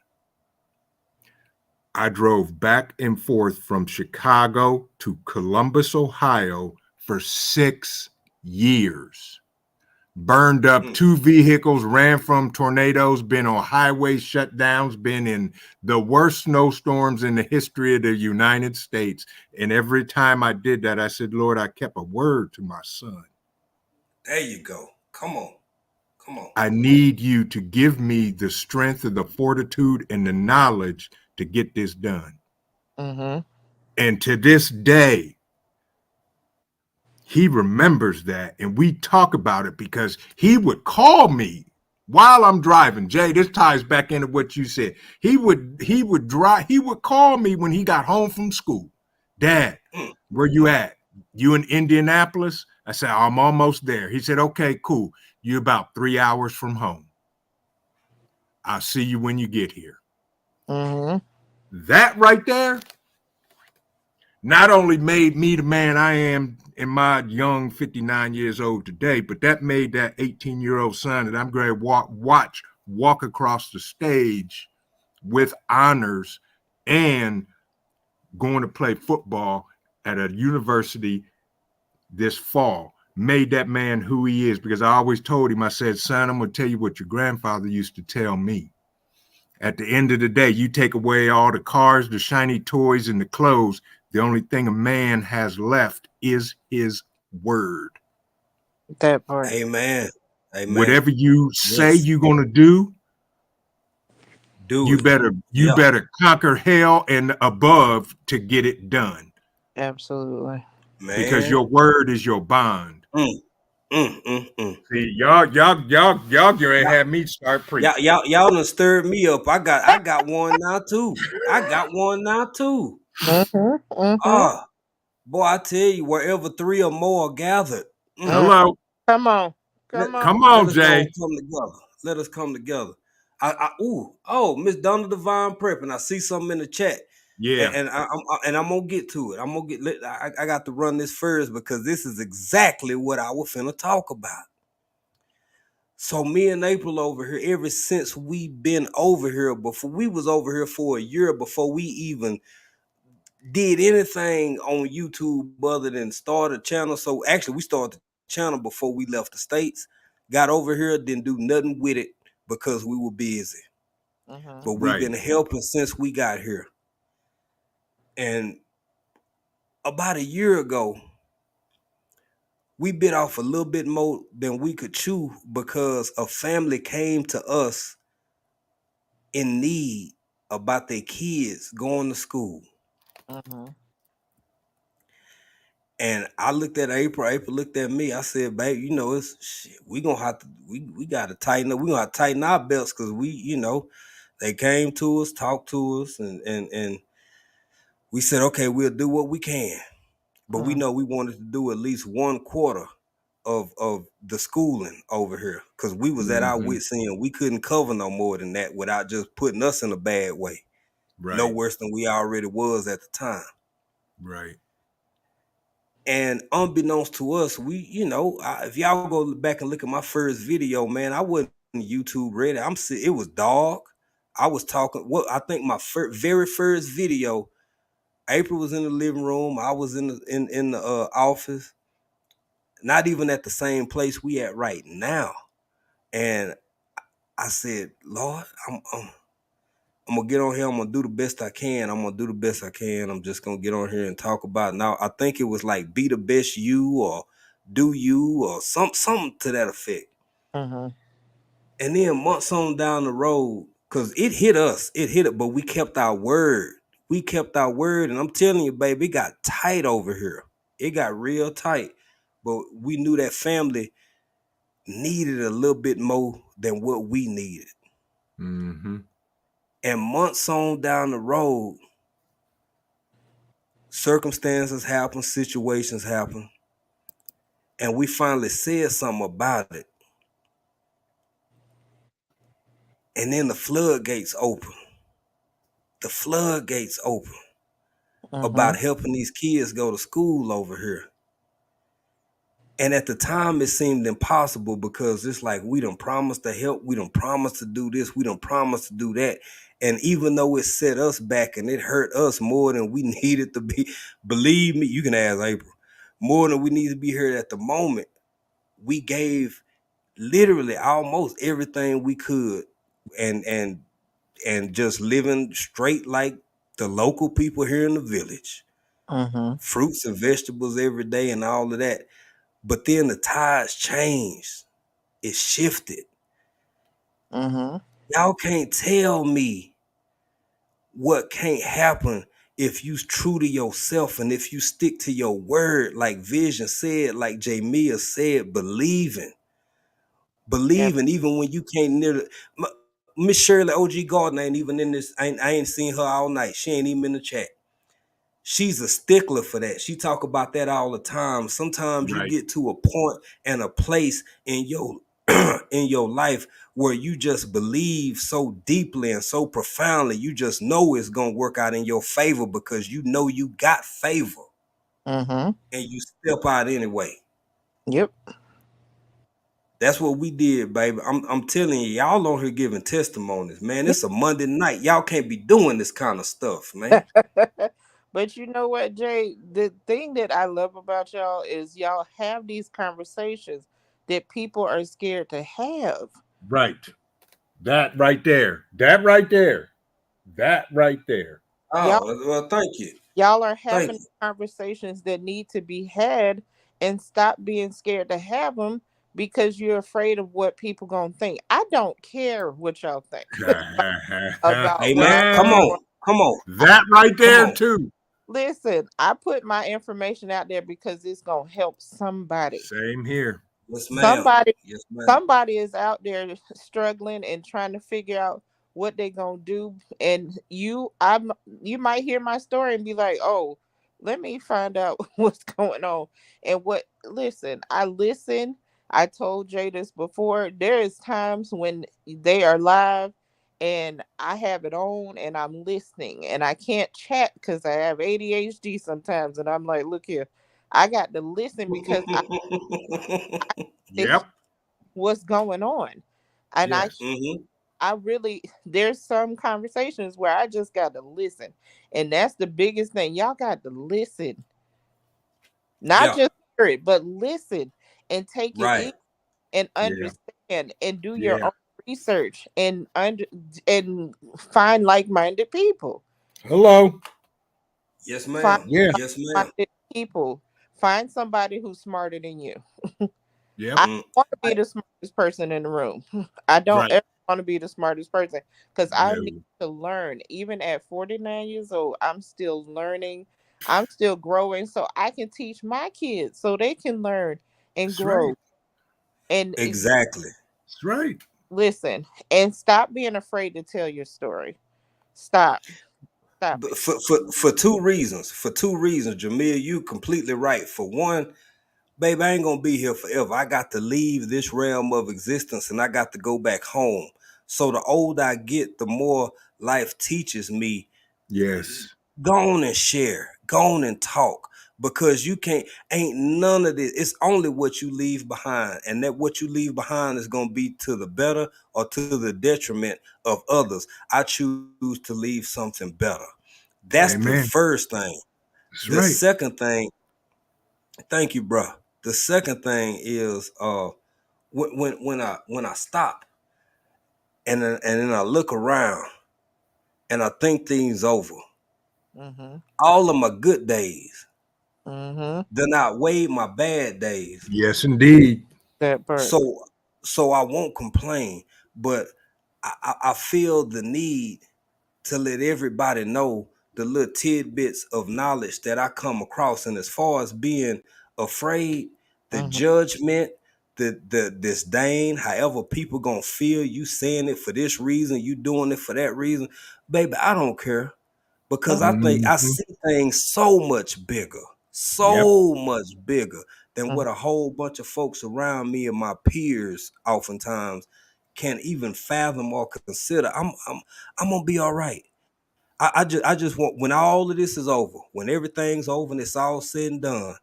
I drove back and forth from Chicago to Columbus, Ohio for 6 years. Burned up Mm. 2 vehicles, ran from tornadoes, been on highway shutdowns, been in the worst snowstorms in the history of the United States. And every time I did that, I said, Lord, I kept a word to my son. There you go. Come on. Come on. I need you to give me the strength and the fortitude and the knowledge to get this done. Mm-hmm. And to this day, he remembers that. And we talk about it because he would call me while I'm driving. Jay, this ties back into what you said. He would call me when he got home from school. Dad, Mm. where you at? You in Indianapolis? I said, I'm almost there. He said, okay, cool. You're about 3 hours from home. I'll see you when you get here. Mm-hmm. That right there not only made me the man I am in my young 59 years old today, but that made that 18-year-old son that I'm going to walk across the stage with honors and going to play football at a university this fall. Made that man who he is, because I always told him, I said, son, I'm going to tell you what your grandfather used to tell me. At the end of the day, you take away all the cars, the shiny toys, and the clothes. The only thing a man has left is his word. That part. Amen. Amen. Whatever you say Yes. you're gonna do, Do you it. better you Yeah. better conquer hell and above to get it done. Absolutely. Because Man. your word is your bond. Mm. Mm. Mm. Mm. See, y'all gonna Y'all, have me start preaching. y'all done stirred me up. I got one now too. I got one now too. Mm-hmm. Mm-hmm. Ah, boy, I tell you, wherever three or more are gathered. Mm. Mm. Hello. Come on. Let, Come on. Come let on, us go Jay. and come together. Let us come together. Oh, Miss Donna Divine Prep, and I see something in the chat, Yeah. and I'm gonna get to it. I'm gonna get. I got to run this first because this is exactly what I was finna talk about. So me and April over here, ever since we been over here, before we was over here for a year before we even did anything on YouTube other than start a channel. So actually, we started the channel before we left the States. Got over here, didn't do nothing with it because we were busy. Mm-hmm. But we've Right. been helping since we got here. And about a year ago, we bit off a little bit more than we could chew because a family came to us in need about their kids going to school. Mm-hmm. And I looked at April. April looked at me. I said, "Babe, it's shit. We gonna have to. We got to tighten up. We gonna have to tighten our belts because they came to us, talked to us, and we said, okay, we'll do what we can. But we Mm, know we wanted to do at least one quarter of the schooling over here because we was at our Mm-hmm. wits end. We couldn't cover no more than that without just putting us in a bad way. No Right. worse than we already was at the time. Right. And unbeknownst to us, if y'all go back and look at my first video, man, I wasn't YouTube ready. It was dark. I was talking. What I think my very first video, April was in the living room. I was in the office, not even at the same place we at right now. And I said, Lord, I'm gonna get on here. I'm gonna do the best I can. I'm gonna do the best I can. I'm just gonna get on here and talk about it. Now. I think it was like be the best you or do you or something to that effect. mm-hmm, And then months on down the road, cause it hit us, but we kept our word. We kept our word, and I'm telling you, baby, it got tight over here. It got real tight. But we knew that family needed a little bit more than what we needed. Mm-hmm. And months on down the road, circumstances happen, situations happen, and we finally said something about it. And then the floodgates open. The floodgates open mm-hmm, about helping these kids go to school over here. And at the time, it seemed impossible because it's like we done promised to help, we done promised to do this, we done promised to do that. And even though it set us back and it hurt us more than we needed to be, believe me, you can ask April, more than we need to be heard at the moment, we gave literally almost everything we could and and and just living straight like the local people here in the village. mm-hmm, Fruits and vegetables every day and all of that. But then the tides changed. It shifted. mm-hmm, Y'all can't tell me what can't happen if you true to yourself and if you stick to your word, like Vision said, like Jamia said, believing. yep, Believing even when you can't near Miss Shirley OG Gardner ain't even in this. I ain't seen her all night. She ain't even in the chat. She's a stickler for that. She talk about that all the time. Sometimes you Right. get to a point and a place in your in your life where you just believe so deeply and so profoundly. You just know it's gonna work out in your favor because you know you got favor mm-hmm, and you step out anyway. yep. That's what we did, baby. I'm telling you, y'all on here giving testimonies, man. Yeah. It's a Monday night. Y'all can't be doing this kind of stuff, man. But you know what, Jay? The thing that I love about y'all is y'all have these conversations that people are scared to have. Right. That right there. That right there. That right there. Y'all Oh, well, thank you. y'all are Thank having conversations that need to be had and stop being scared to have them because you're afraid of what people gonna think. I don't care what y'all think about Hey what man, I'm come on, doing. come on, That right come there on. too. Listen, I put my information out there because it's gonna help somebody. Same here. Yes, ma'am. Somebody Yes, ma'am. somebody is out there struggling and trying to figure out what they gonna do. And you might hear my story and be like, oh, let me find out what's going on. And what listen, I listen. I told Jay this before. There is times when they are live and I have it on and I'm listening and I can't chat because I have ADHD sometimes. And I'm like, look here, I got to listen because I Yep. what's going on. And Yes. I really there's some conversations where I just got to listen. And that's the biggest thing. Y'all got to listen. Not Yeah, just hear it, but listen and take it right. in and Yeah. understand and do your Yeah. own research and find like-minded people. Hello. Yes, Find ma'am. Yeah. Yes, ma'am. like-minded people. Find somebody who's smarter than you. Yep. I Mm, don't want to I, be the smartest person in the room. I don't Right. ever want to be the smartest person because I need No. to learn. Even at 49 years old, I'm still learning. I'm still growing so I can teach my kids so they can learn and That's right. grow. And Exactly. That's right. listen, and stop being afraid to tell your story. Stop. Stop But it. for two reasons. For two reasons, Jamil, you completely right. For one, babe, I ain't gonna be here forever. I got to leave this realm of existence and I got to go back home. So the older I get, the more life teaches me. Yes. Go on and share. Go on and talk. Because you can't, ain't none of this. It's only what you leave behind. And that what you leave behind is gonna be to the better or to the detriment of others. I choose to leave something better. That's the Amen. first thing. The That's right. second thing, thank you, bro. The second thing is when I stop and then I look around and I think things over. Mhm. All of my good days Mhm. then outweigh my bad days. Yes, indeed. That part. So so I won't complain, but I feel the need to let everybody know the little tidbits of knowledge that I come across. And as far as being afraid, the Mhm. judgment, the disdain, however people gonna feel you saying it for this reason, you doing it for that reason, baby, I don't care because I Mhm. think I Hmm. see things Yep. so much bigger than Mhm. what a whole bunch of folks around me and my peers oftentimes can even fathom or consider. I'm gonna be all right. I just want when all of this is over, when everything's over and it's all said and done,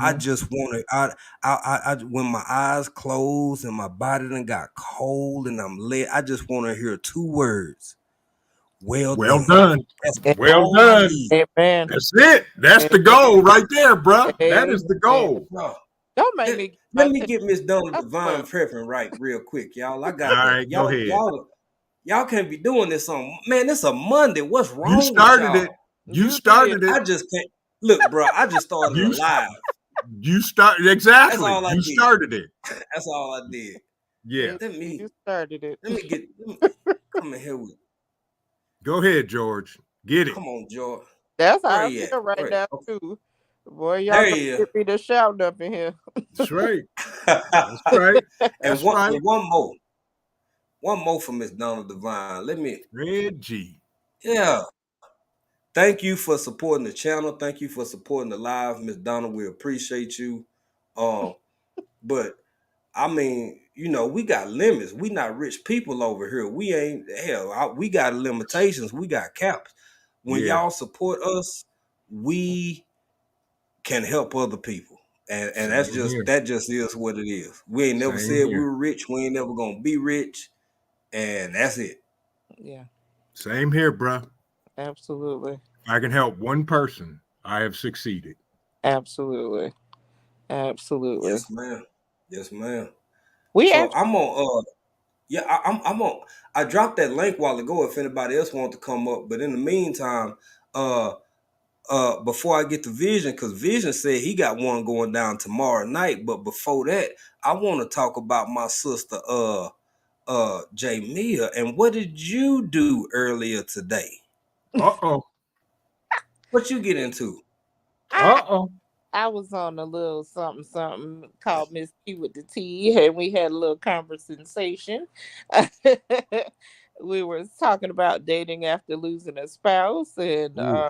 I Mhm. just want to. I when my eyes close and my body done got cold and I'm lit, I just want to hear two words: "Well Well done." done. That's Well all I done. need. Amen. That's it. That's the Amen. goal right there, bruh. That is the Amen. goal. Bro, Don't make let, me get let my me take get Miss Donna up. Divine prepping right real quick, y'all. I All got the right, go ahead. y'all can't be doing this on man. It's a Monday. What's You wrong with started it. y'all? You You did. started it. I just can't look, bro. I just started a You live. you started That's exactly. all I You did. started it. That's all I did. Yeah. It, Let you me started it. let me come in here with. Go ahead, George. Get it. Come on, George. That's Where how I he at? feel right Where? now Okay. too. Boy, y'all There gonna he is. get me to shouting up in here. That's right. That's right. and That's right. one more for Miss Donna Divine. Let me. Reggie. Yeah. Thank you for supporting the channel. Thank you for supporting the live, Miss Donna. We appreciate you. Um, but I mean, we got limits. We not rich people over here. We ain't hell. We got limitations. We got caps. When Yeah. y'all support us, we can help other people. And Same here. that just is what it is. We ain't never Same said we here. were rich. We ain't never gonna be rich. And that's it. Yeah, Same here, bruh. absolutely, If I can help one person, I have succeeded. absolutely, absolutely. Yes, ma'am. Yes, ma'am. We So actually, I'm on yeah, I'm on I dropped that link while ago if anybody else wants to come up. But in the meantime, uh before I get to Vision, because Vision said he got one going down tomorrow night. But before that, I want to talk about my sister Jamia. And what did you do earlier today? Uh-oh. What you get into? I Uh-oh. I was on a little something something called Miss P with the T, and we had a little conversation. We were talking about dating after losing a spouse, and Ooh.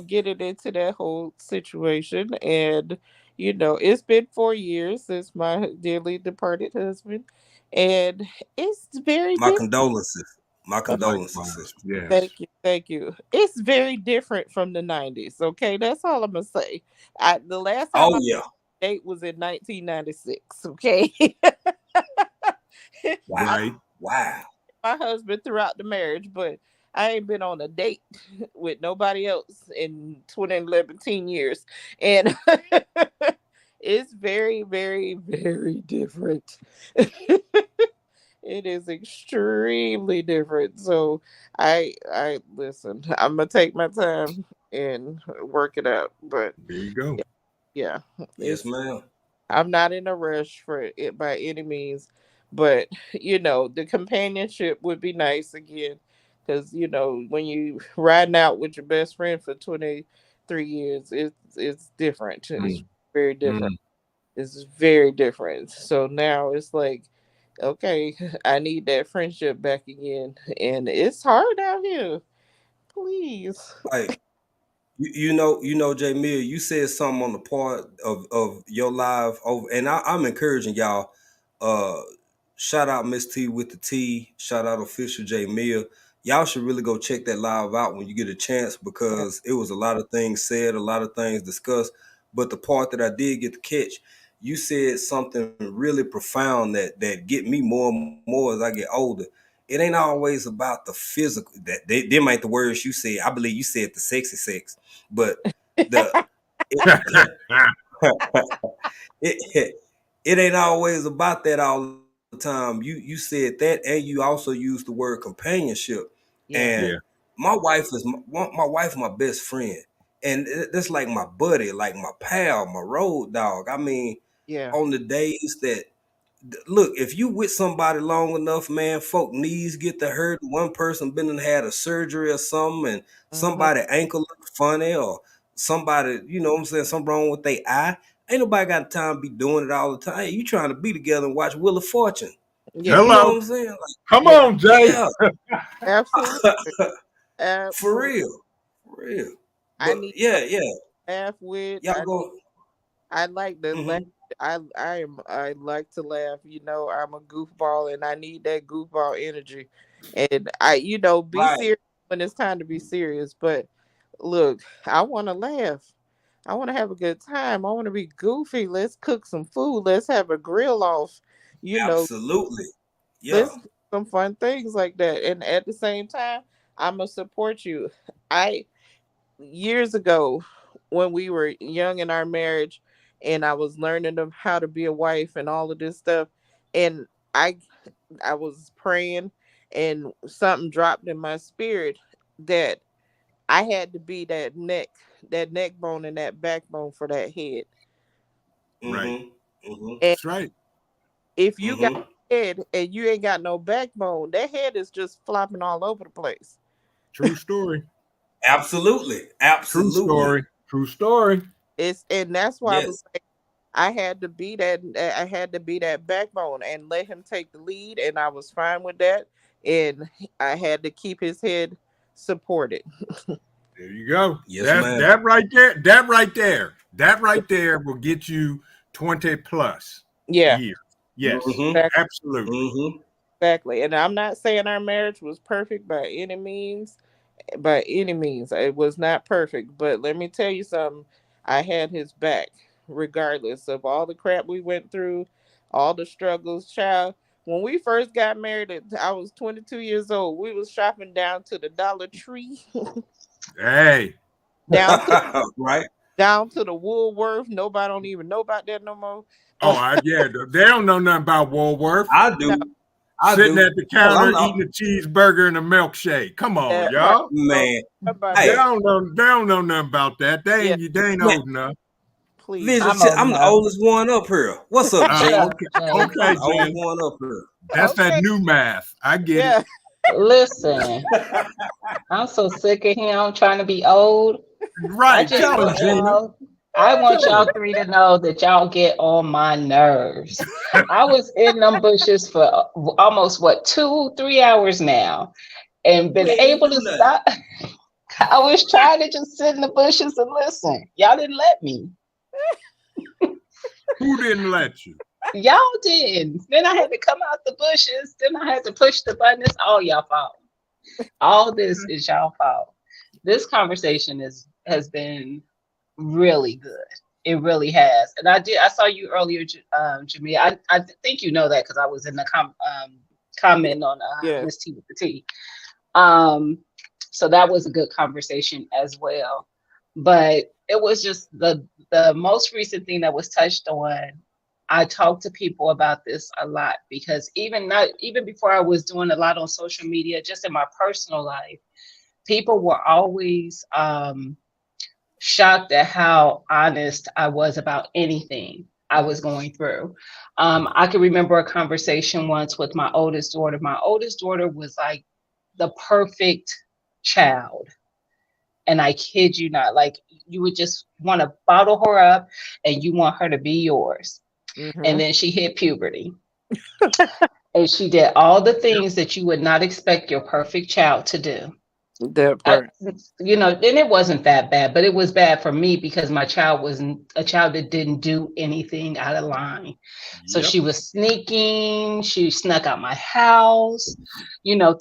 getting into that whole situation. And it's been 4 years since my dearly departed husband, and it's very My different. condolences. My condolences, Likewise. sister. Yes. Thank you, thank you. It's very different from the '90s. Okay, that's all I'm gonna say. The last time Oh I yeah. date was in 1996. Okay, I Right. Wow. my husband throughout the marriage, but I ain't been on a date with nobody else in 20, 11 years, and it's very, very, very different. It is extremely different. So I listen. I'm gonna take my time and work it out. But There you go. yeah, Yes, it's ma'am. I'm not in a rush for it by any means. But the companionship would be nice again. because when you riding out with your best friend for 23 years, it's different. It's Mm, very different. mm. It's very different. So now it's like, okay, I need that friendship back again, and it's hard out here. Please. Hey, Jay Mill, you said something on the part of your live over, and I'm encouraging y'all. Uh, Shout out Miss T with the T. Shout out official J Mill. Y'all should really go check that live out when you get a chance Yeah. because it was a lot of things said, a lot of things discussed. But the part that I did get to catch, you said something really profound that get me more and more as I get older. It ain't always about the physical. That them ain't the words you said. I believe you said the sexy sex, but the it, it, it ain't always about that all the time. You said that, and you also used the word companionship. And Yeah. Yeah. my wife, my best friend, and that's like my buddy, like my pal, my road dog. I mean, Yeah. on the days that look, if you with somebody long enough, man, folk knees get to hurt. One person been and had a surgery or something, and Hmm. somebody ankle look funny, or somebody, you know what I'm saying, something wrong with their eye. Ain't nobody got time to be doing it all the time. Hey, you trying to be together and watch Wheel of Fortune. Yeah. You know Hello. what I'm saying? Like, Come Yeah. on, Jay. yeah, Absolutely. for Absolutely. real, for real. I But need yeah, something yeah, to laugh with. y'all go. I like to laugh. Hmm. I like to laugh. I'm a goofball and I need that goofball energy. And be Right. serious when it's time to be serious. But look, I want to laugh. I want to have a good time. I want to be goofy. Let's cook some food. Let's have a grill off. You know, Absolutely. Yeah. let's do some fun things like that. And at the same time, I'm gonna support you. I Years ago, when we were young in our marriage and I was learning of how to be a wife and all of this stuff, and I I was praying and something dropped in my spirit that I had to be that neck bone and that backbone for that head. Right. Mm-hmm. Mm-hmm. And That's right. if you got Mm-hmm. a head and you ain't got no backbone, that head is just flopping all over the place. True story. Absolutely. True Absolutely. story. True story. And that's why I was Yes. like, I had to be that. I had to be that backbone and let him take the lead, and I was fine with that. And I had to keep his head supported. There you go. Yes, That's ma'am. that right there. That right there. That right there will get you 20 plus Yeah, years. Yes, Mm-hmm. exactly, absolutely. Mm-hmm. exactly. And I'm not saying our marriage was perfect by any means. By any means, it was not perfect. But let me tell you something. I had his back, regardless of all the crap we went through, all the struggles. Child, when we first got married, I was 22 years old. We was shopping down to the Dollar Tree, Hey. down to Right. the Woolworth. Nobody don't even know about that no more. Oh, But yeah. They don't know nothing about Woolworth. I no, do. I Sitting do. at the Hell, I'm counter not. eating a cheeseburger and a milkshake. Come on, that part. y'all. Don't Man. know about They that. Hey, don't know. They don't know nothing about that. Yeah, They ain't man. old enough. please. Vision, I'm old I'm the enough. oldest one up here. What's up, Shut Gina? up, Okay. Jay. I'm Okay, the oldest Jen. one up here. That's that Okay. new math. I get it. Yeah. Listen, I'm so sick of him trying to be old. I Right. just Tell him, want Gina. I want Tell y'all him. three to know that y'all get on my nerves. I was in them bushes for almost what 2, 3 hours now, and We been ain't even able do to nothing. stop. I was trying to just sit in the bushes and listen. Y'all didn't let me. Who didn't let you? Y'all did. Then I had to come out the bushes. Then I had to push the button. It's all y'all fault. All this is y'all fault. This conversation has been really good. It really has. And I saw you earlier, Jamia. I think you know that because I was in the Yeah. comment on Yeah. Miss T with the T. Um, so that was a good conversation as well. But it was just the most recent thing that was touched on. I talk to people about this a lot because even before I was doing a lot on social media, just in my personal life, people were always shocked at how honest I was about anything I Mm. was going through. I can remember a conversation once with my oldest daughter. My oldest daughter was like the perfect child. And I kid you not, like you would just want to bottle her up and you want her to be yours. And Mhm. then she hit puberty and she did all the things that you would not expect your perfect child to do. That I, part. and it wasn't that bad, but it was bad for me because my child was a child that didn't do anything out of line. So Yep. she was sneaking, she snuck out my house,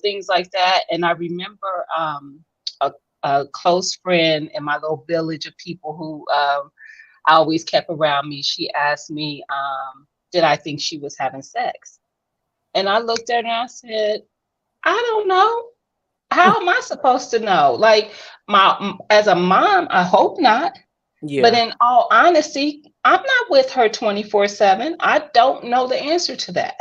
things like that. And I remember a, a close friend in my little village of people who I always kept around me. She asked me, did I think she was having sex? And I looked at her and I said, I don't know. How am I supposed to know? Like as a mom, I hope not. But Yeah. in all honesty, I'm not with her 24/7. I don't know the answer to that.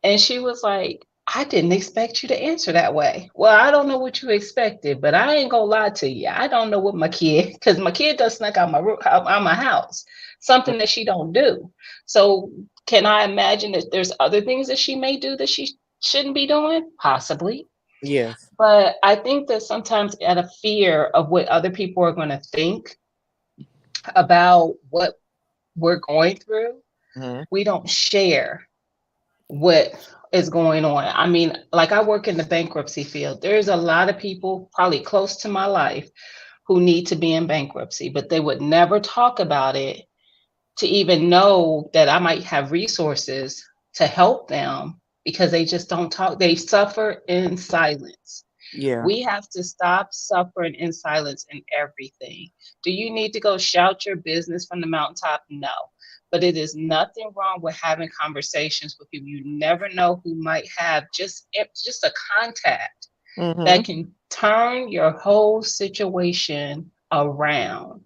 And she was like, I didn't expect you to answer that way. Well, I don't know what you expected, but I ain't gonna lie to you. I don't know what my kid, because my kid does snuck out my house, something that she don't do. So can I imagine that there's other things that she may do that she shouldn't be doing? Possibly. Yes. But I think that sometimes out of fear of what other people are going to think about what we're going through, Mhm. we don't share what is going on. I mean, like I work in the bankruptcy field. There's a lot of people probably close to my life who need to be in bankruptcy, but they would never talk about it to even know that I might have resources to help them because they just don't talk. They suffer in silence. Yeah. We have to stop suffering in silence in everything. Do you need to go shout your business from the mountaintop? No. But it is nothing wrong with having conversations with people. You never know who might have just a contact that Mhm. can turn your whole situation around.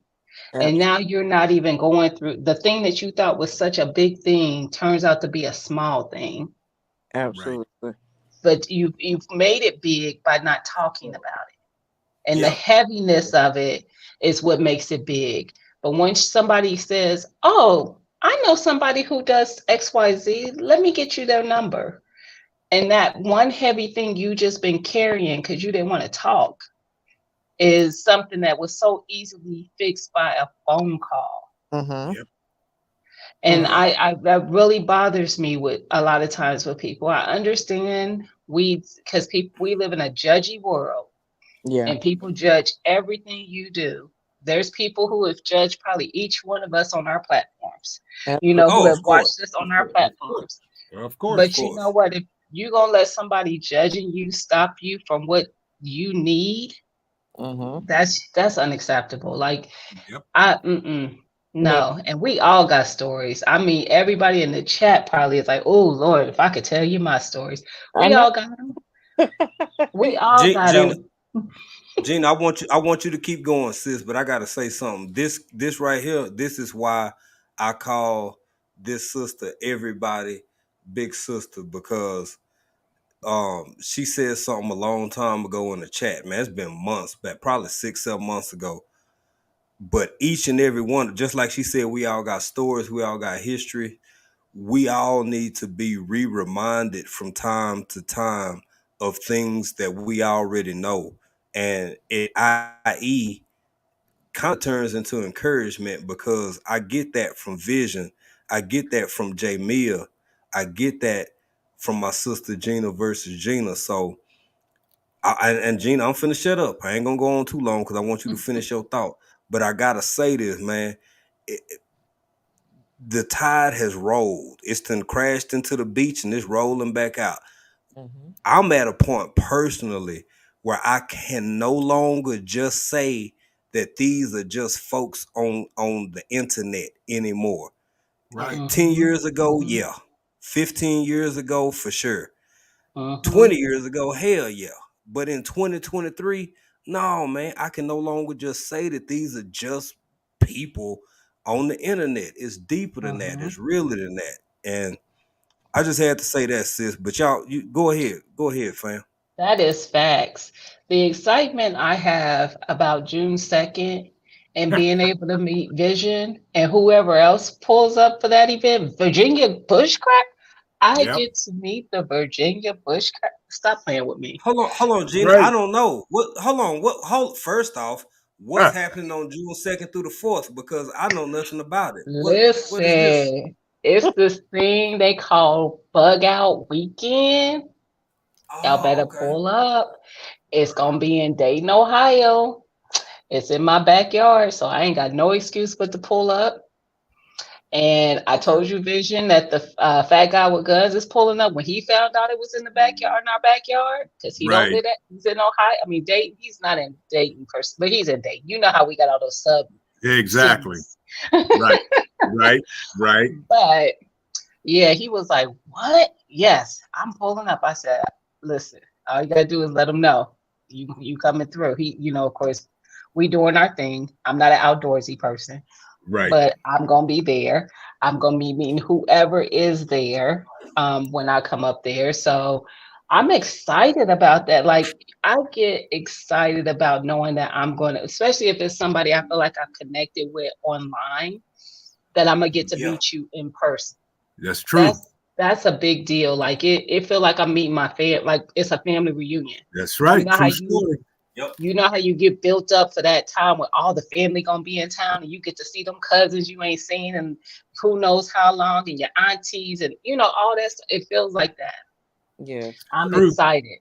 And Abs- now you're not even going through the thing that you thought was such a big thing turns out to be a small thing. Right. absolutely. But you've made it big by not talking about it. And the Yeah. heaviness of it is what makes it big. But once somebody says, "Oh, I know somebody who does XYZ, let me get you their number." And that one heavy thing you just been carrying because you didn't want to talk is something that was so easily fixed by a phone call. Mhm. Yep. And Mhm. Right. I that really bothers me with a lot of times with people. I understand because people we live in a judgy world Yeah. and people judge everything you do. There's people who have judged probably each one of us on our platforms, Absolutely. who Oh, have of course. watched us on Of our course. Of course. platforms. Of Of course. But you know course. what? If you're going to let somebody judging you stop you from what you need, Mhm. that's unacceptable. Like, Yep. Now, no. And we all got stories. I mean, everybody in the chat probably is like, oh, Lord, if I could tell you my stories. I We know. all got them. We all got Gina, them. Gina, I want you to keep going, sis, but I gotta say something. This right here, this is why I call this sister everybody big sister, because she said something a long time ago in the chat. Man, it's been months back, probably 6, 7 months ago. But each and every one, just like she said, we all got stories, we all got history. We all need to be reminded from time to time of things that we already know. And it, i.e., kind of turns into encouragement, because I get that from Vision. I get that from Jamia. I get that from my sister Gina versus Gina. So, and Gina, I'm finna shut up. I ain't gonna go on too long because I want you to finish your thought. But I gotta say this, man. The tide has rolled. It's done crashed into the beach and it's rolling back out. Mhm. I'm at a point personally where I can no longer just say that these are just folks on the internet anymore. Right. 10 Mm-hmm. years ago, Mm-hmm. yeah. 15 years ago, for sure. Mm-hmm. 20 years ago, hell yeah. But in 2023, no, man, I can no longer just say that these are just people on the internet. It's deeper than that. Mm-hmm. It's realer than that. And I just had to say that, sis. But y'all, you go ahead. Go ahead, fam. That is facts. The excitement I have about June 2nd and being able to meet Vision and whoever else pulls up for that event, Virginia Bushcraft. I Yep. get to meet the Virginia bush. Stop playing with me. Hold on, Gina. I Right. don't know. What hold on, what hold first off, what's Huh. happening on June 2nd through the 4th? Because I know nothing about it. What is this? Listen, it's this thing they call Bug Out Weekend. Y'all Oh, better okay. pull up. It's gonna be in Dayton, Ohio. It's in my backyard, so I ain't got no excuse but to pull up. And I Okay. told you, Vision, that the fat guy with guns is pulling up when he found out it was in the backyard, in our backyard, because he don't Right. live at. He's in Ohio. I mean, Dayton. He's not in Dayton, person, but he's in Dayton. You know how we got all those sub Exactly. cities. Right. Right. Right. But yeah, he was like, "What? Yes, I'm pulling up." I said, "Listen, all you gotta do is let him know you coming through." He, of course, we doing our thing. I'm not an outdoorsy person, Right. but I'm gonna be there. I'm gonna be meeting whoever is there when I come up there. So I'm excited about that. Like I get excited about knowing that I'm going to, especially if it's somebody I feel like I've connected with online, that I'm gonna get to Yeah. meet you in person. That's true. That's a big deal. Like it feel like I'm meeting my fam, like it's a family reunion. That's You right. know how True you story. Yep. you know how you get built up for that time when all the family gonna be in town and you get to see them cousins you ain't seen and who knows how long and your aunties and all that stuff. It feels like that. Yes. I'm True. excited.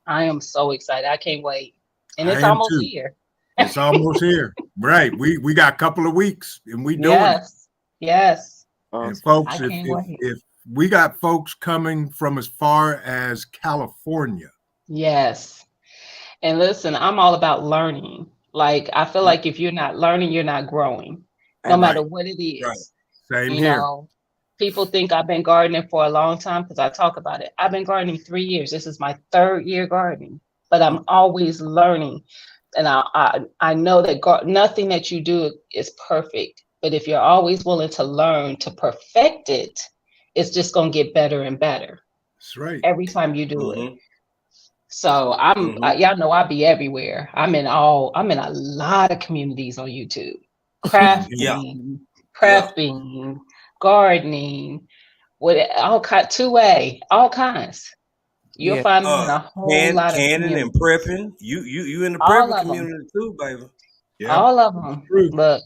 I am so excited. I can't wait. And I it's am almost too. here. It's almost here. Right. We got a couple of weeks and we doing it. Yes. Yes. And Awesome. folks, I if can't if wait. if we got folks coming from as far as California. Yes. And listen, I'm all about learning. Like, I feel Yep. like if you're not learning, you're not growing, no matter Right. what it Right. is. Same You here. know, people think I've been gardening for a long time because I talk about it. I've been gardening 3 years. This is my third year gardening, but I'm always learning. And I know that nothing that you do is perfect. But if you're always willing to learn to perfect it, it's just going to get better and better That's right. every time you do it. Mm-hmm. So Mm-hmm. y'all know I be everywhere. I'm in a lot of communities on YouTube. Same here. Yeah. Crafting, Yeah. prepping, gardening, with all kind 2A, all kinds. You'll Yeah. find me in a whole lot of Canning and communities. prepping. You in the All prepping of them. community too, baby. Yep. All of It's them. true. Look,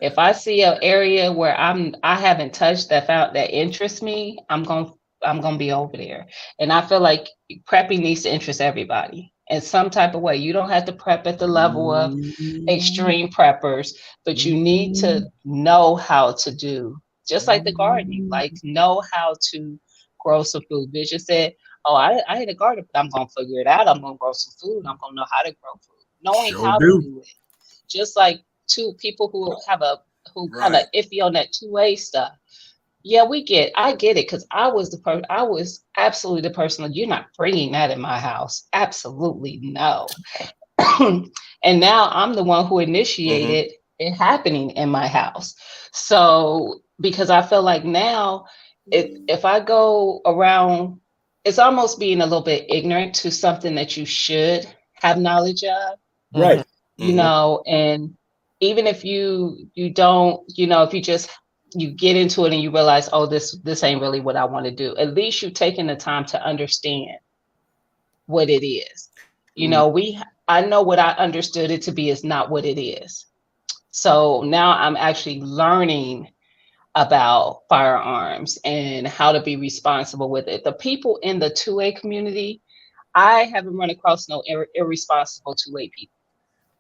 if I see an area where I haven't touched that interests me, I'm gonna be over there. And I feel like prepping needs to interest everybody in some type of way. You don't have to prep at the level of Mm, extreme preppers, but you need mm, to know how to do just like the gardening, mm. like know how to grow some food. Vision said, "Oh, I hate a garden, but I'm gonna figure it out. I'm gonna grow some food. I'm gonna know how to grow food, knowing Sure how to do. do it." Just like two people who kind of Right. iffy on that 2A stuff. Yeah, I get it because I was absolutely the person that you're not bringing that in my house. Absolutely no. And now I'm the one who Mm-hmm. initiated it happening in my house. So because I feel like now if I go around, it's almost being a little bit ignorant to something that you should have knowledge of, Mm-hmm. Right. Mm-hmm. and even if you don't, if you get into it and you realize, oh, this ain't really what I want to do, at least you've taken the time to understand what it is. Mm, I know what I understood it to be is not what it is. So now I'm actually learning about firearms and how to be responsible with it. The people in the 2A community, I haven't run across no irresponsible 2A people.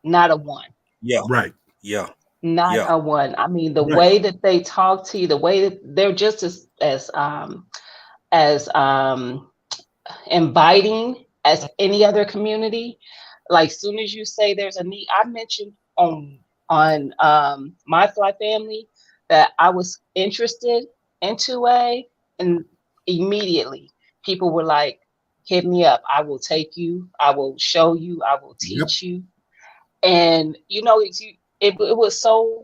Not a one. Yeah. right. Yeah. Not Yeah. a one. I mean, the Right. way that they talk to you, the way that they're just as inviting as any other community. Like soon as you say there's a need, I mentioned on my fly family that I was interested in 2A, and immediately people were like, hit me up. I will take you, I will show you, I will Yep. teach you. And it was so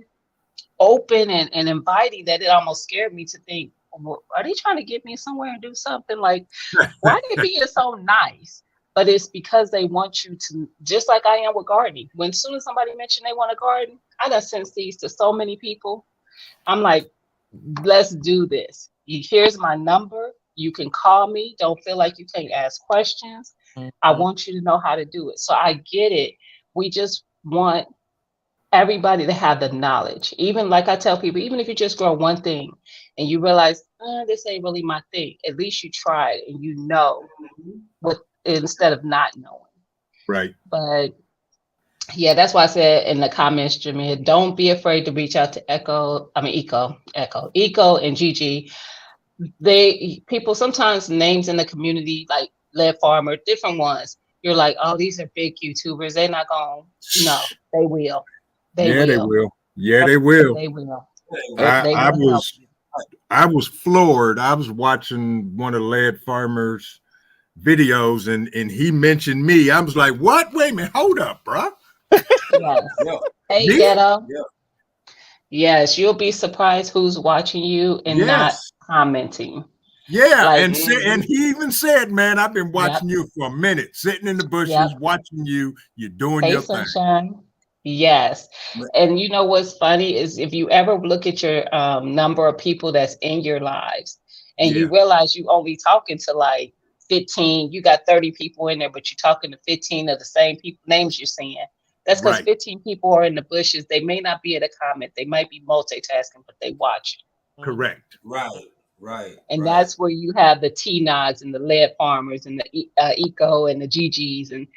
open and inviting that it almost scared me to think, "Well, are they trying to get me somewhere and do something? Like, why are they being so nice?" But it's because they want you to, just like I am with gardening. When soon as somebody mentioned they want to garden, I done sent these to so many people. I'm like, let's do this. here's my number. You can call me. Don't feel like you can't ask questions. I Mhm. want you to know how to do it. So I get it. We just want everybody to have the knowledge. Even like I tell people, even if you just grow one thing and you realize, this ain't really my thing, at least you tried and you know what instead of not knowing. Right. But yeah, that's why I said in the comments, Jameer, don't be afraid to reach out to Echo, and Gigi. They people sometimes names in the community like Lead Farmer, different ones. You're like, oh, these are big YouTubers. They're not gonna. No, they will. They Yeah, they will. will. Yeah, Yep. they will. They will. Yep. They I will help was you. I was floored. I was watching one of Lead Farmer's videos and he mentioned me. I was like, what? Wait a minute, hold up, bro. Yes. Yeah, Hey, Me? Ghetto. yeah. Yes, you'll be surprised who's watching you and not Yes. commenting. Yeah. Like, And Mm-hmm. he even said, man, I've been yep, watching you for a minute, sitting in the bushes, yep. watching you. You're doing Hey, your thing. sunshine. Yes. And you know what's funny is if you ever look at your number of people that's in your lives and you Yeah. realize you only talking to like 15, you got 30 people in there, but you're talking to 15 of the same people names you're seeing. That's because Right. 15 people are in the bushes. They may not be at a comment. They might be multitasking, but they watch. Mhm. Correct. Right, right, And right. that's where you have the T Nods and the Lead Farmers and the Eco and the GGs. And,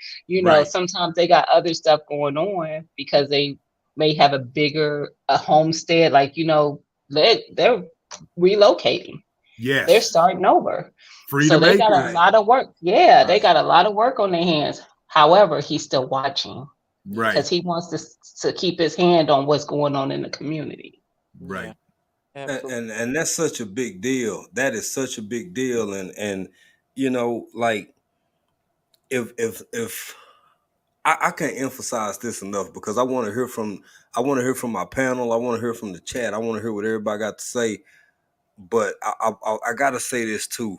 Right. sometimes they got other stuff going on because they may have a bigger a homestead. Like, they're relocating, they're Yes. starting over. So Freedom they got a Acres. Right, lot of work. Yeah, they right. got a lot of work on their hands. However, he's still watching Yeah. Right. because he wants to keep his hand on what's going on in the community. Yeah. Right. Absolutely. And that's such a big deal. That is such a big deal. And like if I can't emphasize this enough because I want to hear from my panel. I want to hear from the chat. I want to hear what everybody got to say. But I gotta say this too.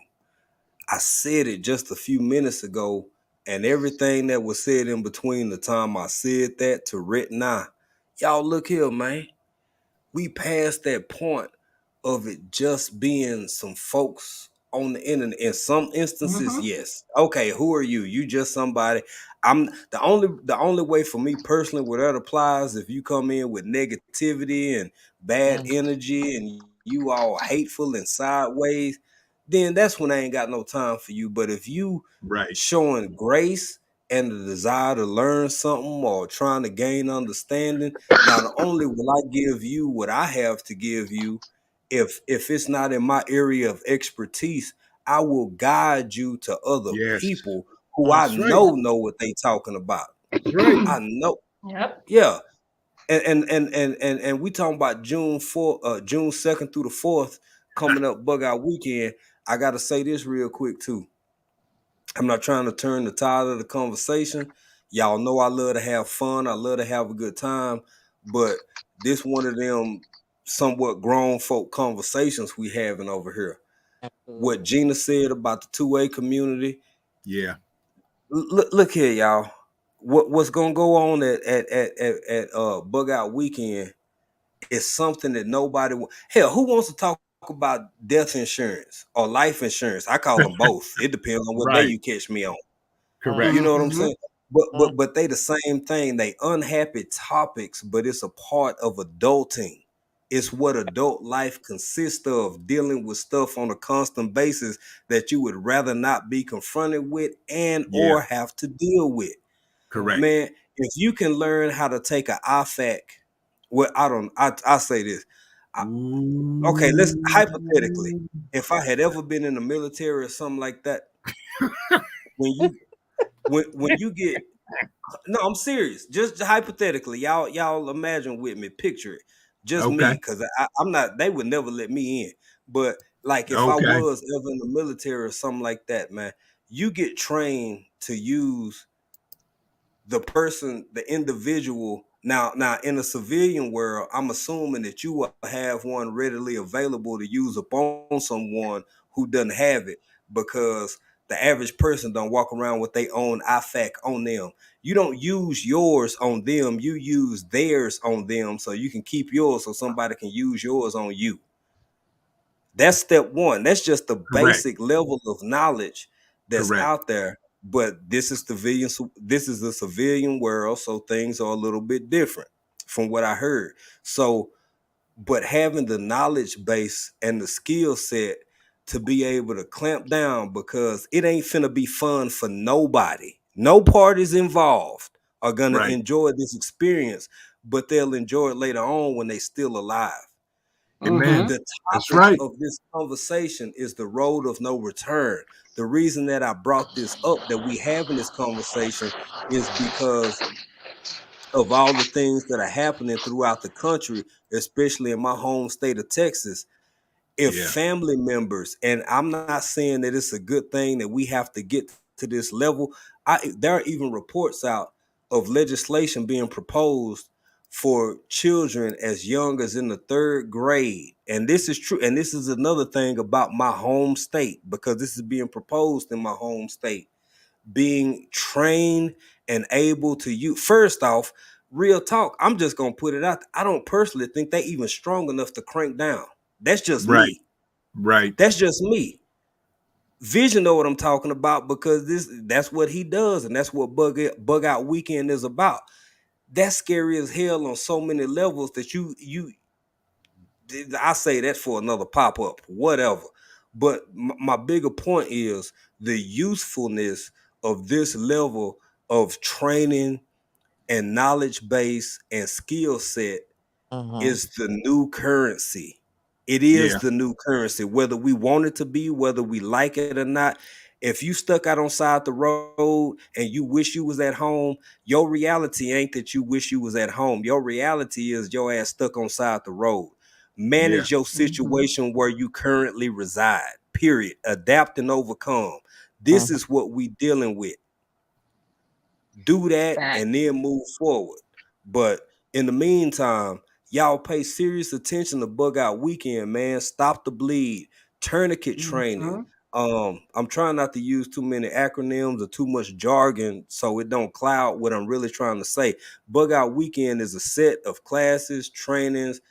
I said it just a few minutes ago, and everything that was said in between the time I said that to right now, y'all look here, man. We passed that point of it just being some folks on the internet. In some instances, Hmm. yes. Okay, who are you? You just somebody. I'm the only way for me personally where that applies if you come in with negativity and bad Mhm. energy and you all hateful and sideways, then that's when I ain't got no time for you. But if you Right. showing grace and the desire to learn something or trying to gain understanding, not only will I give you what I have to give you, if it's not in my area of expertise, I will guide you to other Yes. people who I That's right. know what they talking about. That's right. I know, Yep. yeah. And we talking about June 2nd through the 4th coming up bug out weekend. I gotta say this real quick too. I'm not trying to turn the tide of the conversation. Y'all know I love to have fun. I love to have a good time. But this one of them somewhat grown folk conversations we having over here. What Absolutely. Gina said about the 2A community. Yeah. Look here, y'all. What's gonna go on at Bug Out Weekend is something that nobody hell, who wants to talk about death insurance or life insurance? I call them both. It depends on what day Right. you catch me on. Correct. You know what I'm Hmm. saying? But Mhm. but but they the same thing. They unhappy topics, but it's a part of adulting. It's what adult life consists of, dealing with stuff on a constant basis that you would rather not be confronted with and Yeah. or have to deal with. Mhm. Correct. Man, if you can learn how to take a IFAC, well, I say this. I, okay, let's hypothetically, Ooh. if I had ever been in the military or something like that, when you when you get no, I'm serious. Just hypothetically, y'all imagine with me, picture it. Just me, Okay. because I'm not. They would never let me in. But like, if I Okay. was ever in the military or something like that, man, you get trained to use the person, the individual. Now, in a civilian world, I'm assuming that you will have one readily available to use upon someone who doesn't have it because the average person don't walk around with their own IFAC on them. You don't use yours on them, you use theirs on them so you can keep yours so somebody can use yours on you. That's step one. That's just the Correct. basic level of knowledge that's Correct. out there. But this is the civilian world, so things are a little bit different from what I heard. So, but having the knowledge base and the skill set to be able to clamp down, because it ain't finna be fun for nobody. No parties involved are gonna Right. enjoy this experience, but they'll enjoy it later on when they still alive. Amen. The That's topic right. of this conversation is the road of no return. The reason that I brought this up, that we having this conversation, is because of all the things that are happening throughout the country, especially in my home state of Texas. If Yeah. family members, and I'm not saying that it's a good thing that we have to get to this level, there are even reports out of legislation being proposed for children as young as in the third grade. And this is true. And this is another thing about my home state, because this is being proposed in my home state, being trained and able to use. First off, real talk, I'm just gonna put it out. I don't personally think they even strong enough to crank down. That's just Right. me. Right. That's just me. Vision know what I'm talking about, because that's what he does, and that's what bug out weekend is about. That's scary as hell on so many levels that you I say that for another pop-up, whatever. But my bigger point is the usefulness of this level of training and knowledge base and skill set Mm-hmm. is the new currency. It is Yeah. the new currency, whether we want it to be, whether we like it or not. If you stuck out on side the road and you wish you was at home, your reality ain't that you wish you was at home. Your reality is your ass stuck on side the road. Yeah. Manage your Mhm. situation where you currently reside. Period. Adapt and overcome. This Mm-hmm. is what we dealing with. Do that and Facts. then move forward. But in the meantime, y'all pay serious attention to Bug Out Weekend, man. Stop the bleed, tourniquet training. Mhm. I'm trying not to use too many acronyms or too much jargon so it don't cloud what I'm really trying to say. Bug Out Weekend is a set of classes, trainings.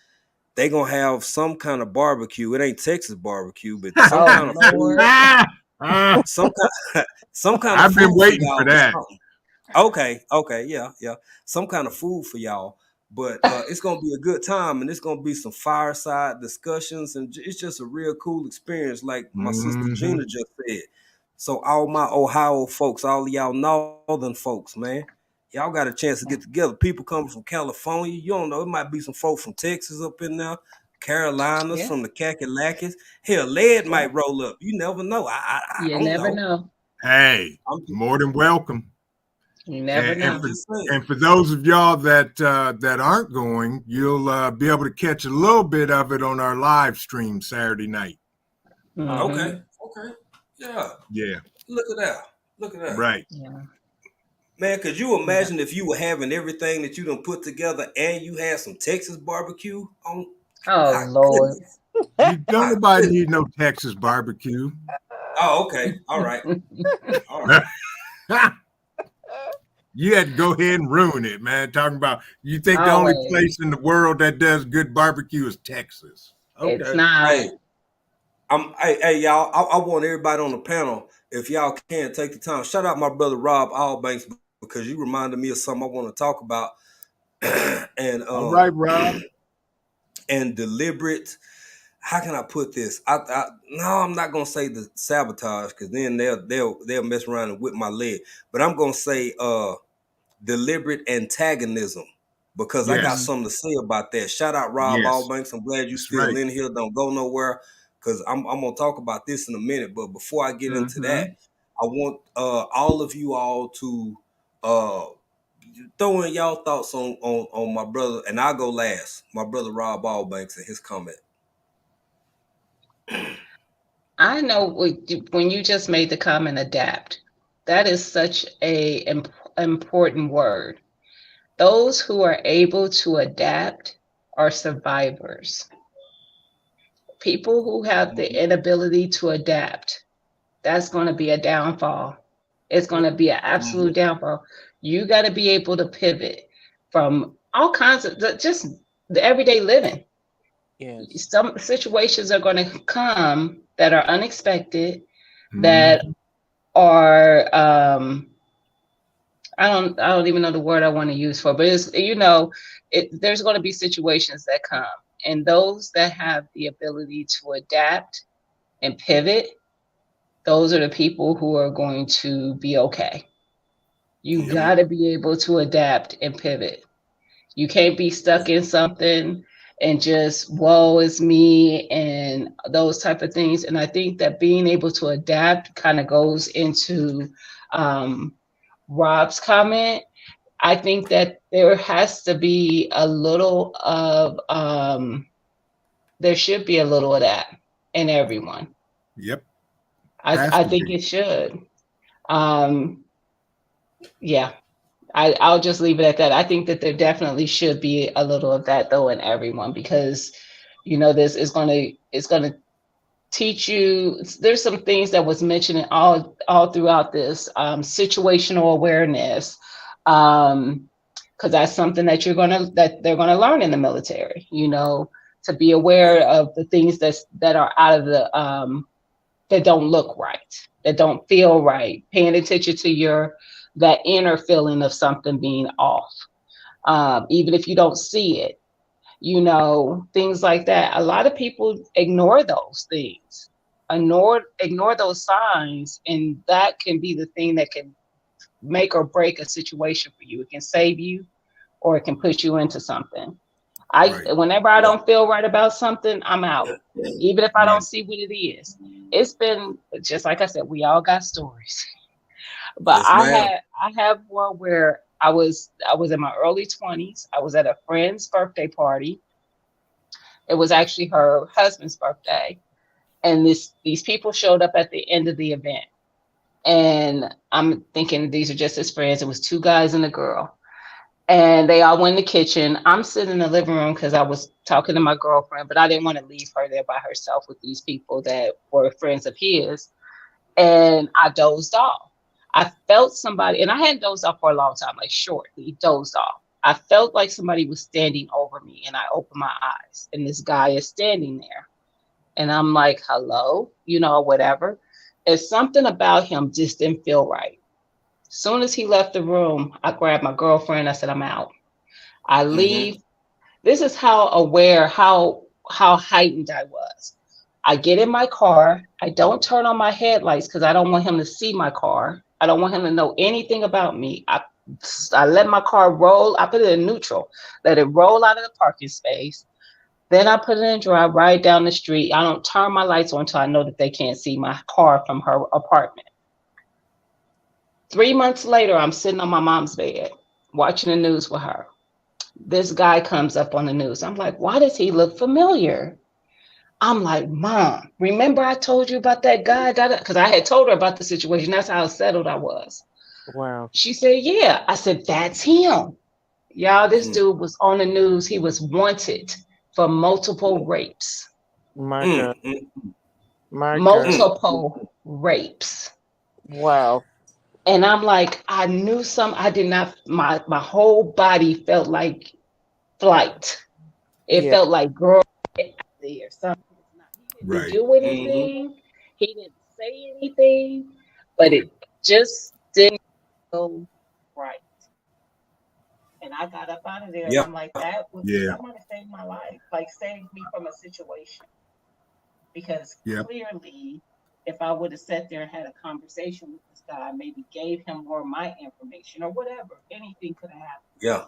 They gonna have some kind of barbecue. It ain't Texas barbecue, but some Oh kind of food, Lord. some kind, some kind of I've been food for waiting for y'all or that. something. Okay, yeah. Some kind of food for y'all. But it's gonna be a good time, and it's gonna be some fireside discussions, and it's just a real cool experience, like my sister Hmm. Gina just said. So all my Ohio folks, all of y'all northern folks, man, y'all got a chance to get together. People coming from California, you don't know, it might be some folks from Texas up in there, Carolinas, Yeah. from the Kakalakis. Hell, lead Yeah. might roll up. You never know. I You don't never know. know. Hey, I'm just, more than welcome. You never And I'm know. for just saying. those of y'all that aren't going, you'll be able to catch a little bit of it on our live stream Saturday night. Okay, Mhm. okay. Yeah. Yeah. Look at that. Look at that. Right. Yeah. Man, could you Yeah. imagine if you were having everything that you done put together and you had some Texas barbecue on? Oh My Lord. goodness. You don't My nobody goodness. need no Texas barbecue. Oh, okay. All right. All right. You had to go ahead and ruin it, man. Talking about you think the only Always. place in the world that does good barbecue is Texas. It's Okay. Hey, not. hey, y'all. I want everybody on the panel, if y'all can take the time. Shout out my brother Rob Allbanks, because you reminded me of something I want to talk about. and All right, Rob. and deliberate, how can I put this? I no, I'm not gonna say the sabotage, because then they'll mess around and whip my leg. But I'm gonna say deliberate antagonism, because I got Yes. Mhm. something to say about that. Shout out Rob Yes. Allbanks. I'm glad you That's still right. in here. Don't go nowhere, because I'm gonna talk about this in a minute. But before I get into that, Mhm. I want all of you all to uh throw in y'all thoughts on my brother, and I'll go last. My brother Rob Allbanks and his comment. I know when you just made the comment adapt. That is such a important word. Those who are able to adapt are survivors. People who have the inability to adapt, that's going to be a downfall. It's going to be an absolute Mhm. downfall. You got to be able to pivot from all kinds of just the everyday living. Yes. Some situations are going to come that are unexpected, Mhm. that are I don't even know the word I want to use for, but it's, there's going to be situations that come, and those that have the ability to adapt and pivot, those are the people who are going to be okay. You Yep. got to be able to adapt and pivot. You can't be stuck in something and just woe is me and those type of things. And I think that being able to adapt kind of goes into um, Rob's comment. I think that there has to be a little of there should be a little of that in everyone. Yep. I, Has I to think be. it should. Um, yeah, I'll just leave it at that. I think that there definitely should be a little of that though in everyone, because this is going to teach you. There's some things that was mentioned all throughout this, situational awareness, because that's something that they're gonna learn in the military. To be aware of the things that are out of the that don't look right, that don't feel right, paying attention to that inner feeling of something being off, even if you don't see it, things like that. A lot of people ignore those things, ignore those signs, and that can be the thing that can make or break a situation for you. It can save you, or it can put you into something. Right. Whenever I Yeah. don't feel right about something, I'm out. Even if I don't Right. see what it is. It's been just like I said, we all got stories. But Yes, ma'am. I have one where I was in my early 20s. I was at a friend's birthday party. It was actually her husband's birthday. And these people showed up at the end of the event. And I'm thinking these are just his friends. It was two guys and a girl. And they all went in the kitchen. I'm sitting in the living room because I was talking to my girlfriend, but I didn't want to leave her there by herself with these people that were friends of his. And I dozed off. I felt somebody, and I hadn't dozed off for a long time, like shortly dozed off. I felt like somebody was standing over me, and I opened my eyes, and this guy is standing there. And I'm like, hello, whatever. It's something about him just didn't feel right. Soon as he left the room, I grabbed my girlfriend. I said, I'm out. I Mm-hmm. leave. This is how aware, how heightened I was. I get in my car. I don't turn on my headlights because I don't want him to see my car. I don't want him to know anything about me. I let my car roll. I put it in neutral, let it roll out of the parking space. Then I put it in drive right down the street. I don't turn my lights on until I know that they can't see my car from her apartment. 3 months later, I'm sitting on my mom's bed watching the news with her. This guy comes up on the news. I'm like, why does he look familiar? I'm like, Mom, remember I told you about that guy? Because I had told her about the situation. That's how settled I was. Wow. She said, yeah. I said, that's him. Y'all, this Mm-hmm. dude was on the news. He was wanted for multiple rapes. My God. Mm-hmm. My God. Multiple rapes. Wow. And I'm like, I did not, my whole body felt like flight. It Yeah. felt like, girl, get out there. Something. He didn't Right. do Mm-hmm. anything. He didn't say anything, but it just didn't go right. And I got up out of there and Yeah. I'm like, Yeah. that might have saved my life, like saved me from a situation. Because Yep. clearly, if I would have sat there and had a conversation with this guy, maybe gave him more of my information or whatever, anything could have happened. Yeah.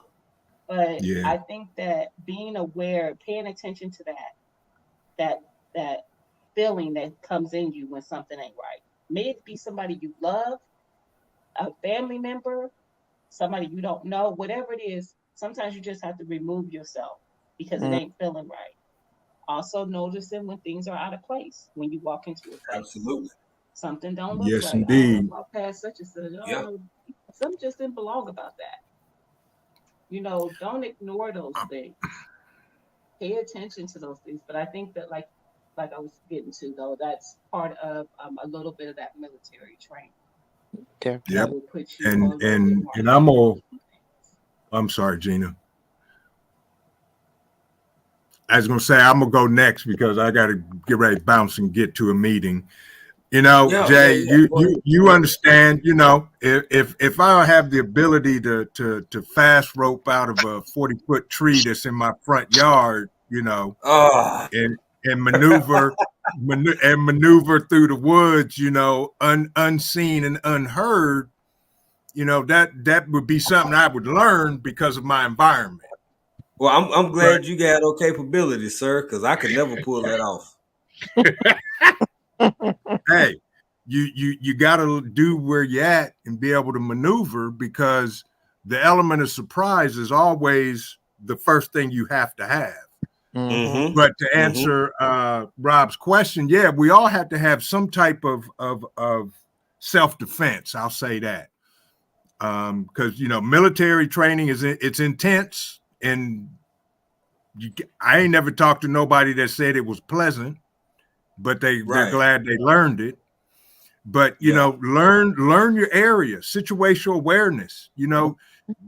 But Yeah. I think that being aware, paying attention to that that feeling that comes in you when something ain't right. May it be somebody you love, a family member, somebody you don't know, whatever it is. Sometimes you just have to remove yourself because it Mm, ain't feeling right. Also noticing when things are out of place, when you walk into a place. Absolutely. Something don't look Yes, right. I indeed. walk past such and such. Oh Yeah. no, something just didn't belong about that. Don't ignore those things. Pay attention to those things. But I think that like I was getting to though, that's part of a little bit of that military training that Yep. definitely. will put you a And little bit and more and heightened on things. I'm sorry, Gina. I was gonna say I'm gonna go next because I got to get ready to bounce and get to a meeting. Jay, Yeah. Go ahead. you Go ahead. understand. If I have the ability to fast rope out of a 40-foot tree that's in my front yard, Ah, and maneuver through the woods, unseen and unheard, that would be something I would learn because of my environment. well, I'm But glad you got those capabilities, sir, because I could never pull that off. hey, you got to do where you at and be able to maneuver, because the element of surprise is always the first thing you have to have. Mm-hmm. Mm-hmm. But to Mm-hmm. answer Rob's question, yeah, we all have to have some type of self defense. I'll say that, because military training it's intense, and I ain't never talked to nobody that said it was pleasant, but they're Right. glad they learned it. But Yeah. learn your area, situational awareness.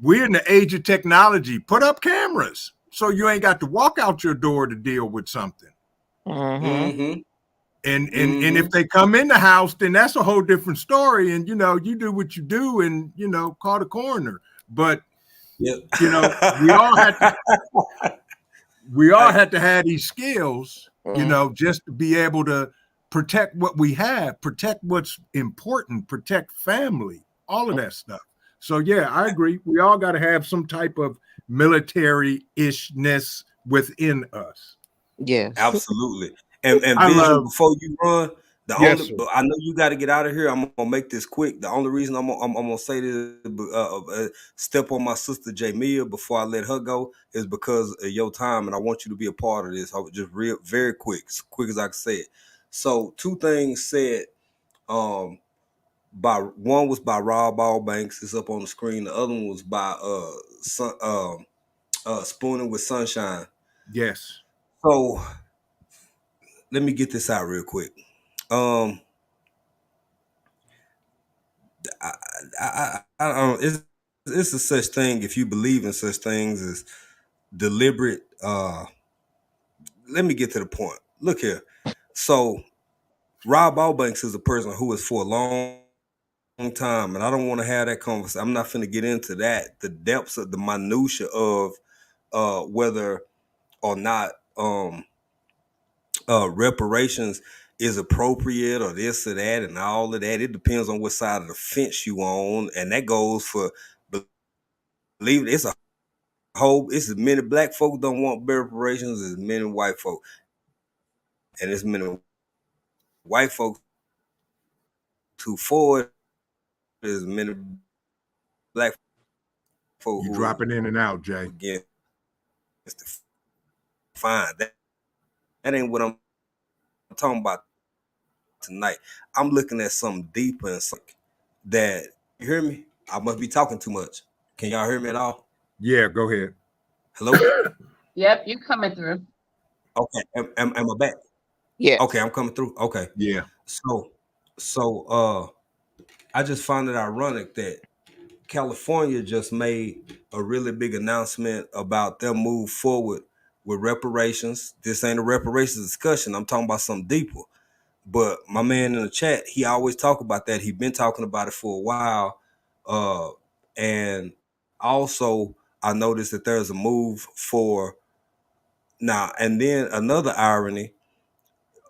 We're in the age of technology. Put up cameras so you ain't got to walk out your door to deal with something. Mm-hmm. Mm-hmm. And if Mm-hmm. they come in the house, then that's a whole different story. And you do what you do, and call the coroner. But Yep. we all had to we all I, had to have these skills, Mm-hmm. just to be able to protect what we have, protect what's important, protect family, all of that stuff. So yeah, I agree. We all got to have some type of military-ishness within us. Yes. absolutely. And I Vision, love, before you run, yes, sir. but I know you got to get out of here. I'm gonna make this quick. The only reason I'm gonna say this, step on my sister Jamia before I let her go, is because of your time, and I want you to be a part of this. I was just real very quick, as quick as I can say it. So two things said. Um, by one was by Rob Banks. It's up on the screen. The other one was by Spooning with Sunshine. Yes. So let me get this out real quick. Um, I, I don't. It's a such thing if you believe in such things as deliberate. Let me get to the point. Look here. So Rob Banks is a person who is for a long time, and I don't want to have that conversation. I'm not finna get into that. The depths of the minutia of whether or not reparations is appropriate or this or that and all of that. It depends on what side of the fence you on, and that goes for believe it, it's a whole. It's as many black folks don't want reparations as many white folk, and it's many white folks who for it as many black folk You who dropping in and out, Jay. against the fine. That ain't what I'm talking about tonight. I'm looking at something deeper and something that you hear me. I must be talking too much. Can y'all hear me at all? Yeah, go ahead. Hello. Yep, you coming through. Okay. Am I back? Okay, Yes. I'm coming through. Okay. Yeah. So so I just found it ironic that California just made a really big announcement about their move forward with reparations. This ain't a reparations discussion. I'm talking about something deeper. But my man in the chat, he always talk about that. He been talking about it for a while. Uh, and also I noticed that there's a move for now. And then another irony,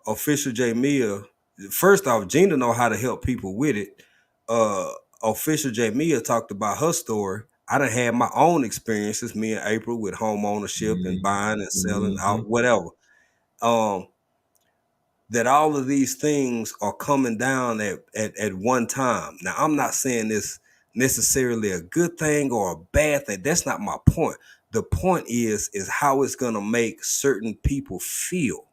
official J Mia, first off, Gina know how to help people with it. Uh Official J Mia talked about her story. I done had my own experiences, me and April, with home ownership and buying and selling Mm-hmm. out, whatever. Um, that all of these things are coming down at one time. Now, I'm not saying this necessarily a good thing or a bad thing. That's not my point. The point is how it's gonna make certain people feel.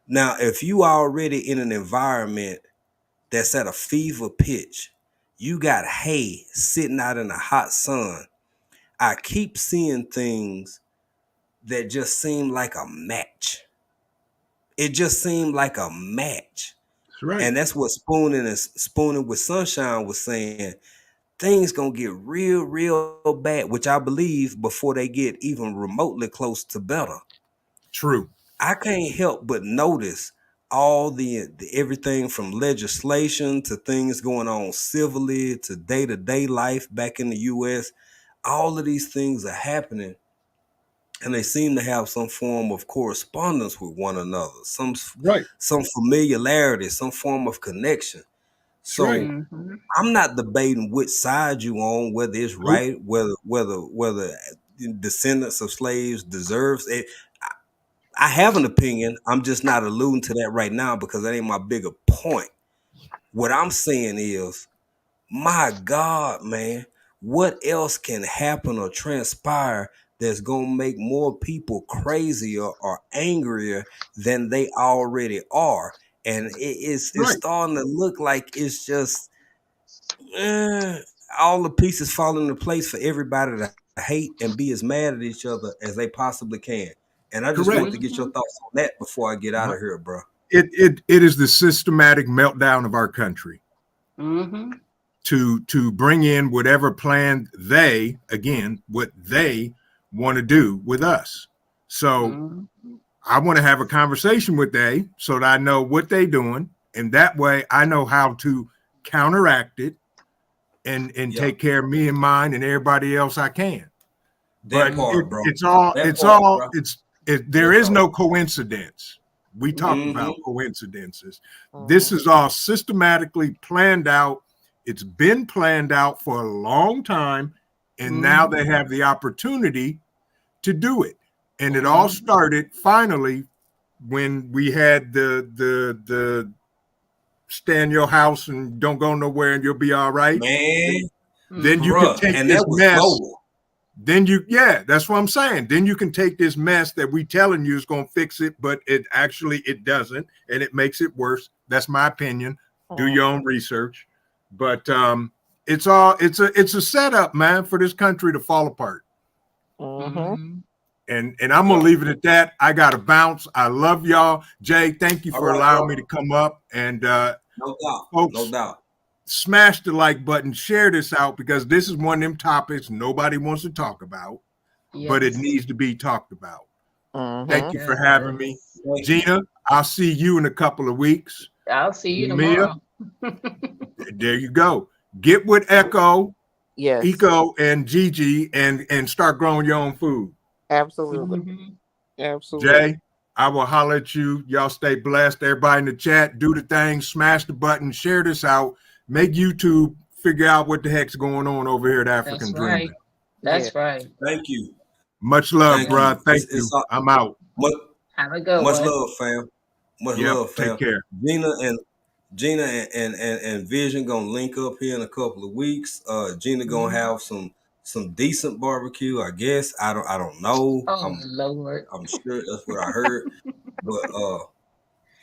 Now, if you are already in an environment that's at a fever pitch, you got hay sitting out in the hot sun. I keep seeing things that just seem like a match. It just seemed like a match. That's right. And that's what Spooning with Sunshine was saying. Things gonna get real, real bad, which I believe before they get even remotely close to better. True. I can't help but notice all the everything from legislation to things going on civilly to day-to-day life back in the US. All of these things are happening, and they seem to have some form of correspondence with one another, Right. some familiarity, some form of connection. That's right. So Mm-hmm. I'm not debating which side you on, whether it's Nope. right, whether descendants of slaves deserves it. I have an opinion. I'm just not alluding to that right now because that ain't my bigger point. What I'm saying is, my God, man, what else can happen or transpire that's gonna make more people crazier or angrier than they already are? And it's Right. starting to look like it's just all the pieces fall into place for everybody to hate and be as mad at each other as they possibly can. And I just want to Correct. get your Mm-hmm. thoughts on that before I get out My- of here, bro. it is the systematic meltdown of our country Mm-hmm. to bring in whatever plan they, again, what they want to do with us. So Mm-hmm. I want to have a conversation with they so that I know what they doing, and that way I know how to counteract it and Yeah, take care of me and mine and everybody else I can. that But Mm-hmm. part, bro. That it's part, all bro. there That's is no all. coincidence. We talk about Mm-hmm. coincidences. This Mhm. is all systematically planned out. It's been planned out for a long time, and now Mm-hmm. they have the opportunity to do it. And it all Mm-hmm. started finally when we had the stay in your house and don't go nowhere and you'll be all right. Man, Then Mm-hmm. you can bruh. take And this that was mess. global. Then yeah, that's what I'm saying. Then you can take this mess that we telling you is going to fix it, but it doesn't, and it makes it worse. That's my opinion. Do Mhm. your own research, but it's a setup, man, for this country to fall apart. Mhm. Mm-hmm. And I'm gonna Yep. leave it at that. I gotta bounce. I love y'all, Jay. Thank you All for right, allowing me bro. to come up and No doubt. No folks. doubt. Smash the like button, share this out because this is one of them topics nobody wants to talk about, but it Yes. needs to be talked about. Thank Mhm. you for Yes. having me. Yes. Thank you. Gina, I'll see you in a couple of weeks. I'll see you Jamia, tomorrow. there you go. Get with Yes. Eco, and Gigi and start growing your own food. Absolutely. Mm-hmm. Absolutely. Jay, I will holler at you. Y'all stay blessed. Everybody in the chat, do the thing, smash the button, share this out, make YouTube figure out what the heck's going on over here at That's African right. Dreaming. Yeah. That's right. Thank you. Much love, Thank Yes. bro. you. Thank It's you. I'm out. much, Have a good much one. love, fam. Much Yep. love, Take fam. care. Gina and Gina and Vision gonna link up here in a couple of weeks. Gina gonna Mm-hmm. have some decent barbecue, I guess. I don't know. Oh I'm Lord. I'm sure that's what I heard. But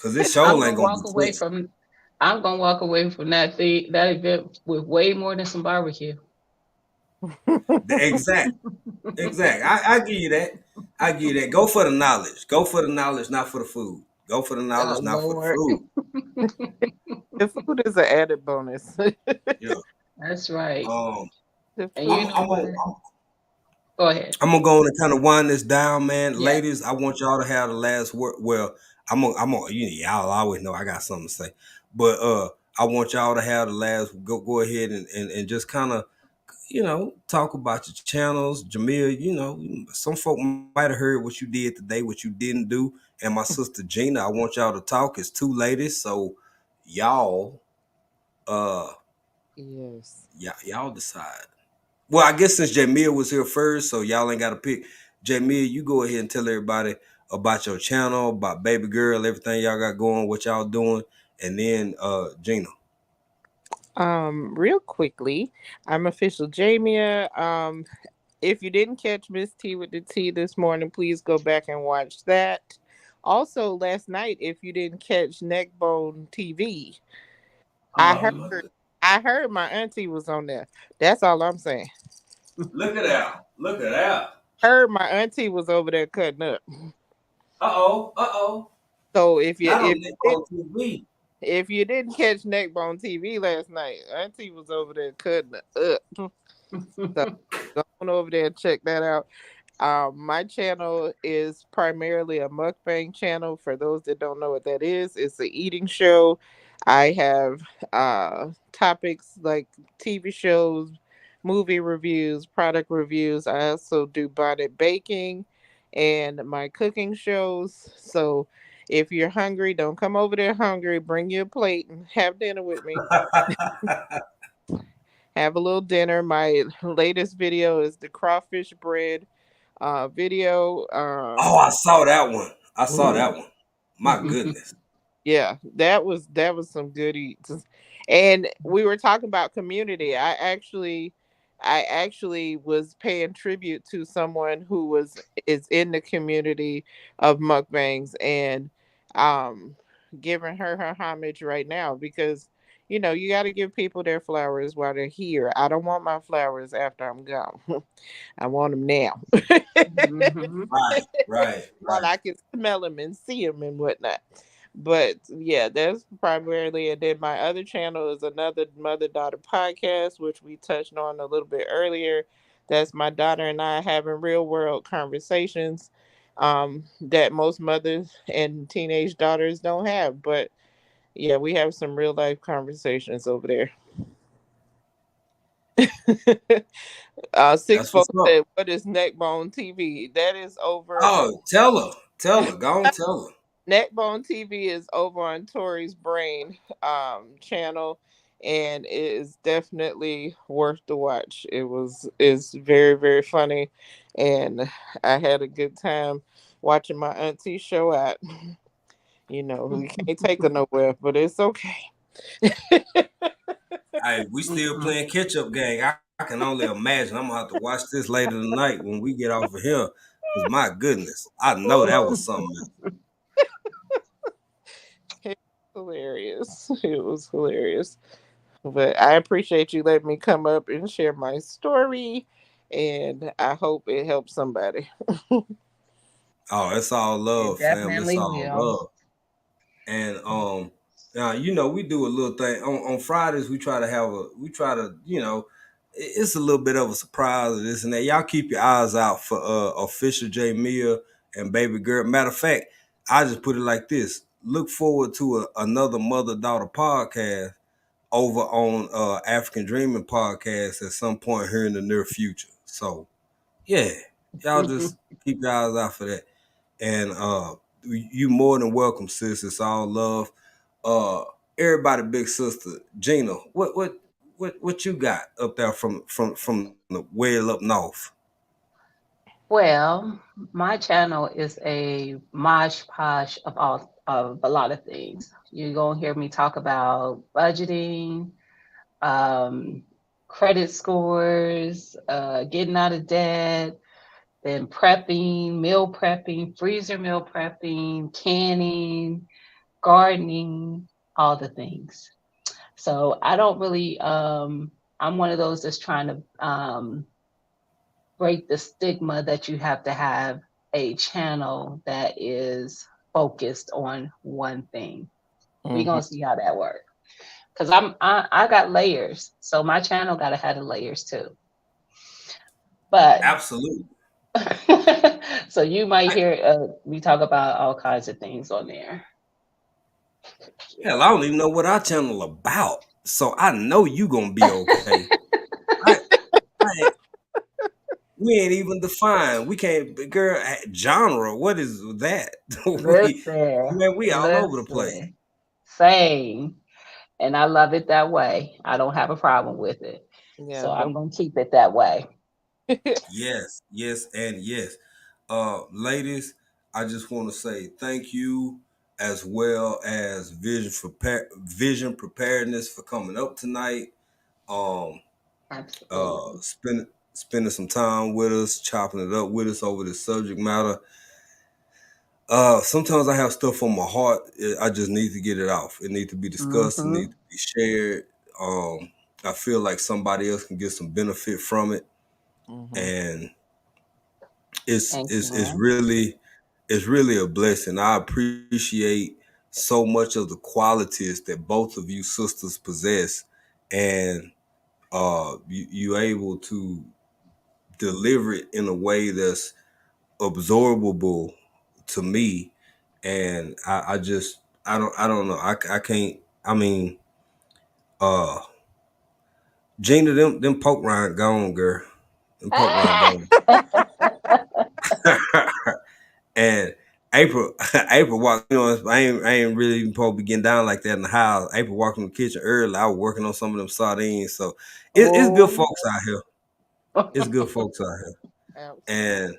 cause this show I'm ain't gonna gonna be walk away touched. from I'm gonna walk away from that event with way more than some barbecue. Exact, exact. I give you that. I give you that. Go for the knowledge. Go for the knowledge, not for the food. Go for the Oh knowledge, not for the Lord. food. The food is an added bonus. Yeah. That's right. Um, The And food. you know what? Go ahead. I'm gonna go on and kind of wind this down, man. Yes. Ladies, I want y'all to have the last word. Well, I'm gonna, y'all always know I got something to say, but I want y'all to have the last. Go ahead and just kind of, talk about your channels, Jamil. Some folk might have heard what you did today, what you didn't do, and my sister Gina. I want y'all to talk. It's two ladies, so y'all, uh, Yes. y'all decide. Well, I guess since Jamil was here first, so y'all ain't got to pick. Jamil, you go ahead and tell everybody about your channel, about baby girl, everything y'all got going, what y'all doing, and then Gina. Real quickly, I'm official Jamia. If you didn't catch Miss T with the T this morning, please go back and watch that. Also, last night, if you didn't catch Neckbone TV, I Oh, heard I heard my auntie was on there. That's all I'm saying. look at that! Look at that! Heard my auntie was over there cutting up. Uh oh! So if you Not on if Nick you did, on TV. if you didn't catch Neckbone TV last night, auntie was over there cutting up. So go on over there and check that out. My channel is primarily a mukbang channel. For those that don't know what that is, it's an eating show. I have topics like TV shows, movie reviews, product reviews. I also do bonnet baking and my cooking shows. So if you're hungry, don't come over there hungry. Bring you a plate and have dinner with me. Have a little dinner. My latest video is the crawfish bread video. Oh, I saw that one. I saw Mhm. that one. My goodness. Yeah, that was some good eats. And we were talking about community. I actually was paying tribute to someone who is in the community of mukbangs, and um giving her homage right now, because you got to give people their flowers while they're here. I don't want my flowers after I'm gone. I want them now. Mhm. Right, right, While right. I can smell them and see them and whatnot. But yeah, that's primarily. And then my other channel is another mother daughter podcast, which we touched on a little bit earlier. That's my daughter and I having real world conversations that most mothers and teenage daughters don't have. But yeah, we have some real life conversations over there. Six That's what's folks up. said, "What is Neckbone TV?" That is over on Oh, tell her, go on, tell her. Neckbone TV is over on Tori's Brain channel, and it is definitely worth the watch. It's very very funny, and I had a good time watching my auntie show out. We can't take her nowhere, but it's okay. Hey, we still Mhm. playing catch up game. I can only imagine. I'm gonna have to watch this later tonight when we get off of here. Cause my goodness, I know that was something else. It was hilarious. It was hilarious. But I appreciate you letting me come up and share my story, and I hope it helps somebody. Oh, it's all It love, fam. It's definitely all will. love. And now we do a little thing on Fridays. We try to it's a little bit of a surprise of this and that. Y'all keep your eyes out for official J Mia and baby girl. Matter of fact, I just put it like this: look forward to another mother daughter podcast over on African Dreaming podcast at some point here in the near future. So yeah, y'all just keep your eyes out for that. And you more than welcome, sis. It's all love. Uh, everybody, big sister Gina, what you got up there from the way up north? Well, my channel is a mosh posh of a lot of things. You're gonna hear me talk about budgeting, um, credit scores, getting out of debt, then prepping, meal prepping, freezer meal prepping, canning, gardening, all the things. So I don't really I'm one of those that's trying to break the stigma that you have to have a channel that is focused on one thing. We're Hmm. gonna see how that works. Cause I got layers. So my channel gotta have the layers too. But Absolutely. so you might hear we talk about all kinds of things on there. Hell, I don't even know what our channel about. So I know you gonna be okay. I, I we ain't even defined. We can't, girl. Genre. What is that? we Listen, we all over the place. listen. Same. And I love it that way. I don't have a problem with it. Yeah, So no. I'm gonna keep it that way. Yes, yes, and yes. Ladies, I just want to say thank you as well as Vision Preparedness for coming up tonight. Um, Absolutely. spending some time with us, chopping it up with us over this subject matter. Sometimes I have stuff on my heart. I just need to get it off. It needs to be discussed. It Mm-hmm. needs to be shared. I feel like somebody else can get some benefit from it, Hmm. and it's Thank it's it's you. really it's really a blessing. I appreciate so much of the qualities that both of you sisters possess, and you able to deliver it in a way that's absorbable to me, and I just I don't know. I can't. I mean, uh, Gina, them poke rind gone, girl. Them poke rind gone. And April, April walked. You know, I ain't really even supposed to be getting down like that in the house. April walked in the kitchen early. I was working on some of them sardines, so it's good Oh. folks out here. It's good folks out here, Absolutely. and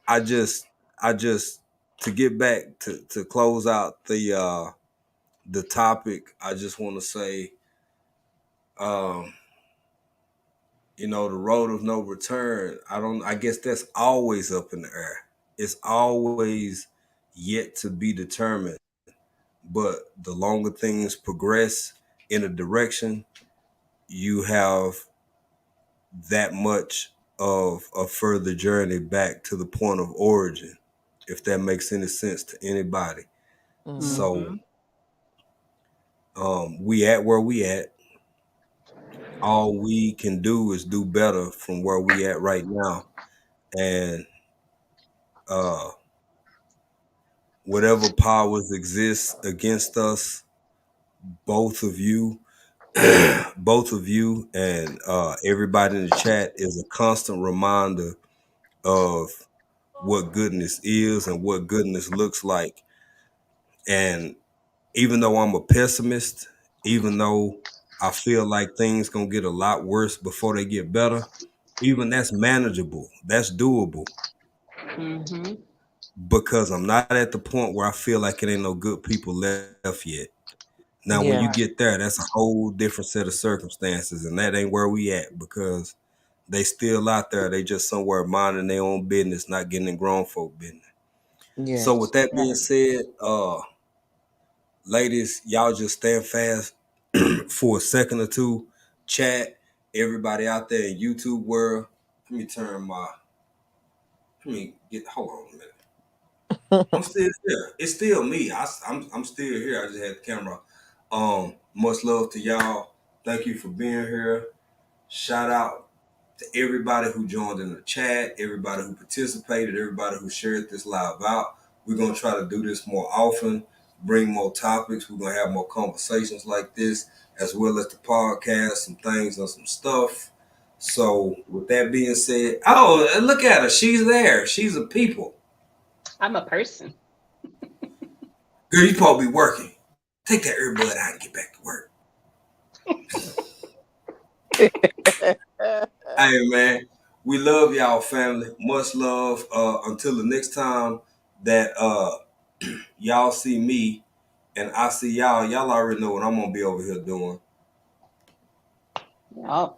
I just, I just to get back to close out the topic. I just want to say, um, the road of no return. I guess that's always up in the air. It's always yet to be determined. But the longer things progress in a direction, you have that much of a further journey back to the point of origin, if that makes any sense to anybody. Mm-hmm. So Mm-hmm. we at where we at. All we can do is do better from where we at right now. And uh whatever powers exist against us, both of you, both of you and everybody in the chat is a constant reminder of what goodness is and what goodness looks like. And even though I'm a pessimist, even though I feel like things gonna get a lot worse before they get better, even that's manageable. That's doable Mm-hmm. because I'm not at the point where I feel like it ain't no good people left yet. Now, when you Yeah. Right. get there, that's a whole different set of circumstances, and that ain't where we at because they still out there. They just somewhere minding their own business, not getting in grown folk business. So, with Yes. that being Right. said, ladies, y'all just stand fast for a second or two. Chat, everybody out there in YouTube world. Let me turn my. Let me get. Hold on a minute. I'm still here. It's still me. I'm still here. I just had the camera. Much love to y'all. Thank you for being here. Shout out to everybody who joined in the chat, everybody who participated, everybody who shared this live out. We're gonna try to do this more often, bring more topics. We're gonna have more conversations like this, as well as the podcast, some things and some stuff. So with that being said, oh, look at her. She's there. She's a people. I'm a person. Girl, you probably be working. Take that earbud out and get back to work. Hey man, we love y'all family. Much love. Until the next time that y'all see me and I see y'all already know what I'm gonna be over here doing. Yup.